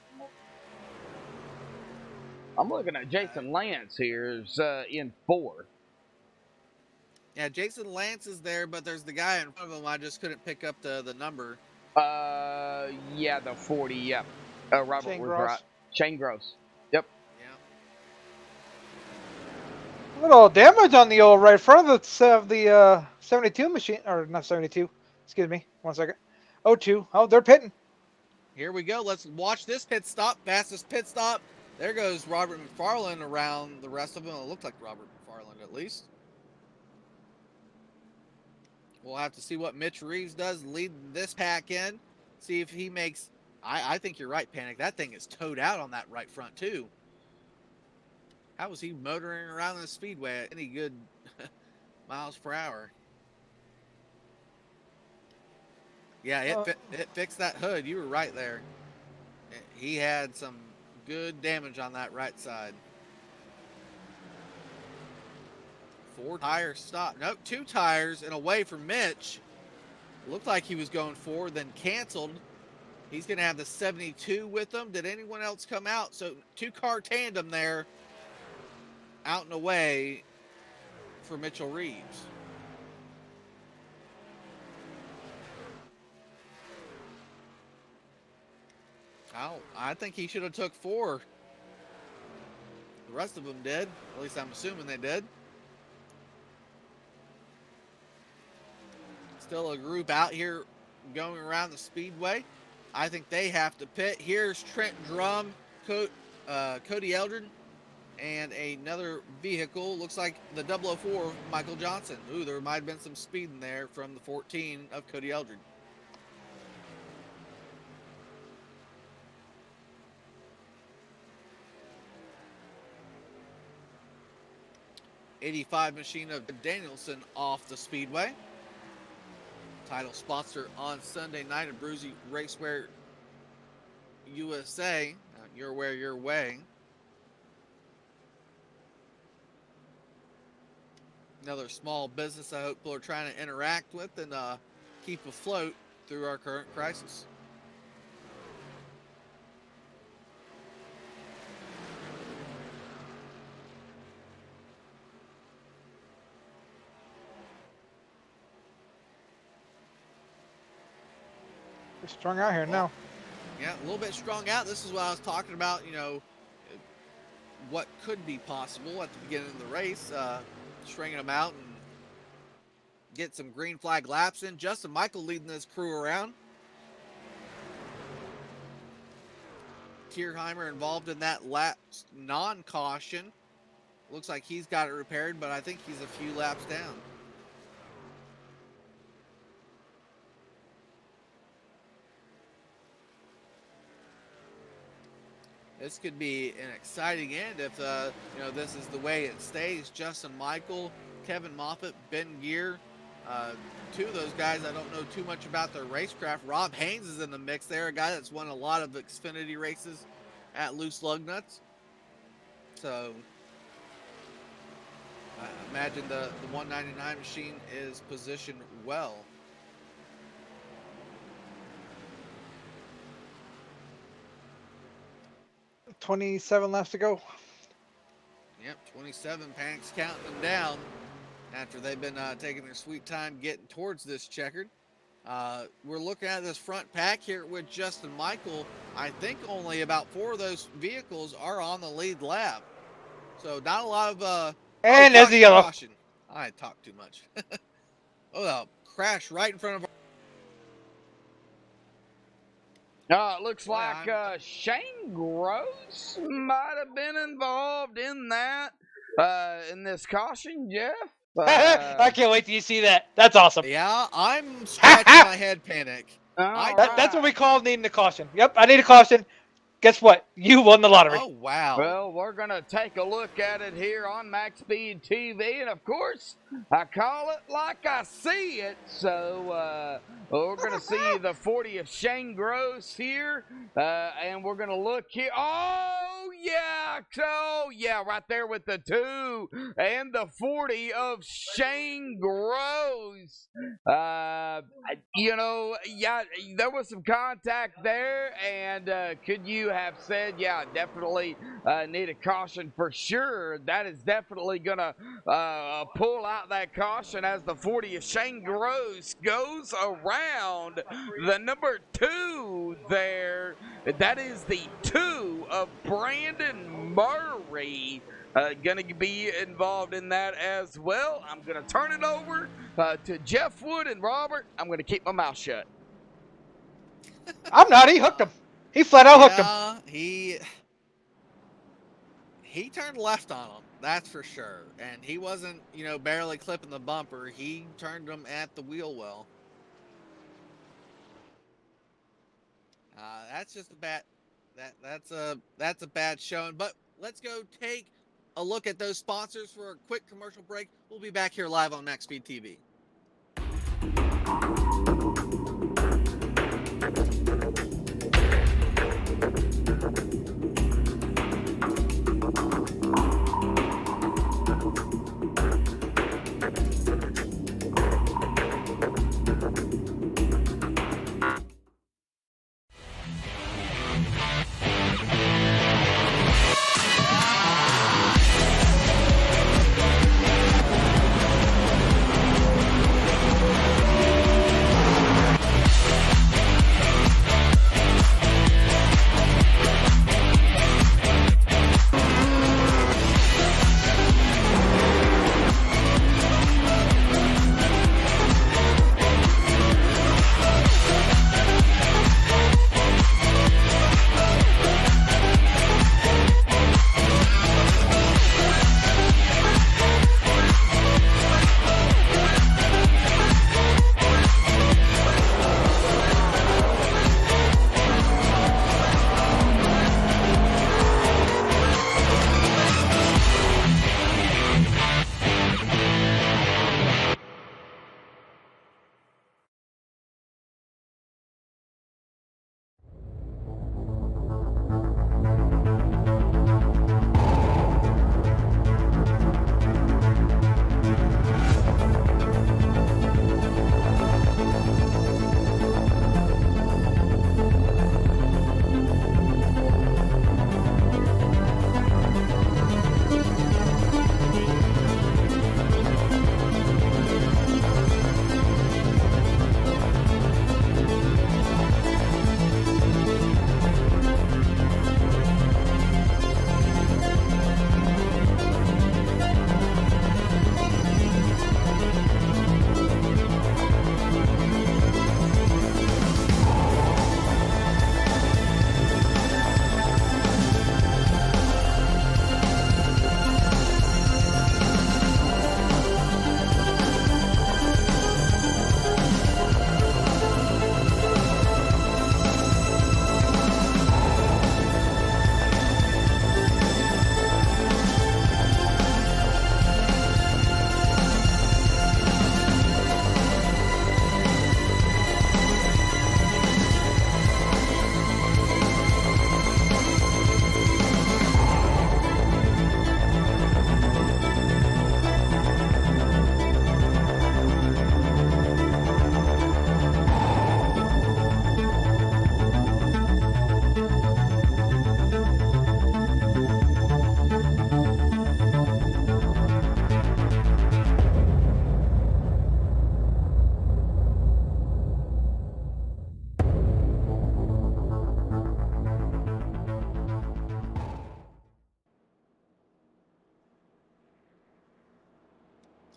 I'm looking at Jason Lance here is in 4. Yeah, Jason Lance is there, but there's the guy in front of him. I just couldn't pick up the number. Yeah, the 40. Yep. Robert Shane was Gross. right. Shane Gross. Yep. Yeah. Little damage on the old right front of the 72 machine, or not 72. Excuse me. 1 second. 02. Oh, they're pitting. Here we go. Let's watch this pit stop. Fastest pit stop. There goes Robert McFarland around the rest of them. It looked like Robert McFarland at least. We'll have to see what Mitch Reeves does leading this pack in. See if he makes... I think you're right, Panic. That thing is towed out on that right front, too. How was he motoring around the speedway at any good miles per hour? Yeah, it fixed that hood. You were right there. He had some good damage on that right side. 4 tires stopped. Nope, 2 tires and away from Mitch. Looked like he was going forward, then canceled. He's going to have the 72 with him. Did anyone else come out? So 2-car tandem there, out and away for Mitchell Reeves. Oh, I think he should have took 4. The rest of them did. At least I'm assuming they did. Still a group out here going around the speedway. I think they have to pit. Here's Trent Drum, Cody Eldred, and another vehicle. Looks like the 004 of Michael Johnson. Ooh, there might have been some speed in there from the 14 of Cody Eldred. '85 machine of Danielson off the speedway. Title sponsor on Sunday night of Bruzy Racewear USA. You're where you're way. Another small business I hope people are trying to interact with and keep afloat through our current crisis. We're strung out here now. Yeah, a little bit strung out. This is what I was talking about, you know, what could be possible at the beginning of the race, stringing them out and get some green flag laps in. Justin Michael leading this crew around. Tierheimer involved in that lap non-caution. Looks like he's got it repaired, but I think he's a few laps down. This could be an exciting end if, you know, this is the way it stays. Justin Michael, Kevin Moffitt, Ben Gear, two of those guys I don't know too much about their racecraft. Rob Haynes is in the mix there, a guy that's won a lot of Xfinity races at Loose Lug Nuts. So I imagine the 199 machine is positioned well. $27 laps to go. Yep, 27. Panic's counting them down after they've been taking their sweet time getting towards this checkered. We're looking at this front pack here with Justin Michael. I think only about 4 of those vehicles are on the lead lap. So not a lot of... and there's the yellow. Caution. I talked too much. Oh, crash right in front of our... It looks like Shane Gross might have been involved in that, in this caution, Jeff. I can't wait till you see that. That's awesome. Yeah, I'm scratching my head, Panic. That's what we call needing a caution. Yep, I need a caution. Guess what? You won the lottery. Oh, wow. Well, we're going to take a look at it here on MaxSpeedTV, and of course, I call it like I see it. So we're going to see the 40 of Shane Gross here, and we're going to look here. Oh, yeah, right there with the 2 and the 40 of Shane Gross. You know, yeah, there was some contact there, and could you have said, yeah, definitely need a caution for sure? That is definitely going to pull out that caution as the 40 of Shane Gross goes around the number 2 there. That is the 2 of Brandon Murray. Going to be involved in that as well. I'm going to turn it over to Jeff Wood and Robert. I'm going to keep my mouth shut. I'm not. He hooked him. He flat out hooked him. He turned left on him, that's for sure. And he wasn't, you know, barely clipping the bumper. He turned him at the wheel well. That's just a bad. That's a bad showing. But let's go take a look at those sponsors for a quick commercial break. We'll be back here live on MaxSpeedTV.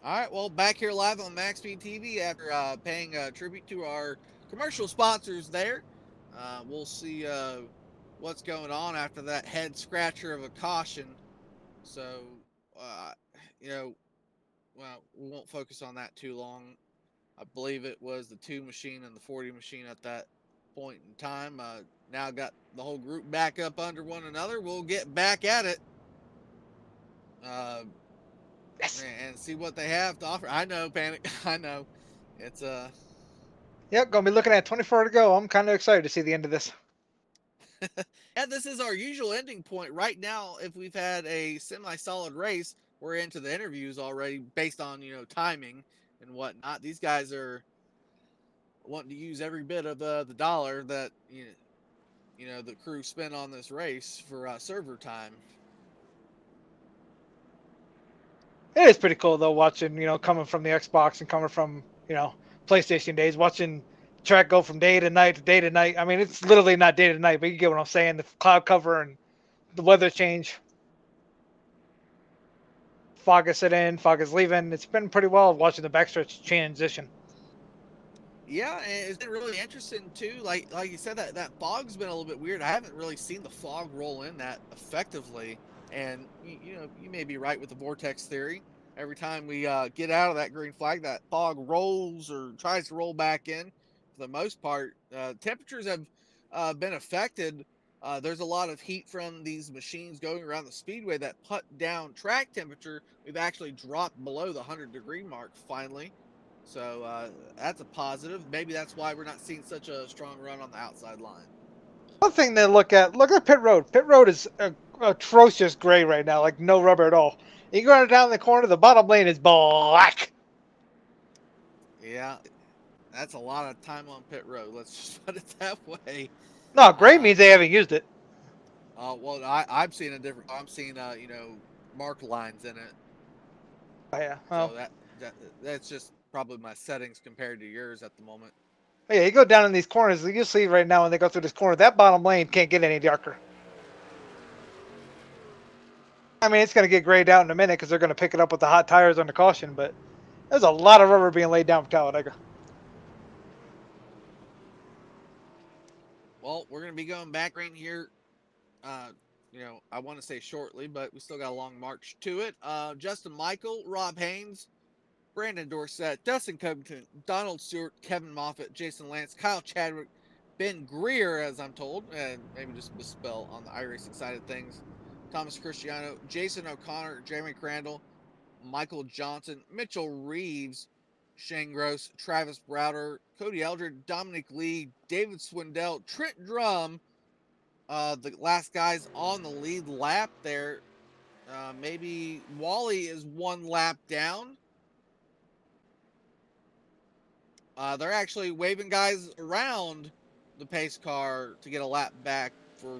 All right, well, back here live on MaxSpeedTV after paying tribute to our commercial sponsors there. We'll see what's going on after that head scratcher of a caution. So, uh, you know, well, we won't focus on that too long. I believe it was the 2 machine and the 40 machine at that point in time. Now got the whole group back up under one another. We'll get back at it. Yes. And see what they have to offer. I know, Panic. I know. It's Yep, gonna be looking at 24 to go. I'm kind of excited to see the end of this. and this is our usual ending point right now. If we've had a semi-solid race, we're into the interviews already, based on timing and whatnot. These guys are wanting to use every bit of the dollar that the crew spent on this race for server time. It is pretty cool though, watching coming from the Xbox and coming from PlayStation days, watching track go from day to night to day to night. I mean, it's literally not day to night, but you get what I'm saying. The cloud cover and the weather change. Fog is sitting in, fog is leaving. It's been pretty well watching the backstretch transition. Yeah, and it's been really interesting too. Like you said, that fog's been a little bit weird. I haven't really seen the fog roll in that effectively. And you may be right with the vortex theory. Every time we get out of that green flag, that fog rolls or tries to roll back in. For the most part, temperatures have been affected. There's a lot of heat from these machines going around the speedway that put down track temperature. We've actually dropped below the 100-degree mark finally. So that's a positive. Maybe that's why we're not seeing such a strong run on the outside line. One thing to look at pit road. Pit road is atrocious gray right now, like no rubber at all. You go down the corner, the bottom lane is black. Yeah, that's a lot of time on pit road. Let's just put it that way. No, gray means they haven't used it. Well, I'm seeing a different. I'm seeing marked lines in it. Oh, yeah. So Well, that's just probably my settings compared to yours at the moment. yeah, you go down in these corners. You see right now when they go through this corner, that bottom lane can't get any darker. I mean, it's going to get grayed out in a minute because they're going to pick it up with the hot tires on the caution, but there's a lot of rubber being laid down for Talladega. Well, we're going to be going back right here. I want to say shortly, but we still got a long march to it. Justin Michael, Rob Haynes, Brandon Dorsett, Dustin Covington, Donald Stewart, Kevin Moffitt, Jason Lance, Kyle Chadwick, Ben Greer, as I'm told, and maybe just misspell on the iRacing side of things, Thomas Cristiano, Jason O'Connor, Jeremy Crandall, Michael Johnson, Mitchell Reeves, Shane Gross, Travis Browder, Cody Eldred, Dominic Lee, David Swindell, Trent Drum, the last guys on the lead lap there. Maybe Wally is one lap down. They're actually waving guys around the pace car to get a lap back for.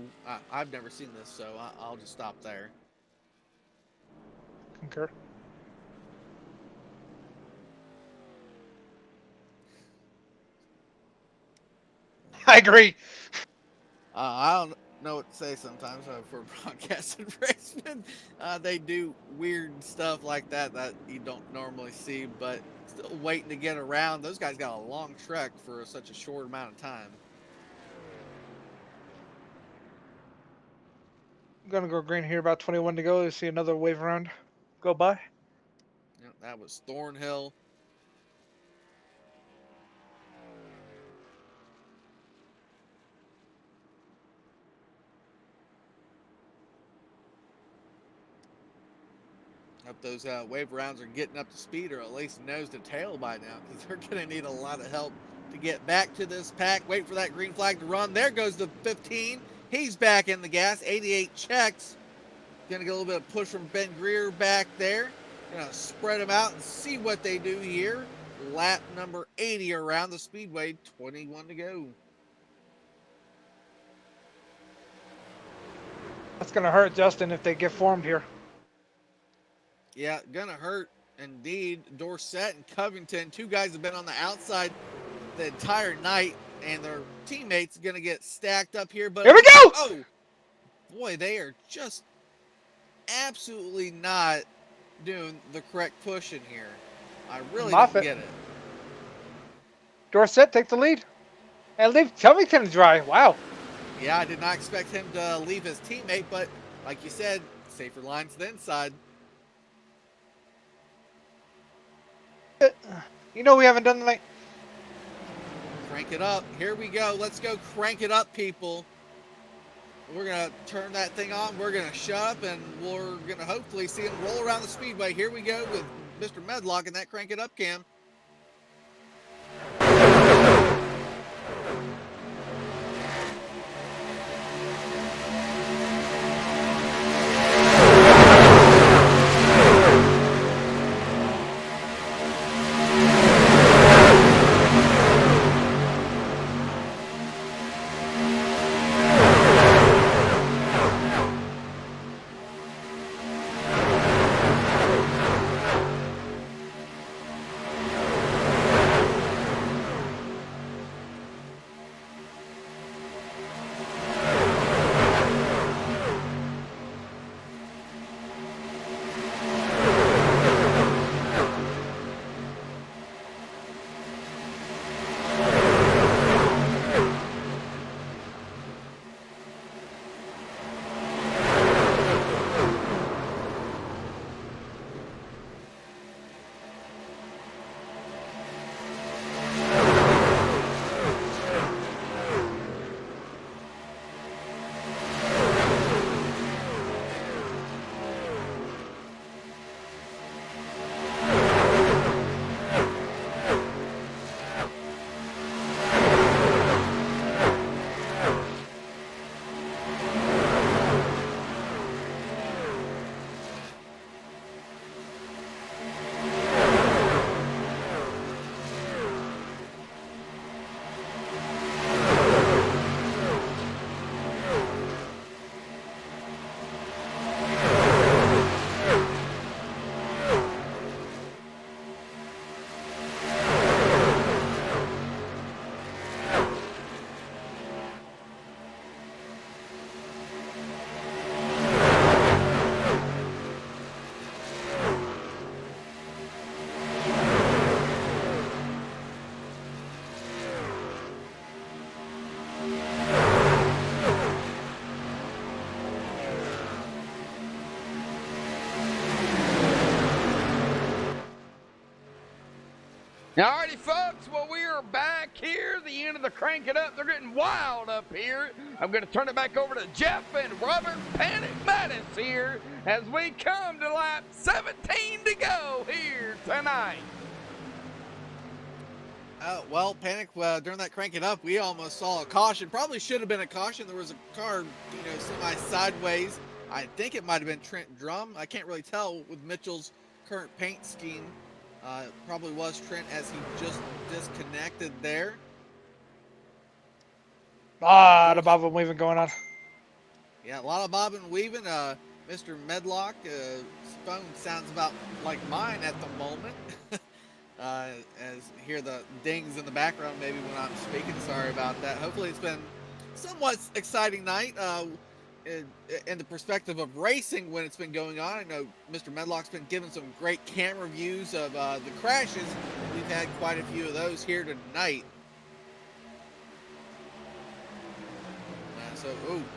I've never seen this, so I'll just stop there. Concur. I agree. I don't know what to say sometimes for broadcasting racemen. They do weird stuff like that you don't normally see, but still waiting to get around. Those guys got a long trek for such a short amount of time. I'm going to go green here, about 21 to go. You see another wave around go by. That was Thornhill. Hope those wave rounds are getting up to speed, or at least nose to tail by now, because they're going to need a lot of help to get back to this pack. Wait for that green flag to run. There goes the 15. He's back in the gas. 88 checks. Going to get a little bit of push from Ben Greer back there. Going to spread them out and see what they do here. Lap number 80 around the speedway. 21 to go. That's going to hurt Justin if they get formed here. Yeah, gonna hurt indeed. Dorsett and Covington, 2 guys have been on the outside the entire night, and their teammates gonna get stacked up here. But here we go! Oh, boy, they are just absolutely not doing the correct push in here. I really Moffat. don't get it. Dorset take the lead. And leave Covington dry. Wow. Yeah, I did not expect him to leave his teammate, but like you said, safer line to the inside. You know we haven't done tonight. Crank it up. Here we go. Let's go crank it up, people. We're going to turn that thing on. We're going to shut up, and we're going to hopefully see him roll around the speedway. Here we go with Mr. Medlock and that crank it up cam. Alrighty, folks. Well, we are back here. The end of the Crank It Up. They're getting wild up here. I'm going to turn it back over to Jeff and Robert Panic Mattis here as we come to lap 17 to go here tonight. Well, Panic, during that crank it up, we almost saw a caution. Probably should have been a caution. There was a car, semi-sideways. I think it might have been Trent Drum. I can't really tell with Mitchell's current paint scheme. It probably was Trent as he just disconnected there. A lot of bobbing and weaving going on. Yeah, a lot of bobbing and weaving. Mr. Medlock, his phone sounds about like mine at the moment. As hear the dings in the background maybe when I'm speaking. Sorry about that. Hopefully it's been somewhat exciting night in the perspective of racing when it's been going on. I know Mr. Medlock's been giving some great camera views of the crashes. We've had quite a few of those here tonight.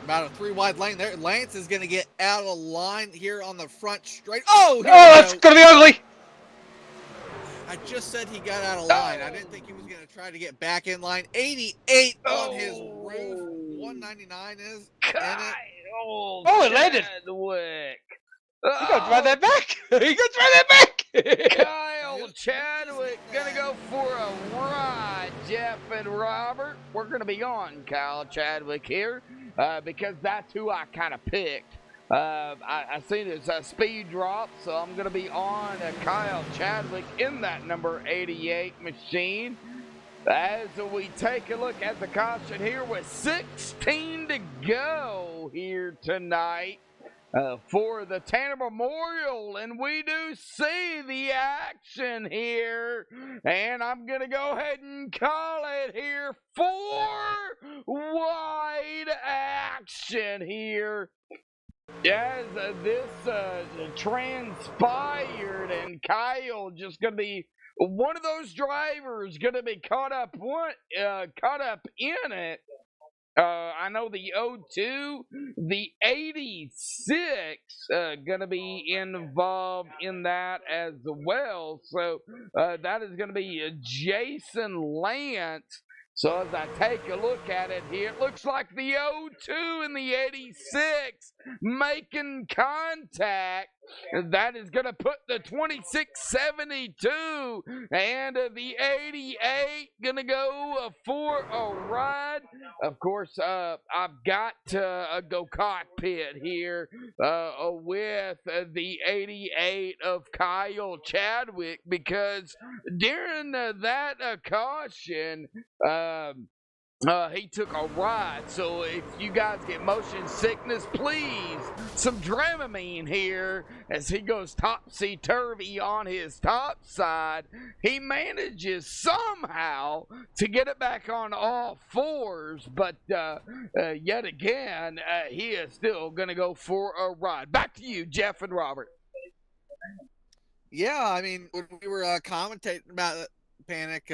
About a 3-wide lane there. Lance is going to get out of line here on the front straight. Oh, that's going to be ugly. I just said he got out of line. I didn't think he was going to try to get back in line. 88 on his roof. 199 is in it. It landed. Chadwick. You got to drive that back. You got to drive that back. Kyle Chadwick going to go for a ride. Jeff and Robert, we're going to be on Kyle Chadwick here because that's who I kind of picked. I seen his speed drop, so I'm going to be on Kyle Chadwick in that number 88 machine. As we take a look at the caution here with 16 to go here tonight for the Tanner Memorial, and we do see the action here, and I'm going to go ahead and call it here. 4-wide action here. As this transpired, and Kyle just going to be one of those drivers going to be caught up in it. I know the 02, the 86 going to be involved in that as well. So that is going to be Jason Lance. So as I take a look at it here, it looks like the 02 and the 86 making contact. That is going to put the 2672 and the 88 going to go for a ride. Of course, I've got to go cockpit here with the 88 of Kyle Chadwick, because during that caution, he took a ride. So if you guys get motion sickness, please, some Dramamine here as he goes topsy-turvy on his top side. He manages somehow to get it back on all fours, but yet again, he is still going to go for a ride. Back to you, Jeff and Robert. Yeah, I mean, when we were commentating about it, Panic,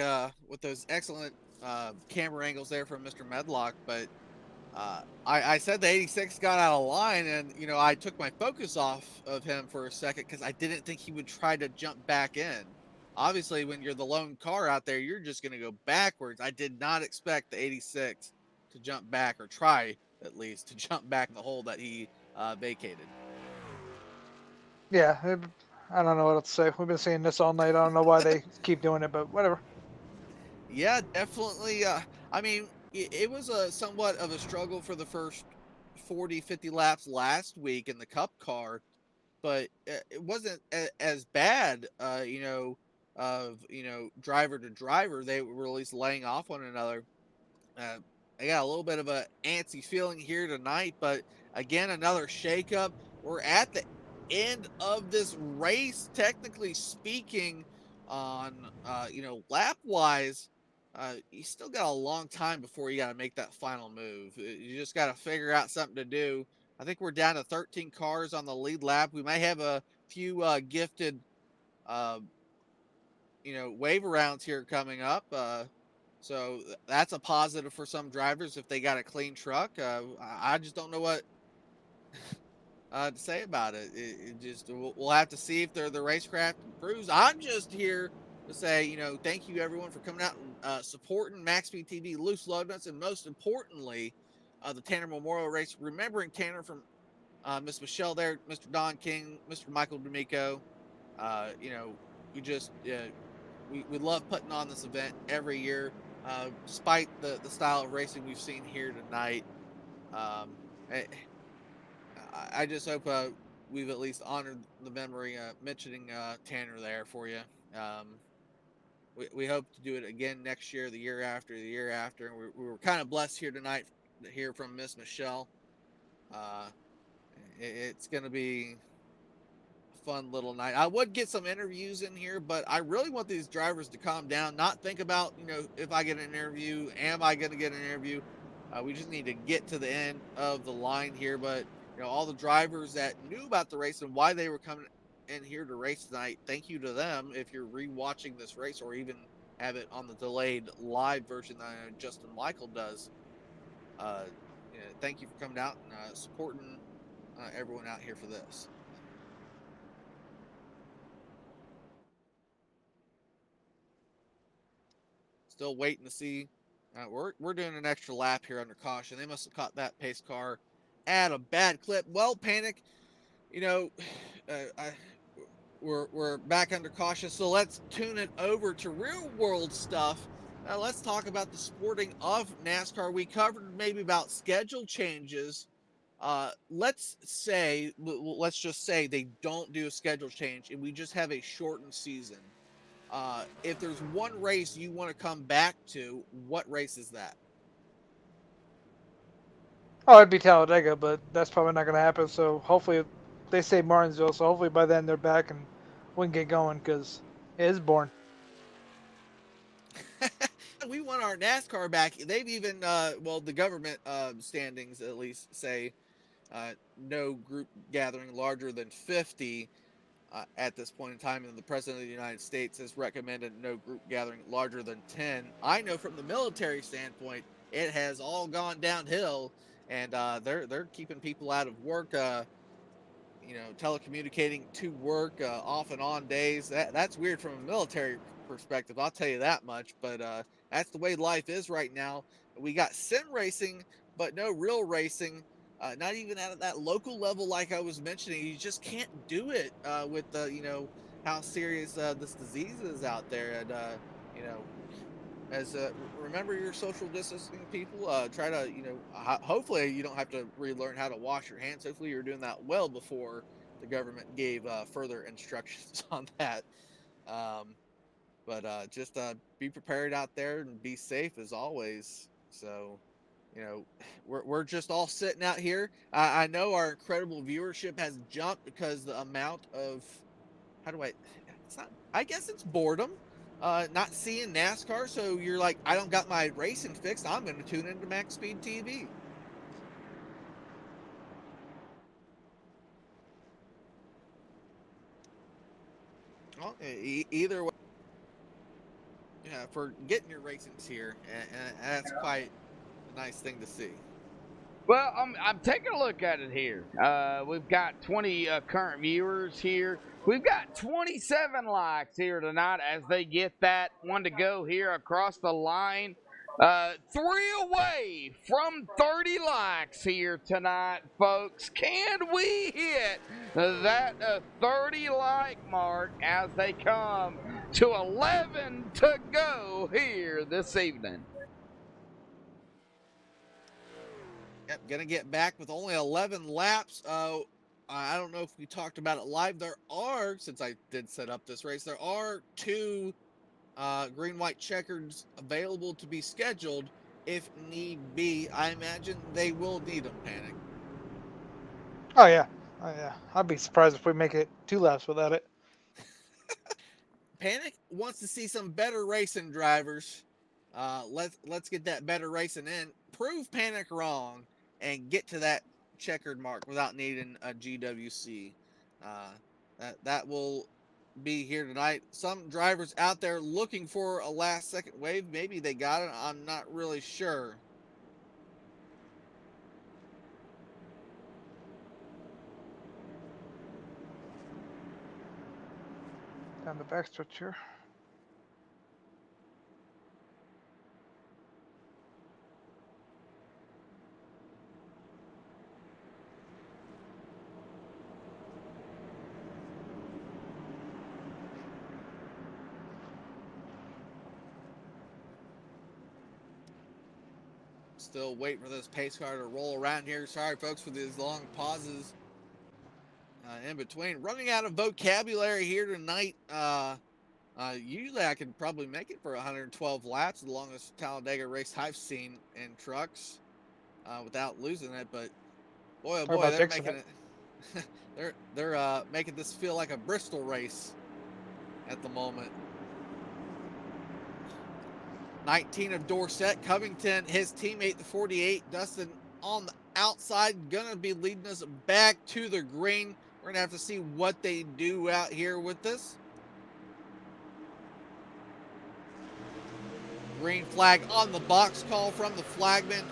with those excellent camera angles there from Mr. Medlock, but I said the 86 got out of line, and you know, I took my focus off of him for a second because I didn't think he would try to jump back in. Obviously, when you're the lone car out there, you're just going to go backwards. I did not expect the 86 to jump back, or try at least to jump back in the hole that he vacated. Yeah, I don't know what else to say. We've been seeing this all night. I don't know why they keep doing it, but whatever. Yeah, definitely. I mean, it was a somewhat of a struggle for the first 40, 50 laps last week in the Cup car, but it wasn't as bad, driver to driver. They were at least laying off one another. I got a little bit of a antsy feeling here tonight, but again, another shakeup. We're at the end of this race, technically speaking, on lap wise. You still got a long time before you got to make that final move. You just got to figure out something to do. I think we're down to 13 cars on the lead lap. We may have a few gifted, wave arounds here coming up. So that's a positive for some drivers if they got a clean truck. I just don't know what to say about it. We'll have to see if the racecraft improves. I'm just here to say, thank you everyone for coming out and supporting MaxSpeedTV, Loose Lug Nuts, and most importantly, the Tanner Memorial Race. Remembering Tanner from Miss Michelle there, Mr. Don King, Mr. Michael D'Amico. We love putting on this event every year, despite the style of racing we've seen here tonight. I just hope we've at least honored the memory, mentioning Tanner there for you. We hope to do it again next year, the year after, and we were kind of blessed here tonight to hear from Miss Michelle. It's going to be a fun little night. I would get some interviews in here, but I really want these drivers to calm down, not think about, if I get an interview, am I going to get an interview? We just need to get to the end of the line here, but all the drivers that knew about the race and why they were coming in here to race tonight, thank you to them. If you're rewatching this race or even have it on the delayed live version that Justin Michael does, thank you for coming out and supporting everyone out here for this. Still waiting to see. We're doing an extra lap here under caution. They must have caught that pace car at a bad clip. Well, Panic, we're back under caution, so let's tune it over to real world stuff. Now let's talk about the sporting of NASCAR. We covered maybe about schedule changes. Let's just say they don't do a schedule change and we just have a shortened season. If there's one race you want to come back to, what race is that? Oh, it'd be Talladega, but that's probably not going to happen. So hopefully, they say Martinsville. So hopefully by then they're back and we can get going because it is boring. We want our NASCAR back. They've even, the government standings at least say no group gathering larger than 50. at this point in time, and the President of the United States has recommended no group gathering larger than 10. I know from the military standpoint, it has all gone downhill, and they're keeping people out of work. Telecommunicating to work off and on days. That's weird from a military perspective. I'll tell you that much. But that's the way life is right now. We got sim racing, but no real racing. Not even at that local level, like I was mentioning. You just can't do it with how serious this disease is out there, and as remember your social distancing, people. Try to hopefully you don't have to relearn how to wash your hands. Hopefully you're doing that well before the government gave further instructions on that. But just be prepared out there and be safe as always. So we're just all sitting out here. I know our incredible viewership has jumped because the amount of it's not, I guess it's boredom, not seeing NASCAR. So you're like, I don't got my racing fixed, I'm going to tune into MaxSpeedTV. Well, either way, for getting your racings here, and that's quite a nice thing to see. Well, I'm taking a look at it here. We've got 20 current viewers here. We've got 27 likes here tonight as they get that one to go here across the line. 3 away from 30 likes here tonight, folks. Can we hit that 30 like mark as they come to 11 to go here this evening? Yep, gonna get back with only 11 laps. I don't know if we talked about it live. There are, since I did set up this race, there are 2 green-white-checkers available to be scheduled if need be. I imagine they will need them, Panic. Oh yeah, I'd be surprised if we make it 2 laps without it. Panic wants to see some better racing drivers. Let's get that better racing in. Prove Panic wrong and get to that checkered mark without needing a GWC. That will be here tonight. Some drivers out there looking for a last second wave. Maybe they got it. I'm not really sure. Down the backstretch here. Still waiting for this pace car to roll around here. Sorry, folks, for these long pauses in between. Running out of vocabulary here tonight. Usually I can probably make it for 112 laps, the longest Talladega race I've seen in trucks without losing it. But boy, oh boy, they're making it. they're making this feel like a Bristol race at the moment. 19 of Dorsett, Covington, his teammate, the 48, Dustin on the outside, gonna be leading us back to the green. We're gonna have to see what they do out here with this. Green flag on the box call from the flagman.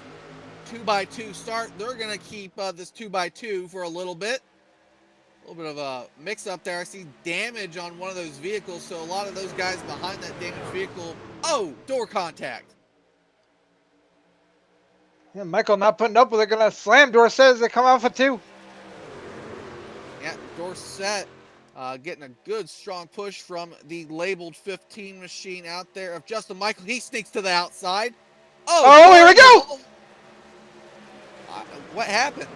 2x2 start. They're gonna keep this 2x2 for a little bit. A little bit of a mix up there. I see damage on one of those vehicles, so a lot of those guys behind that damaged vehicle. Oh, door contact. Yeah, Michael not putting up with it. Gonna slam Dorsett as they come off of 2. Yeah, Dorsett getting a good strong push from the labeled 15 machine out there of Justin Michael. He sneaks to the outside. Oh, here we go. What happened?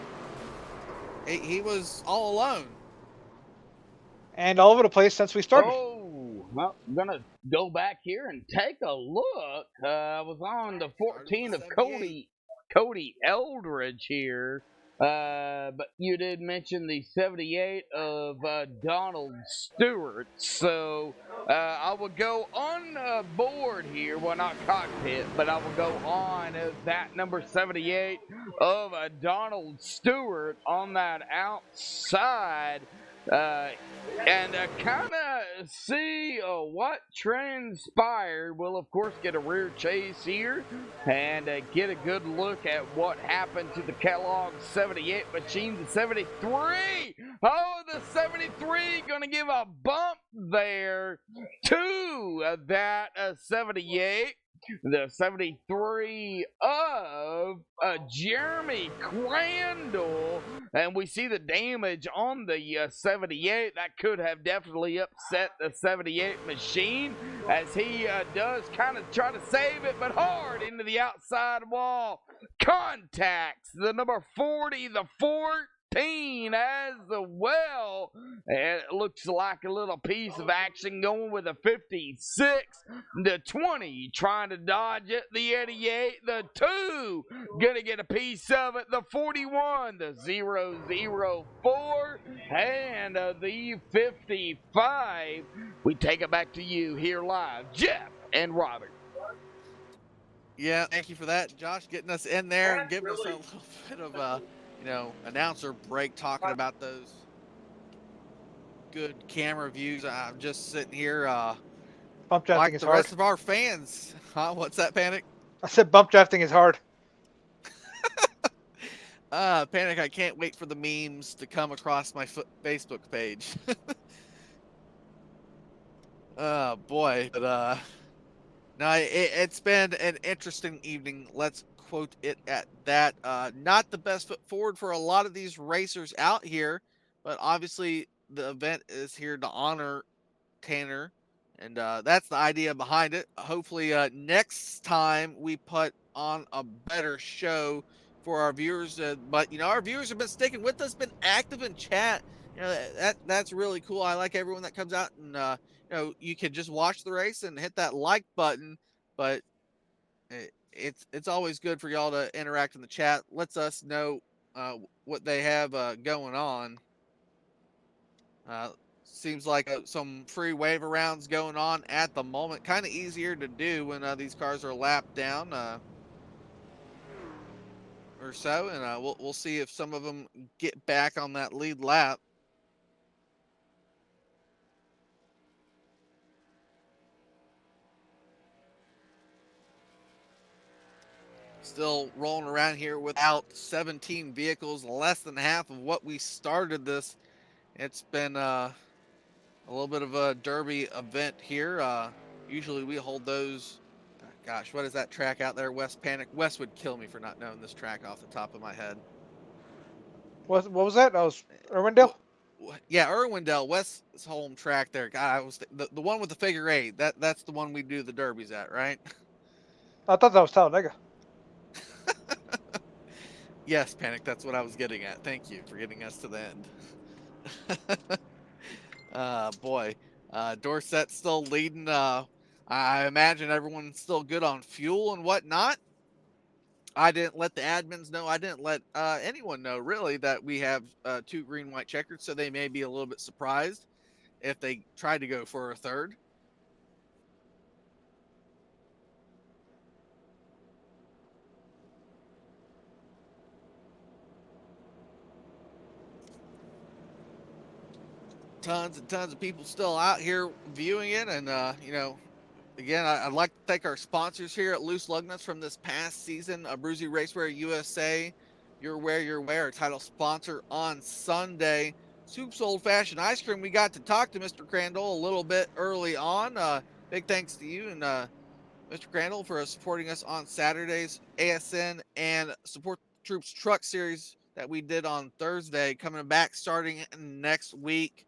He was all alone. And all over the place since we started. Oh, well, I'm going to go back here and take a look. I was on the 14 of Cody Eldridge here. But you did mention the 78 of Donald Stewart. So I will go on board here. Well, not cockpit, but I will go on that number 78 of Donald Stewart on that outside. And kind of see what transpired. We'll, of course, get a rear chase here and get a good look at what happened to the Kellogg 78 machine, the 73. Oh, the 73 going to give a bump there to that 78. The 73 of Jeremy Crandall, and we see the damage on the 78. That could have definitely upset the 78 machine, as he does kind of try to save it, but hard into the outside wall. Contacts the number 40, the 14 as well. And it looks like a little piece of action going with a 56, the 20 trying to dodge it, the 88, the 2 gonna get a piece of it, the 41, the 004, and the 55. We take it back to you here live, Jeff and Robert. Yeah, thank you for that, Josh, getting us in there and giving us a little bit of announcer break, talking about those good camera views. I'm just sitting here Bump drafting like is the hard. rest of our fans. Huh? What's that, Panic? I said bump drafting is hard. Panic, I can't wait for the memes to come across my Facebook page. Oh, boy. But, no, it's been an interesting evening. Let's quote it at that. Not the best foot forward for a lot of these racers out here, but obviously the event is here to honor Tanner, and that's the idea behind it. Hopefully, next time we put on a better show for our viewers. But our viewers have been sticking with us, been active in chat. That's really cool. I like everyone that comes out, and you can just watch the race and hit that like button, but it's always good for y'all to interact in the chat. Lets us know what they have going on. Seems like some free waiver rounds going on at the moment. Kind of easier to do when these cars are lapped down or so, and we'll see if some of them get back on that lead lap. Still rolling around here without 17 vehicles, less than half of what we started this. It's been a little bit of a derby event here. Usually we hold those. Gosh, what is that track out there? West Panic. Wes would kill me for not knowing this track off the top of my head. What was that? That was Irwindale? Yeah, Irwindale, West's home track there. God, I was the one with the figure 8. That's the one we do the derbies at, right? I thought that was Talladega. Yes, Panic. That's what I was getting at. Thank you for getting us to the end. Boy, Dorset still leading. I imagine everyone's still good on fuel and whatnot. I didn't let the admins know. I didn't let anyone know, really, that we have 2 green-white checkers, so they may be a little bit surprised if they try to go for a third. Tons and tons of people still out here viewing it, and again, I'd like to thank our sponsors here at Loose Lug Nuts from this past season. Bruzy Racewear USA, Your Wear, our title sponsor on Sunday. Soup's Old Fashioned Ice Cream. We got to talk to Mr. Crandall a little bit early on. Big thanks to you and Mr. Crandall for supporting us on Saturdays, ASN, and Support Troops Truck Series that we did on Thursday. Coming back starting next week.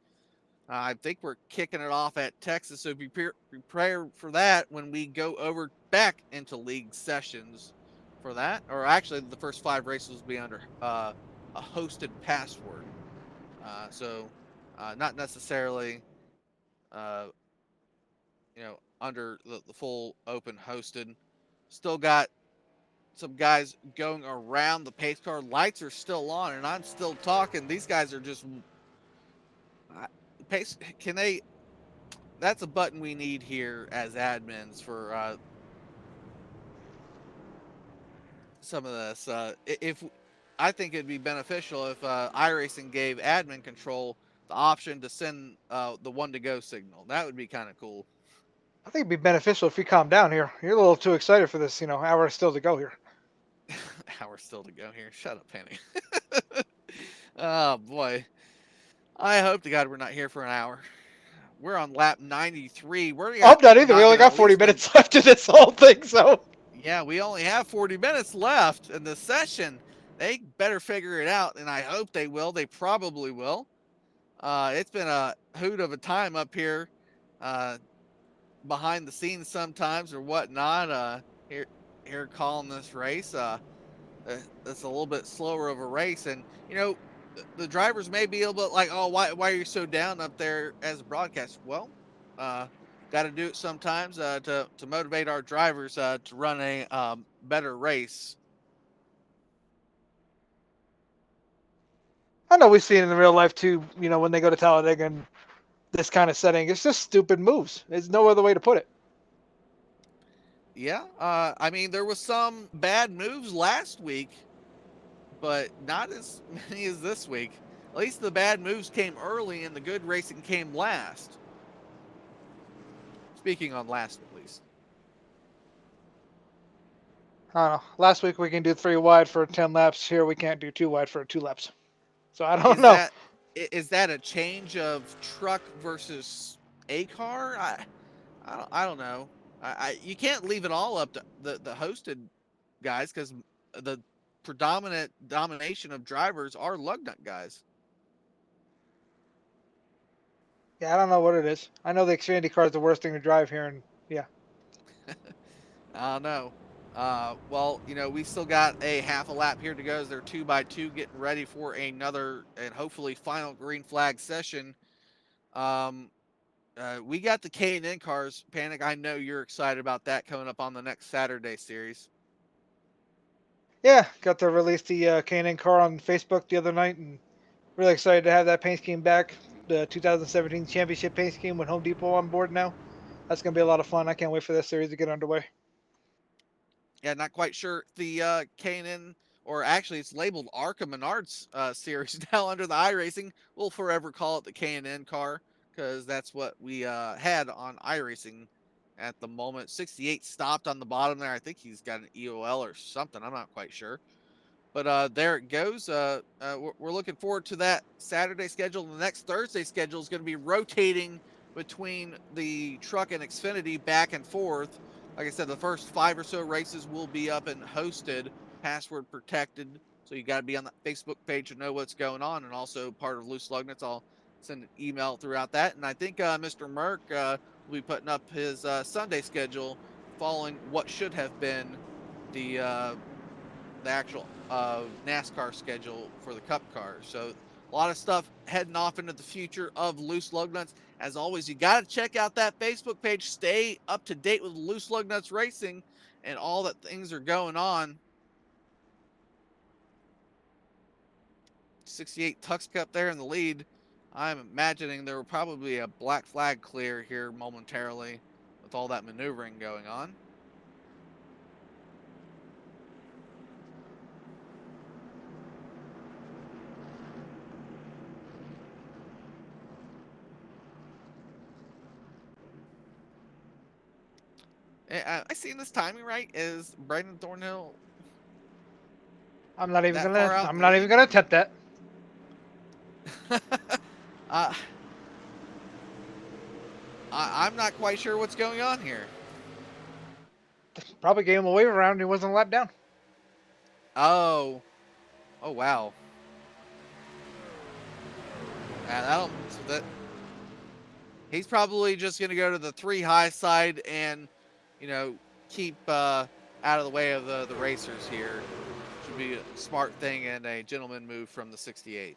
I think we're kicking it off at Texas, so be prepared for that when we go over back into league sessions for that. Or actually, the first 5 races will be under a hosted password. So not necessarily, under the full open hosted. Still got some guys going around the pace car. Lights are still on, and I'm still talking. These guys are just... pace. Can they... That's a button we need here as admins for some of this. If I think it'd be beneficial if iRacing gave admin control the option to send the 1 to go signal. That would be kind of cool. I think it'd be beneficial if you calm down here. You're a little too excited for this, hour still to go here. Hour still to go here. Shut up, Penny. Oh boy. I hope to God we're not here for an hour. We're on lap 93. I hope not either. We only got 40 minutes left in this whole thing, so. Yeah, we only have 40 minutes left in the session. They better figure it out, and I hope they will. They probably will. It's been a hoot of a time up here, behind the scenes sometimes or whatnot. Here calling this race. It's a little bit slower of a race, and the drivers may be a little bit like, oh, why are you so down up there as a broadcaster? Well, got to do it sometimes to motivate our drivers to run a better race. I know we've seen it in real life too, when they go to Talladega and this kind of setting. It's just stupid moves. There's no other way to put it. Yeah, I mean, there was some bad moves last week, but not as many as this week. At least the bad moves came early and the good racing came last. Speaking on last, at least. I don't know. Last week we can do 3 wide for 10 laps. Here we can't do 2 wide for 2 laps. So I don't know. Is that a change of truck versus a car? I don't know. You can't leave it all up to the hosted guys, because the predominant domination of drivers are lug nut guys. Yeah, I don't know what it is. I know the Xfinity car is the worst thing to drive here, and yeah. I don't know. Well, we still got a half a lap here to go as they're 2x2 getting ready for another and hopefully final green flag session. We got the K&N cars. Panic, I know you're excited about that coming up on the next Saturday series. Yeah, got to release the K&N car on Facebook the other night, and really excited to have that paint scheme back. The 2017 championship paint scheme with Home Depot on board now. That's going to be a lot of fun. I can't wait for this series to get underway. Yeah, not quite sure the K&N, or actually it's labeled Arca Menards series now under the iRacing. We'll forever call it the K&N car, because that's what we had on iRacing at the moment. 68 stopped on the bottom there. I think he's got an EOL or something. I'm not quite sure. But there it goes. We're looking forward to that Saturday schedule. The next Thursday schedule is going to be rotating between the truck and Xfinity back and forth. Like I said, the first 5 or so races will be up and hosted, password protected. So you got to be on the Facebook page to know what's going on, and also part of Loose Lug Nuts. I'll send an email throughout that. And I think Mr. Merck will be putting up his Sunday schedule following what should have been the actual NASCAR schedule for the Cup cars. So a lot of stuff heading off into the future of Loose Lug Nuts. As always, you got to check out that Facebook page. Stay up to date with Loose Lug Nuts Racing and all that things are going on. 68 Tux Cup there in the lead. I'm imagining there will probably be a black flag clear here momentarily with all that maneuvering going on. Am I seeing this timing right? Is Brandon Thornhill? I'm not even gonna attempt that. I'm not quite sure what's going on here. Probably gave him a wave around and he wasn't lapped down. Oh wow. He's probably just going to go to the 3 high side and, keep out of the way of the racers here. Should be a smart thing and a gentleman move from the 68.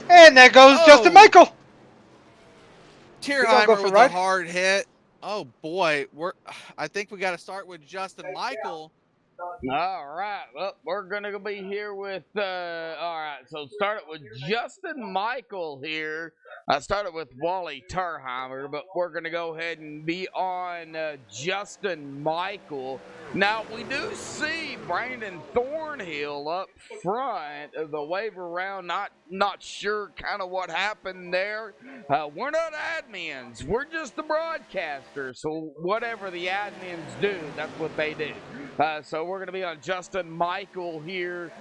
And there goes Justin Michael. Tierheimer with a hard hit. Oh boy, I think we got to start with Justin Michael. All right. Well, we're going to be here with, all right. So started with Justin Michael here. I started with Wally Turheimer, but we're going to go ahead and be on Justin Michael. Now, we do see Brandon Thornhill up front of the waiver round. Not sure kind of what happened there. We're not admins. We're just the broadcasters. So whatever the admins do, that's what they do. So we're going to be on Justin Michael here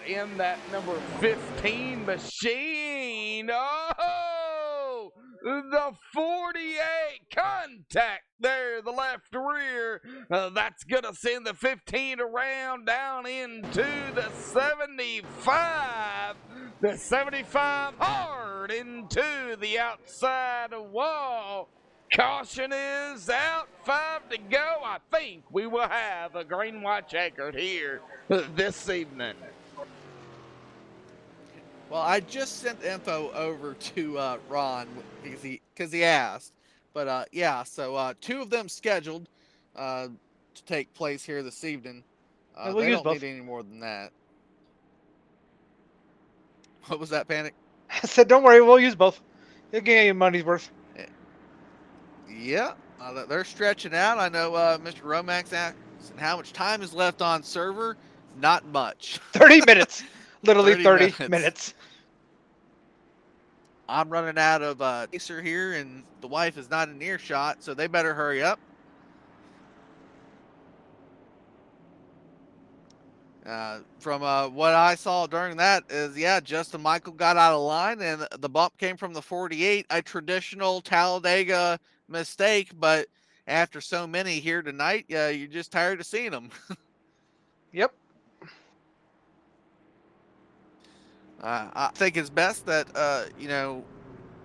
in that number 15 machine. Oh, the 48 contact there, the left rear. That's going to send the 15 around down into the 75. The 75 hard into the outside wall. Caution is out, 5 to go. I think we will have a green-white-checkered here this evening. Well, I just sent info over to Ron because he asked, but yeah, so 2 of them scheduled to take place here this evening. Yeah, we'll They use don't both. need any more than that. What was that, Panic? I said, don't worry, we'll use both. You'll get your money's worth. Yeah, they're stretching out. I know Mr. Romax asked how much time is left on server. Not much. 30 minutes. Literally 30 30 minutes. I'm running out of chaser here, and the wife is not in earshot, so they better hurry up. From what I saw during that is, yeah, Justin Michael got out of line, and the bump came from the 48, a traditional Talladega mistake, but after so many here tonight, you're just tired of seeing them. Yep. I think it's best that,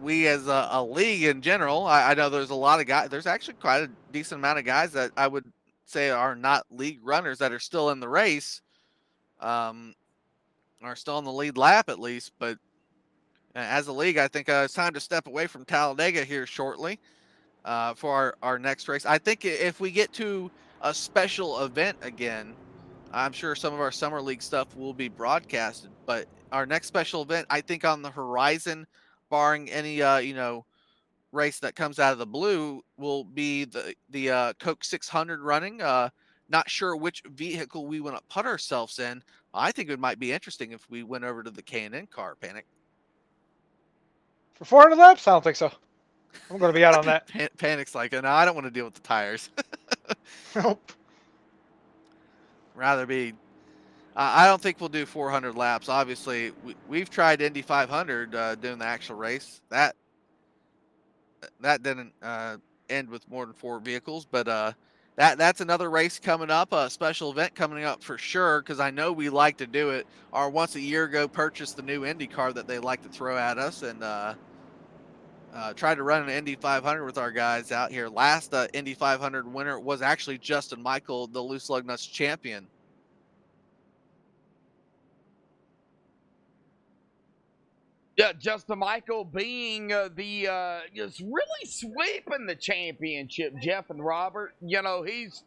we as a league in general, I know there's a lot of guys, there's actually quite a decent amount of guys that I would say are not league runners that are still in the race. Are still on the lead lap at least, but as a league, I think it's time to step away from Talladega here shortly for our next race. I think if we get to a special event again, I'm sure some of our summer league stuff will be broadcasted, but our next special event, I think on the horizon, barring any race that comes out of the blue, will be the Coke 600 running. Not sure which vehicle we want to put ourselves in. I think it might be interesting if we went over to the K&N car, Panic. For 400 laps? I don't think so. I'm going to be out on that. Panic's like, no, I don't want to deal with the tires. Nope. Rather be. I don't think we'll do 400 laps. Obviously, we've tried Indy 500 doing the actual race. That didn't end with more than 4 vehicles, but that's another race coming up, a special event coming up for sure, because I know we like to do it. Or once a year go purchase the new Indy car that they like to throw at us, and try to run an Indy 500 with our guys out here. Last Indy 500 winner was actually Justin Michael, the Loose Lug Nuts champion. Yeah, Justin Michael being just really sweeping the championship. Jeff and Robert, he's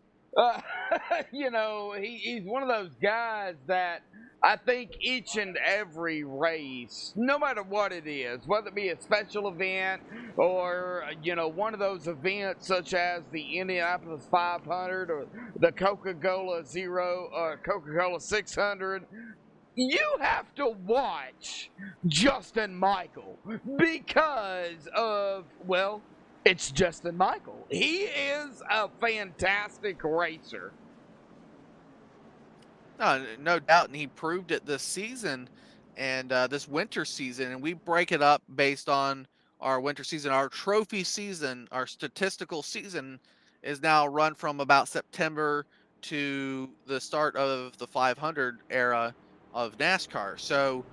he's one of those guys that I think each and every race, no matter what it is, whether it be a special event or one of those events such as the Indianapolis 500 or the Coca-Cola Zero or Coca-Cola 600. You have to watch Justin Michael because of, well, it's Justin Michael. He is a fantastic racer. No doubt, and he proved it this season and this winter season. And we break it up based on our winter season. Our trophy season, our statistical season, is now run from about September to the start of the 500 era of NASCAR. So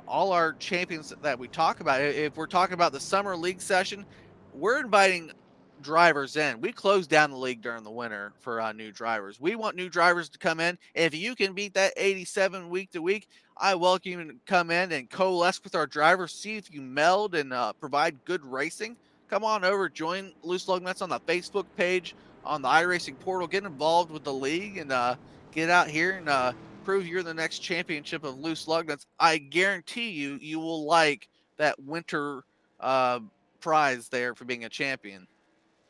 all our champions that we talk about, if we're talking about the summer league session, we're inviting drivers in. We close down the league during the winter for new drivers. We want new drivers to come in. If you can beat that 87 week to week, I welcome you to come in and coalesce with our drivers. See if you meld and provide good racing. Come on over, join Loose Lug Nuts on the Facebook page. on the iRacing portal. Get involved with the league and get out here and prove you're the next championship of loose lug nuts. I guarantee you will like that winter prize there for being a champion.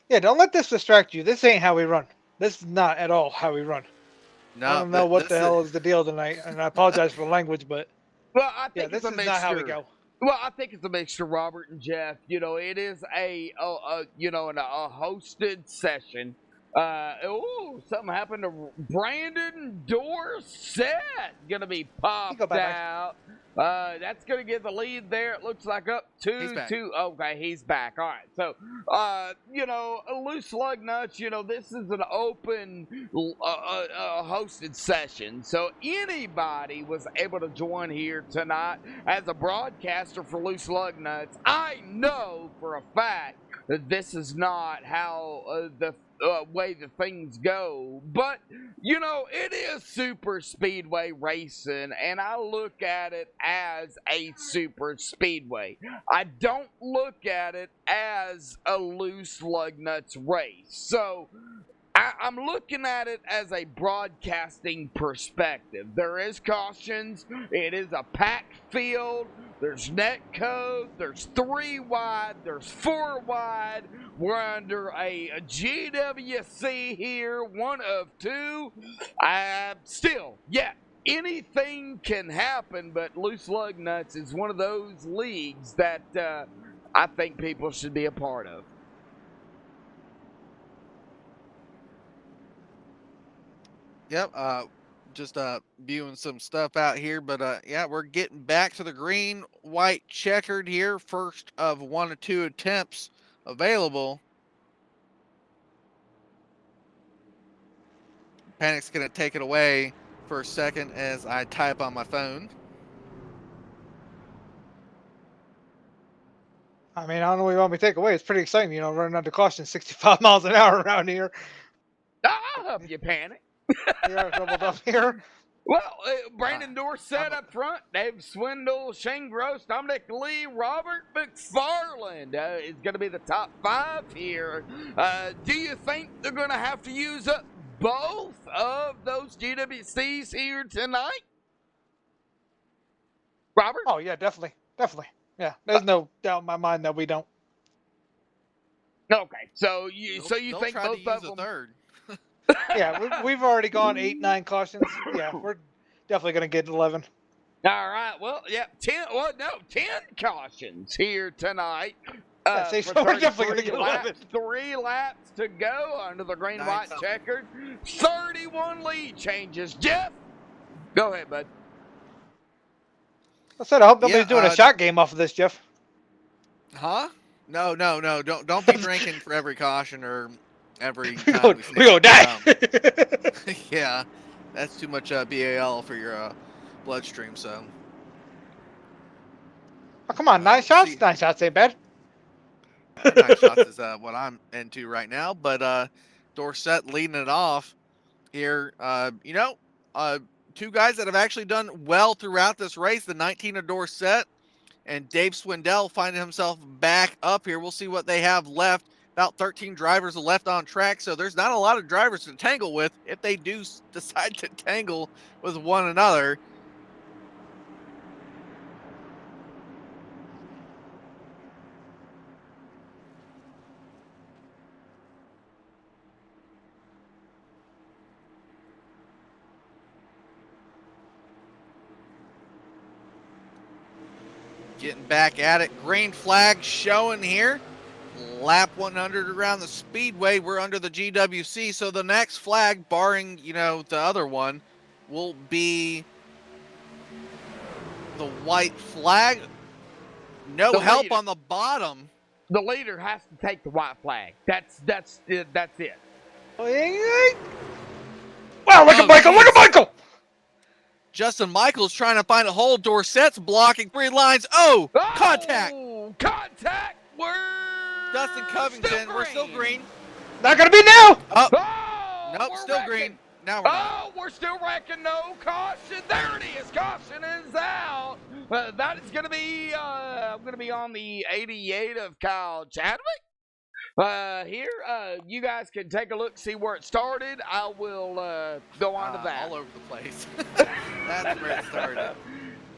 Yeah, don't let this distract you. This ain't how we run. This is not at all how we run. I No, don't know what the this hell is the deal tonight, and I apologize for the language, but Well, I yeah, think it's this a is not how we mixture. go. Well, I think it's a mixture, Robert and Jeff. You know, it is a hosted session. Something happened to Brandon Dorsett. Gonna be You go popped bye-bye. out. That's gonna get the lead there. It looks like up He's 2-2. back. Okay, he's back. All right. So, loose lug nuts. You know, this is an open hosted session, so anybody was able to join here tonight as a broadcaster for loose lug nuts. I know for a fact that this is not how the way the things go, but you know, it is super speedway racing, and I look at it as a super speedway. I don't look at it as a loose lug nuts race. So I'm looking at it as a broadcasting perspective. There is cautions. It is a packed field. There's net code. There's 3 wide. There's 4 wide. We're under a GWC here, 1 of 2. Still, yeah, anything can happen, but loose lug nuts is one of those leagues that I think people should be a part of. Yep. Just viewing some stuff out here, but yeah, we're getting back to the green, white, checkered here. First of 1 or 2 attempts available. Panic's gonna take it away for a second as I type on my phone. I mean, I don't know what you want me to take away. It's pretty exciting, you know, running under caution 65 miles an hour around here. I'll help you, Panic. We are doubled up here. Well, Brandon Dorsett up front, Dave Swindle, Shane Gross, Dominic Lee, Robert McFarland is going to be the top 5 here. Do you think they're going to have to use up both of those GWCs here tonight? Robert? Oh, yeah, definitely. Definitely. Yeah, there's no doubt in my mind that we don't. Okay, so you They'll think try both to use of a them? third. Yeah, we've already gone 8, 9 cautions. Yeah, we're definitely going to get 11. All right, well, yeah, 10 cautions here tonight. Yeah, see, so we're definitely going to get 11. 3 laps to go under the green, Nice. white, checkered. 31 lead changes. Jeff, go ahead, bud. I said I hope nobody's Yeah, doing a shot game off of this, Jeff. Huh? No. Don't be drinking for every caution or every We time go, we we go die. Yeah, that's too much BAL for your bloodstream. So. Oh, come on, 9 shots? See- 9 shots ain't bad. 9 shots is what I'm into right now. But Dorsett leading it off here. 2 guys that have actually done well throughout this race. The 19 of Dorsett and Dave Swindell finding himself back up here. We'll see what they have left. About 13 drivers left on track, so there's not a lot of drivers to tangle with if they do decide to tangle with one another. Getting back at it. Green flag showing here. Lap 100 around the speedway. We're under the GWC, so the next flag, barring, the other one, will be the white flag. No help leader. on the bottom. The leader has to take the white flag. That's it. Wow, look at Michael! Look at Michael! Justin Michaels trying to find a hole. Dorsett's blocking 3 lines. Oh, contact. Contact. Dustin Covington. We're still green. Not gonna be now. Oh, Oh, nope, we're still wrecking. green. Now we're not. Oh, we're still wrecking. No caution. There it is. Caution is out. That is going to be. I'm going to be on the 88 of Kyle Chadwick. Here, you guys can take a look, see where it started. I will go on to that. All over the place. That's where it started.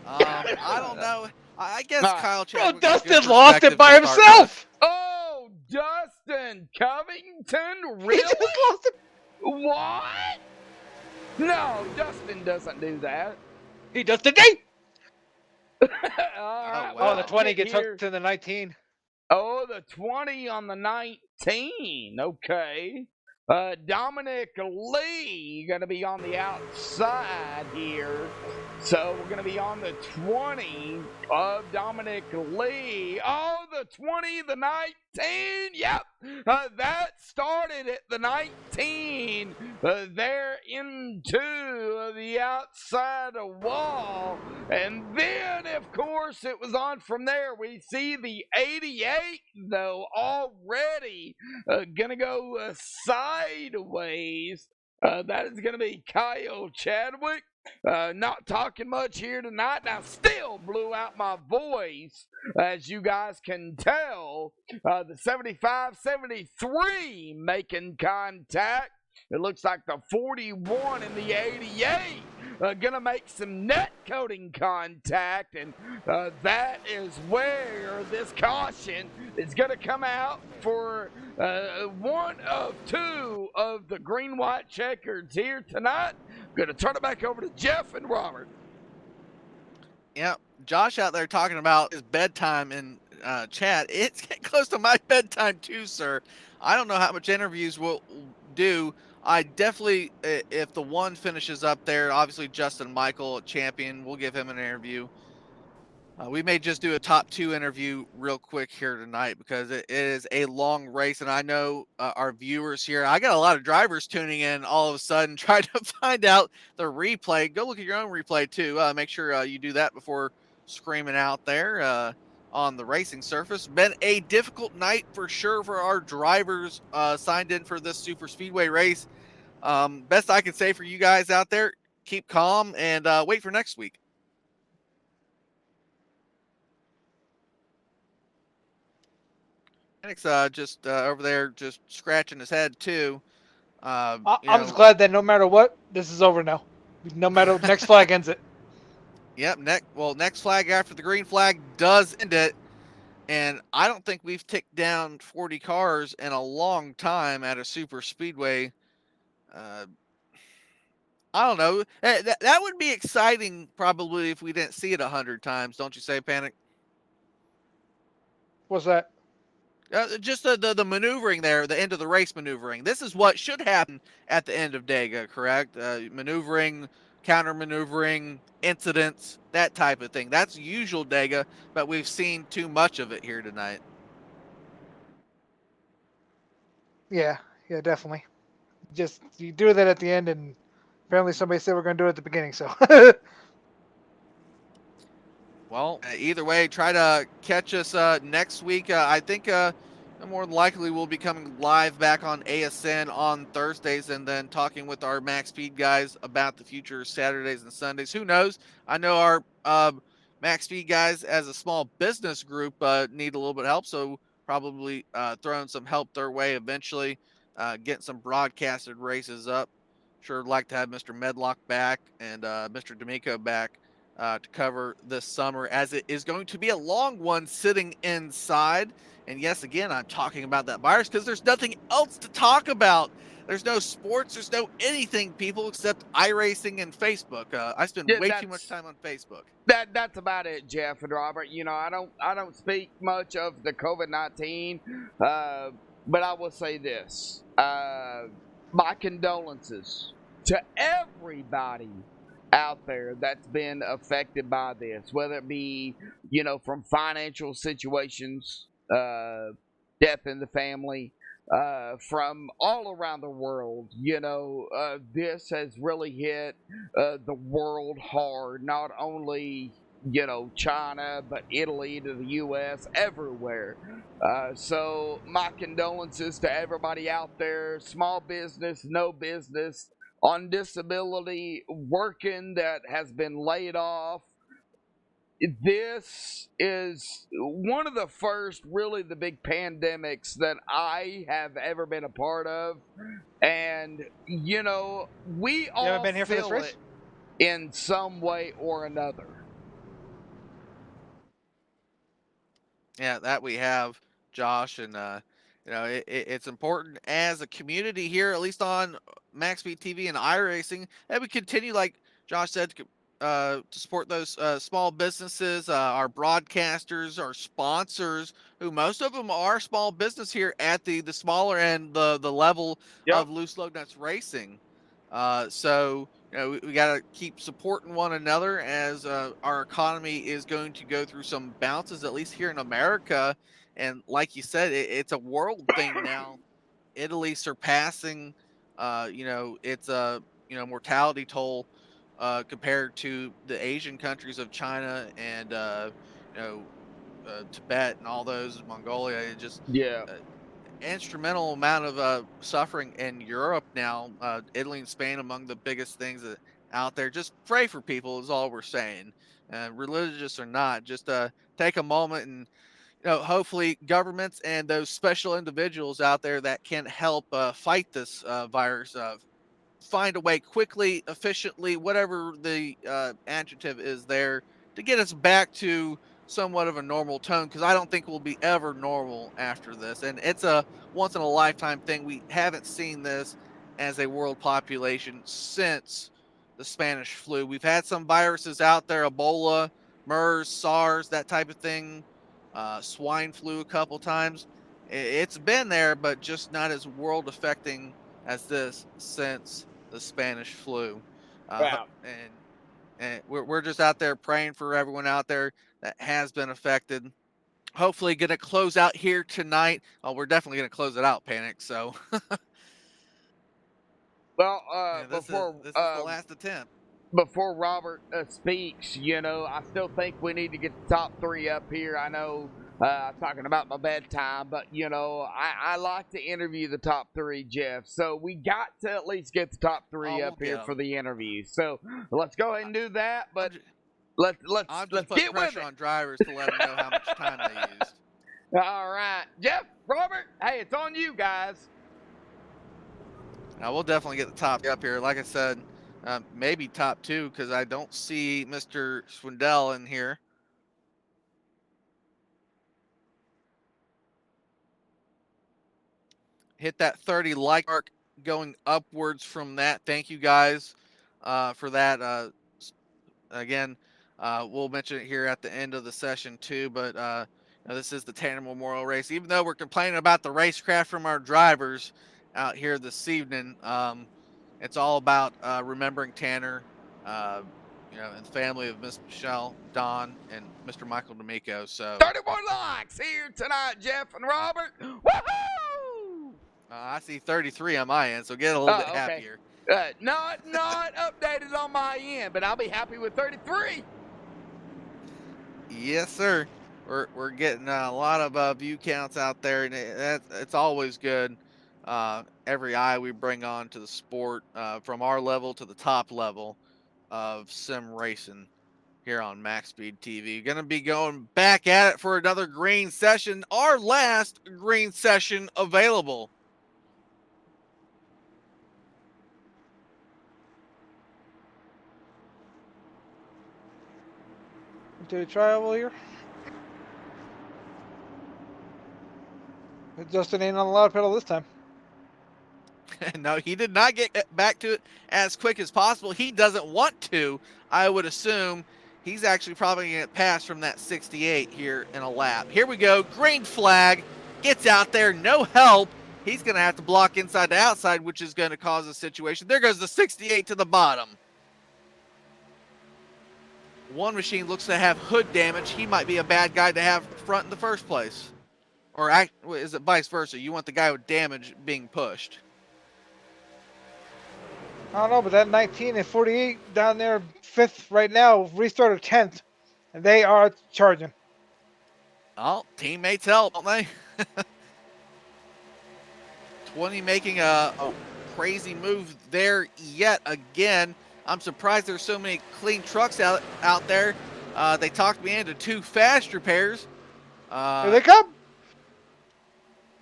I don't know. I guess Kyle Chadwick. Bro, Dustin lost it by himself. Oh, Dustin Covington, He really? just lost it. What? No, Dustin doesn't do that. He does today. All right, wow. Oh, the 20 gets here. hooked to the 19. Oh, the 20 on the 19. Okay. Dominic Lee going to be on the outside here. So we're going to be on the 20 of Dominic Lee. Oh, the 20, the 19. Yep. That started at the 19. There into the outside wall. And then, of course, it was on from there. We see the 88, though, already going to go sideways. That is going to be Kyle Chadwick. Not talking much here tonight. Now, still blew out my voice, as you guys can tell. The 75-73 making contact. It looks like the 41 and the 88 going to make some net coating contact, and that is where this caution is going to come out for one of two of the green-white-checkers here tonight. Going to turn it back over to Jeff and Robert. Yeah, Josh out there talking about his bedtime in chat. It's getting close to my bedtime too, sir. I don't know how much interviews we'll do. I definitely, if the one finishes up there, obviously Justin Michael, champion, we'll give him an interview. We may just do a top 2 interview real quick here tonight because it is a long race, and I know our viewers here. I got a lot of drivers tuning in all of a sudden trying to find out the replay. Go look at your own replay too. Make sure you do that before screaming out there on the racing surface. Been a difficult night for sure for our drivers signed in for this super speedway race. Best I can say for you guys out there, keep calm and wait for next week. Just over there, just scratching his head too. I'm just glad that no matter what, this is over now. No matter next flag ends it. Yep. Next flag after the green flag does end it, and I don't think we've ticked down 40 cars in a long time at a super speedway. I don't know. That would be exciting probably if we didn't see it 100 times. Don't you say, Panic? What's that? Just the maneuvering there, the end of the race maneuvering. This is what should happen at the end of Dega, correct? Maneuvering, counter maneuvering, incidents, that type of thing. That's usual Dega, but we've seen too much of it here tonight. Yeah, definitely. Just you do that at the end, and apparently somebody said we're going to do it at the beginning. So. Well, either way, try to catch us next week. I think more than likely we'll be coming live back on ASN on Thursdays and then talking with our Max Speed guys about the future Saturdays and Sundays. Who knows? I know our Max Speed guys as a small business group need a little bit of help, so probably throwing some help their way eventually, getting some broadcasted races up. Sure like to have Mr. Medlock back and Mr. D'Amico back. To cover this summer, as it is going to be a long one sitting inside. And yes, again, I'm talking about that virus because there's nothing else to talk about. There's no sports, there's no anything, people, except iRacing and Facebook. I spend way too much time on Facebook. That's about it, Jeff and Robert. You know, I don't speak much of the COVID-19, but I will say this: my condolences to everybody out there that's been affected by this, whether it be, from financial situations, death in the family, from all around the world. This has really hit the world hard, not only China, but Italy, to the U.S., everywhere. So my condolences to everybody out there, small business, no business, on disability, working, that has been laid off. this is one of the first, really, the big pandemics that I have ever been a part of. And, we You all haven't been here for this feel race? it in some way or another. Yeah, that we have, Josh, and it's important as a community here, at least on MaxSpeed TV and iRacing, that we continue, like Josh said, to support those small businesses, our broadcasters, our sponsors, who most of them are small business here at the smaller end, the level Yep. of loose lug nuts racing. So we got to keep supporting one another as our economy is going to go through some bounces, at least here in America. And like you said, it's a world thing now. Italy surpassing, its mortality toll compared to the Asian countries of China and you know Tibet and all those, Mongolia. It just Yeah. instrumental amount of suffering in Europe now. Italy and Spain among the biggest things that out there. Just pray for people is all we're saying. Religious or not, just take a moment and hopefully governments and those special individuals out there that can help fight this virus find a way quickly, efficiently, whatever the adjective is there, to get us back to somewhat of a normal tone, because I don't think we'll be ever normal after this. And it's a once in a lifetime thing. We haven't seen this as a world population since the Spanish flu. We've had some viruses out there, Ebola, MERS, SARS, that type of thing, swine flu a couple times. It's been there, but just not as world affecting as this since the Spanish flu. Yeah. And we're just out there praying for everyone out there that has been affected. Hopefully, going to close out here tonight. Oh, we're definitely going to close it out, Panic. So, Well, this is the last attempt. before Robert speaks, I still think we need to get the top three up here. I know I'm talking about my bedtime, but, I like to interview the top three, Jeff. So we got to at least get the top three we'll up here get for 'em. the interview. So let's go ahead and do that. But I'm let's just putting get with pressure it. on drivers to let them know how much time they used. All right, Jeff, Robert, hey, it's on you guys. Now we'll definitely get the top up here. Like I said, maybe top two, because I don't see Mr. Swindell in here. Hit that 30 like mark, going upwards from that. Thank you guys for that. Again, we'll mention it here at the end of the session too, but this is the Tanner Memorial Race. Even though we're complaining about the racecraft from our drivers out here this evening, it's all about remembering Tanner, and the family of Miss Michelle, Don, and Mr. Michael D'Amico. So 31 likes here tonight, Jeff and Robert. Woohoo! I see 33 on my end, so get a little bit happier. Not updated on my end, but I'll be happy with 33. Yes, sir. We're getting a lot of view counts out there, and it's always good. Every eye we bring on to the sport, from our level to the top level of sim racing here on MaxSpeed TV. Going to be going back at it for another green session, our last green session available. Do a trial here. Justin ain't on the loud pedal this time. No, he did not get back to it as quick as possible. He doesn't want to, I would assume. He's actually probably going to get past from that 68 here in a lap. Here we go. Green flag. Gets out there. No help. He's going to have to block inside to outside, which is going to cause a situation. There goes the 68 to the bottom. One machine looks to have hood damage. He might be a bad guy to have front in the first place. Or is it vice versa? You want the guy with damage being pushed. I don't know, but that 19 and 48 down there, 5th right now, restarted 10th, and they are charging. Oh, teammates help, don't they? 20 making a crazy move there yet again. I'm surprised there's so many clean trucks out there. They talked me into 2 fast repairs. Here they come.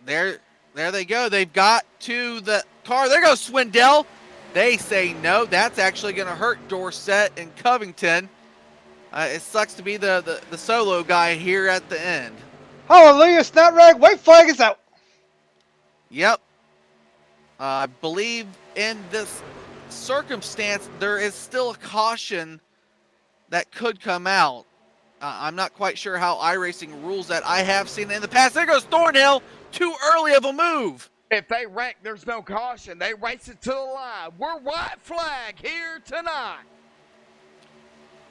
There they go. They've got to the car. There goes Swindell. They say no. That's actually going to hurt Dorsett and Covington. It sucks to be the solo guy here at the end. Hallelujah, snap rag, white flag is out. Yep. I believe in this circumstance, there is still a caution that could come out. I'm not quite sure how iRacing rules that. I have seen it in the past. There goes Thornhill. Too early of a move. If they wreck, there's no caution. They race it to the line. We're white flag here tonight.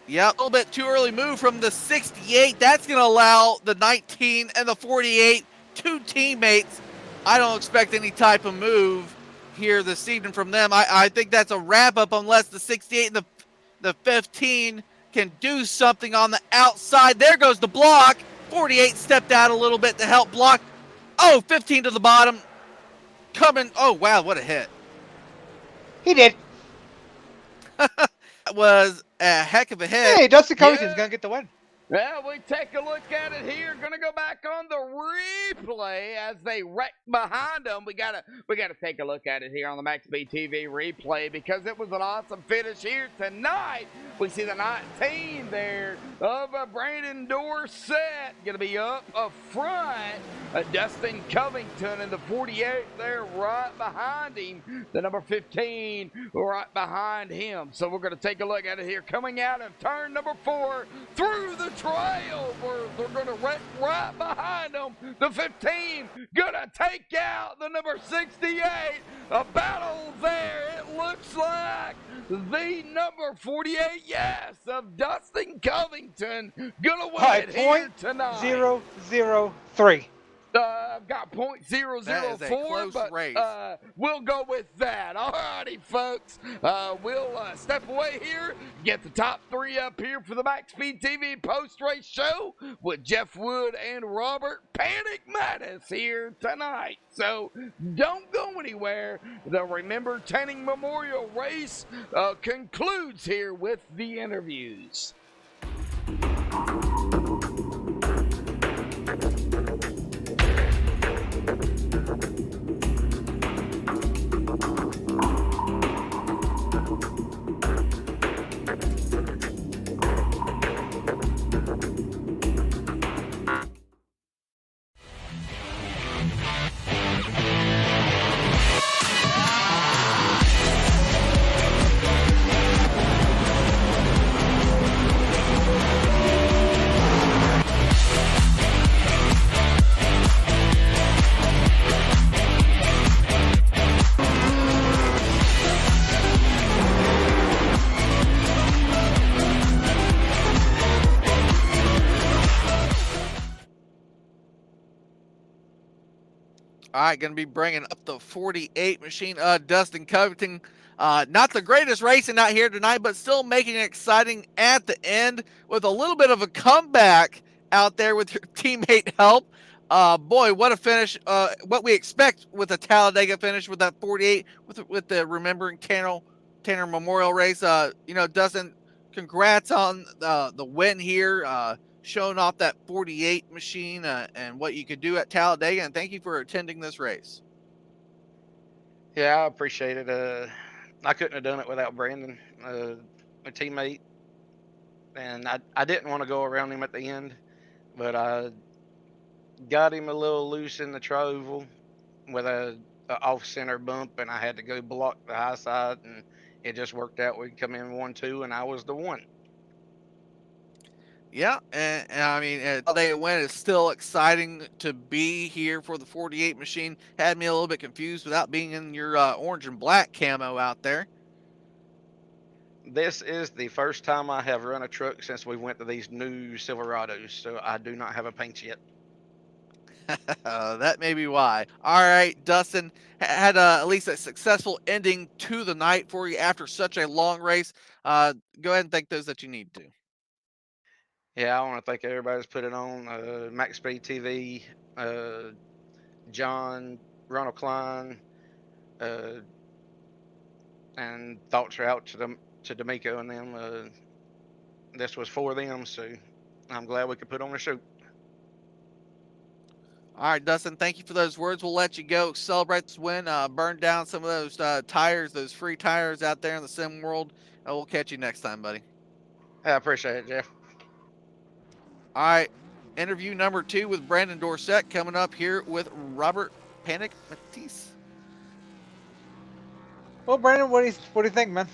Yep, a little bit too early move from the 68. That's going to allow the 19 and the 48, 2 teammates. I don't expect any type of move here this evening from them. I think that's a wrap-up unless the 68 and the 15 can do something on the outside. There goes the block. 48 stepped out a little bit to help block. Oh, 15 to the bottom. Coming. Oh, wow, what a hit. He did. That was a heck of a hit. Hey, Dustin Covington's going to get the win. Well, we take a look at it here. Going to go back on the replay as they wreck behind them. We gotta take a look at it here on the MaxSpeedTV replay because it was an awesome finish here tonight. We see the 19 there of Brandon Dorsett going to be up front. Dustin Covington and the 48 there right behind him. The number 15 right behind him. So we're going to take a look at it here. Coming out of turn number 4 through the trail. They're going to wreck right behind them. The 15 going to take out the number 68. A battle there. It looks like the number 48, yes, of Dustin Covington going to win it here tonight. 003. I've got That is a .004, close but race. we'll go with that. All righty, folks. We'll step away here, get the top 3 up here for the MaxSpeedTV post-race show with Jeff Wood and Robert Panic Madness here tonight. So don't go anywhere. The Remember Tanning Memorial Race concludes here with the interviews. All right, going to be bringing up the 48 machine. Dustin Covington, not the greatest racing out here tonight, but still making it exciting at the end with a little bit of a comeback out there with your teammate help. Boy, what a finish. What we expect with a Talladega finish with that 48 with the Remembering Tanner Memorial Race. Dustin, congrats on the win here. Showing off that 48 machine and what you could do at Talladega, and thank you for attending this race. Yeah, I appreciate it. I couldn't have done it without Brandon, my teammate, and I didn't want to go around him at the end, but I got him a little loose in the troval with a off-center bump, and I had to go block the high side, and it just worked out. We come in 1-2, and I was the one. Yeah, and I mean, Talladega win is still exciting to be here for the 48 machine. Had me a little bit confused without being in your orange and black camo out there. This is the first time I have run a truck since we went to these new Silverados, so I do not have a paint yet. That may be why. All right, Dustin, had at least a successful ending to the night for you after such a long race. Go ahead and thank those that you need to. Yeah, I want to thank everybody that's put it on. MaxSpeedTV, John, Ronald Klein, and thoughts are out to D'Amico and them. this was for them. So I'm glad we could put on a show. All right, Dustin, thank you for those words. We'll let you go celebrate this win, burn down some of those tires, those free tires out there in the sim world, and we'll catch you next time, buddy. I appreciate it, Jeff. All right, interview number 2 with Brandon Dorsett coming up here with Robert Panic Matisse. Well, Brandon, what do you think, man?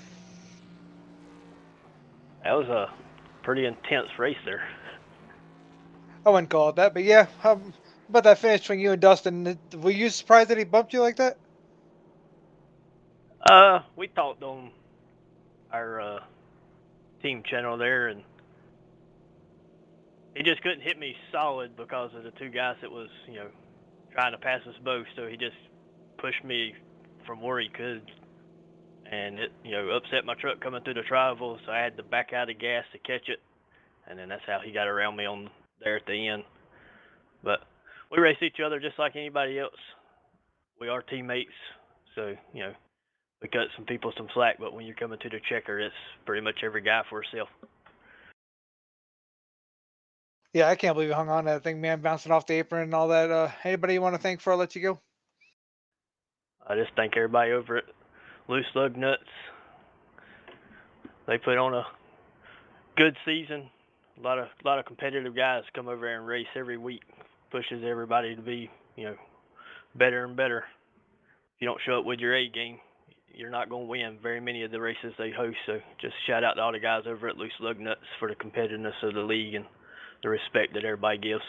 That was a pretty intense race there. I wouldn't call it that, but yeah. How about that finish between you and Dustin? Were you surprised that he bumped you like that? We talked on our team channel there, and he just couldn't hit me solid because of the two guys that was, trying to pass us both. So he just pushed me from where he could, and it, upset my truck coming through the travel. So I had to back out of gas to catch it, and then that's how he got around me on there at the end. But we race each other just like anybody else. We are teammates, so we cut some people some slack. But when you're coming to the checker, it's pretty much every guy for himself. Yeah, I can't believe you hung on to that thing, man, bouncing off the apron and all that. Anybody you want to thank before I let you go? I just thank everybody over at Loose Lug Nuts. They put on a good season. A lot of competitive guys come over there and race every week. Pushes everybody to be, better and better. If you don't show up with your A game, you're not going to win very many of the races they host. So just shout out to all the guys over at Loose Lug Nuts for the competitiveness of the league and the respect that everybody gives.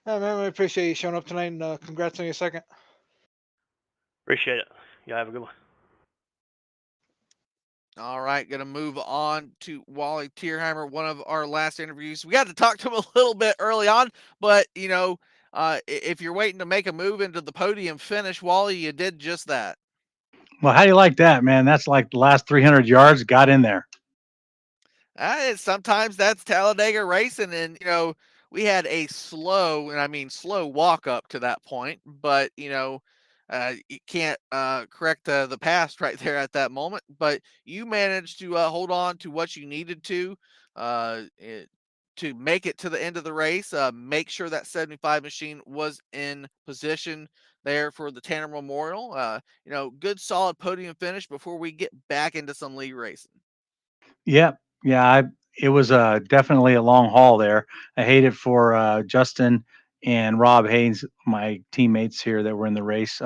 Yeah, man, we appreciate you showing up tonight, and congrats on your second. Appreciate it. Y'all have a good one. All right, going to move on to Wally Tierheimer, one of our last interviews. We got to talk to him a little bit early on, but, if you're waiting to make a move into the podium finish, Wally, you did just that. Well, how do you like that, man? That's like the last 300 yards got in there. Sometimes that's Talladega racing, and we had a slow, and I mean slow walk up to that point, but you can't correct the past right there at that moment. But you managed to hold on to what you needed uh, it, to make it to the end of the race. Make sure that 75 machine was in position there for the Tanner Memorial. Good solid podium finish before we get back into some league racing. Yeah, yeah. It was definitely a long haul there. I hate it for Justin and Rob Haynes, my teammates here that were in the race.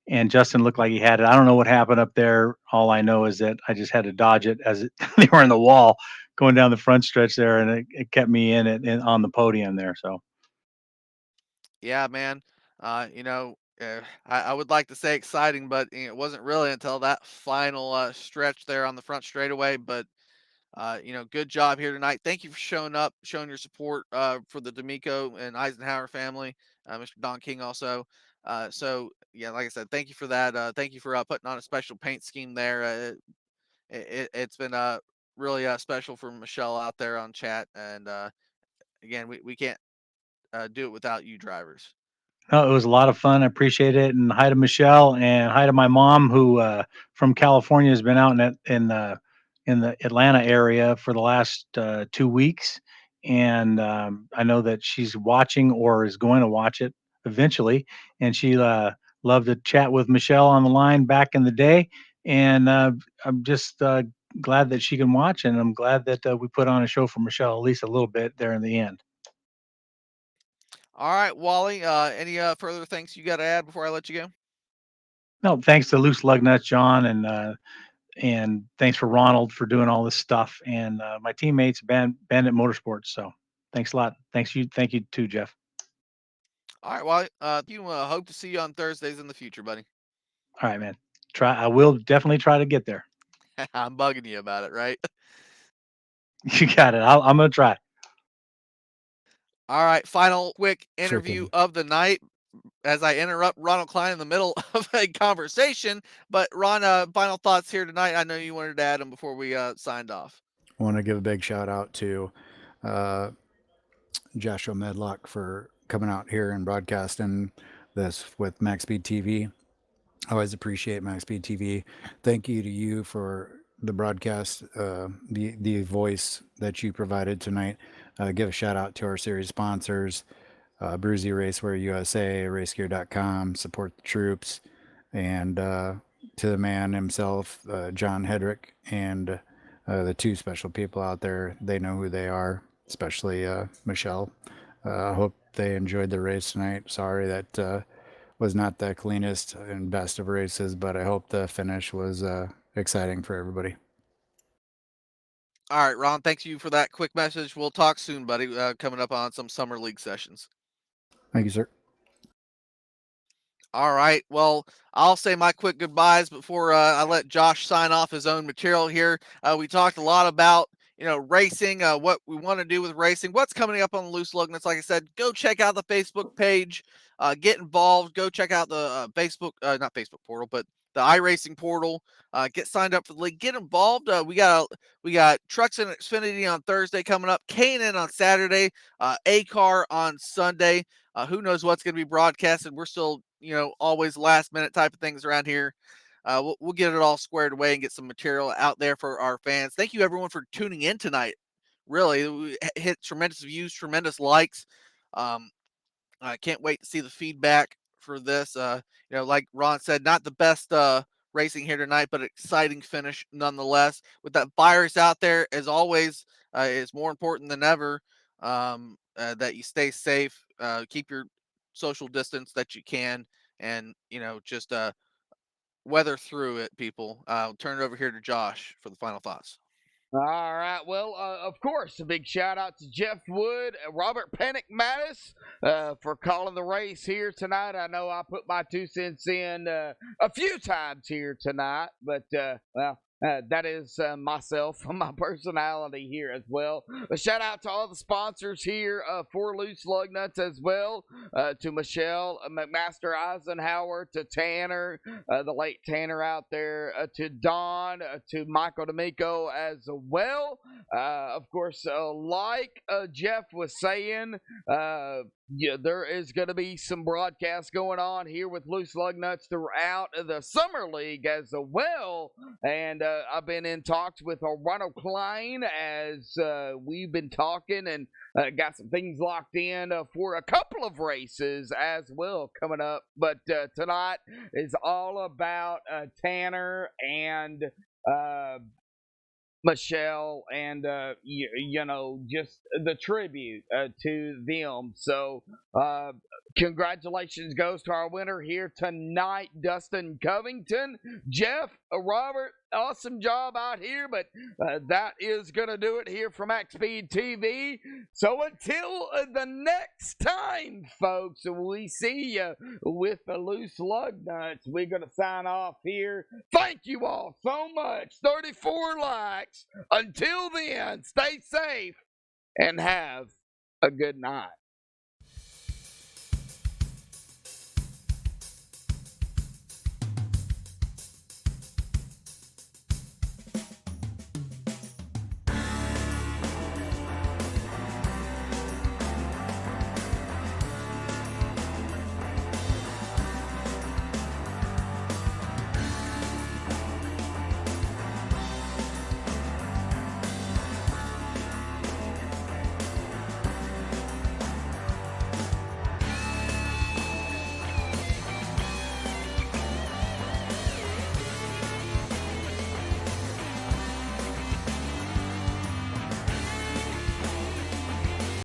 And Justin looked like he had it. I don't know what happened up there. All I know is that I just had to dodge it as they were in the wall going down the front stretch there, and it kept me in it on the podium there. So Yeah, man. I would like to say exciting, but it wasn't really until that final stretch there on the front straightaway. But good job here tonight. Thank you for showing up, showing your support for the D'Amico and Eisenhower family, Mr. Don King also. So yeah, like I said, thank you for that. Thank you for putting on a special paint scheme there. It's been really special for Michelle out there on chat, and again, we can't do it without you drivers. no, it was a lot of fun. I appreciate it. And hi to Michelle and hi to my mom who from California has been out in the Atlanta area for the last 2 weeks. And I know that she's watching or is going to watch it eventually. And she loved to chat with Michelle on the line back in the day. And I'm just glad that she can watch. And I'm glad that we put on a show for Michelle at least a little bit there in the end. All right, Wally. Any further things you got to add before I let you go? No, thanks to Loose Lug Nuts, John, and thanks for Ronald for doing all this stuff, and my teammates, Bandit Motorsports. So thanks a lot. Thank you too, Jeff. All right, Wally. You hope to see you on Thursdays in the future, buddy. All right, man. I will definitely try to get there. I'm bugging you about it, right? You got it. I'm gonna try. All right, final quick interview Freaking of the night as I interrupt Ronald Klein in the middle of a conversation. But Ron, final thoughts here tonight. I know you wanted to add them before we signed off. want to give a big shout out to uh, Joshua Medlock for coming out here and broadcasting this with MaxSpeed TV. I always appreciate MaxSpeed TV. Thank you to you for the broadcast, the voice that you provided tonight. Give a shout out to our series sponsors, Bruzy Racewear USA, RaceGear.com, support the troops, and to the man himself, John Hedrick, and the two special people out there. They know who they are, especially Michelle. I hope they enjoyed the race tonight. Sorry that was not the cleanest and best of races, but I hope the finish was exciting for everybody. All right, Ron, thank you for that quick message. We'll talk soon, buddy. Coming up on some summer league sessions. Thank you, sir. All right. Well, I'll say my quick goodbyes before I let Josh sign off his own material here. We talked a lot about racing, what we want to do with racing, what's coming up on the Loose Lug Nuts. Like I said, go check out the Facebook page, get involved. Go check out the not Facebook portal, but the iRacing portal. Get signed up for the league. Get involved. We got Trucks and Xfinity on Thursday coming up. K&N on Saturday. A-Car on Sunday. Who knows what's going to be broadcasted? We're still, always last minute type of things around here. We'll get it all squared away and get some material out there for our fans. Thank you everyone for tuning in tonight. Really, we hit tremendous views, tremendous likes. I can't wait to see the feedback for this. Like Ron said, not the best racing here tonight, but exciting finish nonetheless. With that virus out there, as always, is more important than ever that you stay safe, keep your social distance that you can, and just weather through it, people. I'll turn it over here to Josh for the final thoughts. All right. Well, of course, a big shout out to Jeff Wood, Robert Panic Mattis for calling the race here tonight. I know I put my 2 cents in a few times here tonight, but that is myself, my personality here as well. A shout out to all the sponsors here for Loose Lug Nuts as well, to Michelle McMaster Eisenhower, to Tanner, the late Tanner out there, to Don, to Michael D'Amico as well. Of course, like Jeff was saying, there is going to be some broadcasts going on here with Loose Lug Nuts throughout the Summer League as well. And I've been in talks with Ronald Klein as we've been talking and got some things locked in for a couple of races as well coming up. But tonight is all about Tanner and Michelle and just the tribute to them. So congratulations goes to our winner here tonight, Dustin Covington. Jeff, Robert, awesome job out here, but that is going to do it here from MaxSpeedTV. So until the next time, folks, we see you with the Loose Lug Nuts. We're going to sign off here. Thank you all so much. 34 likes. Until then, stay safe and have a good night.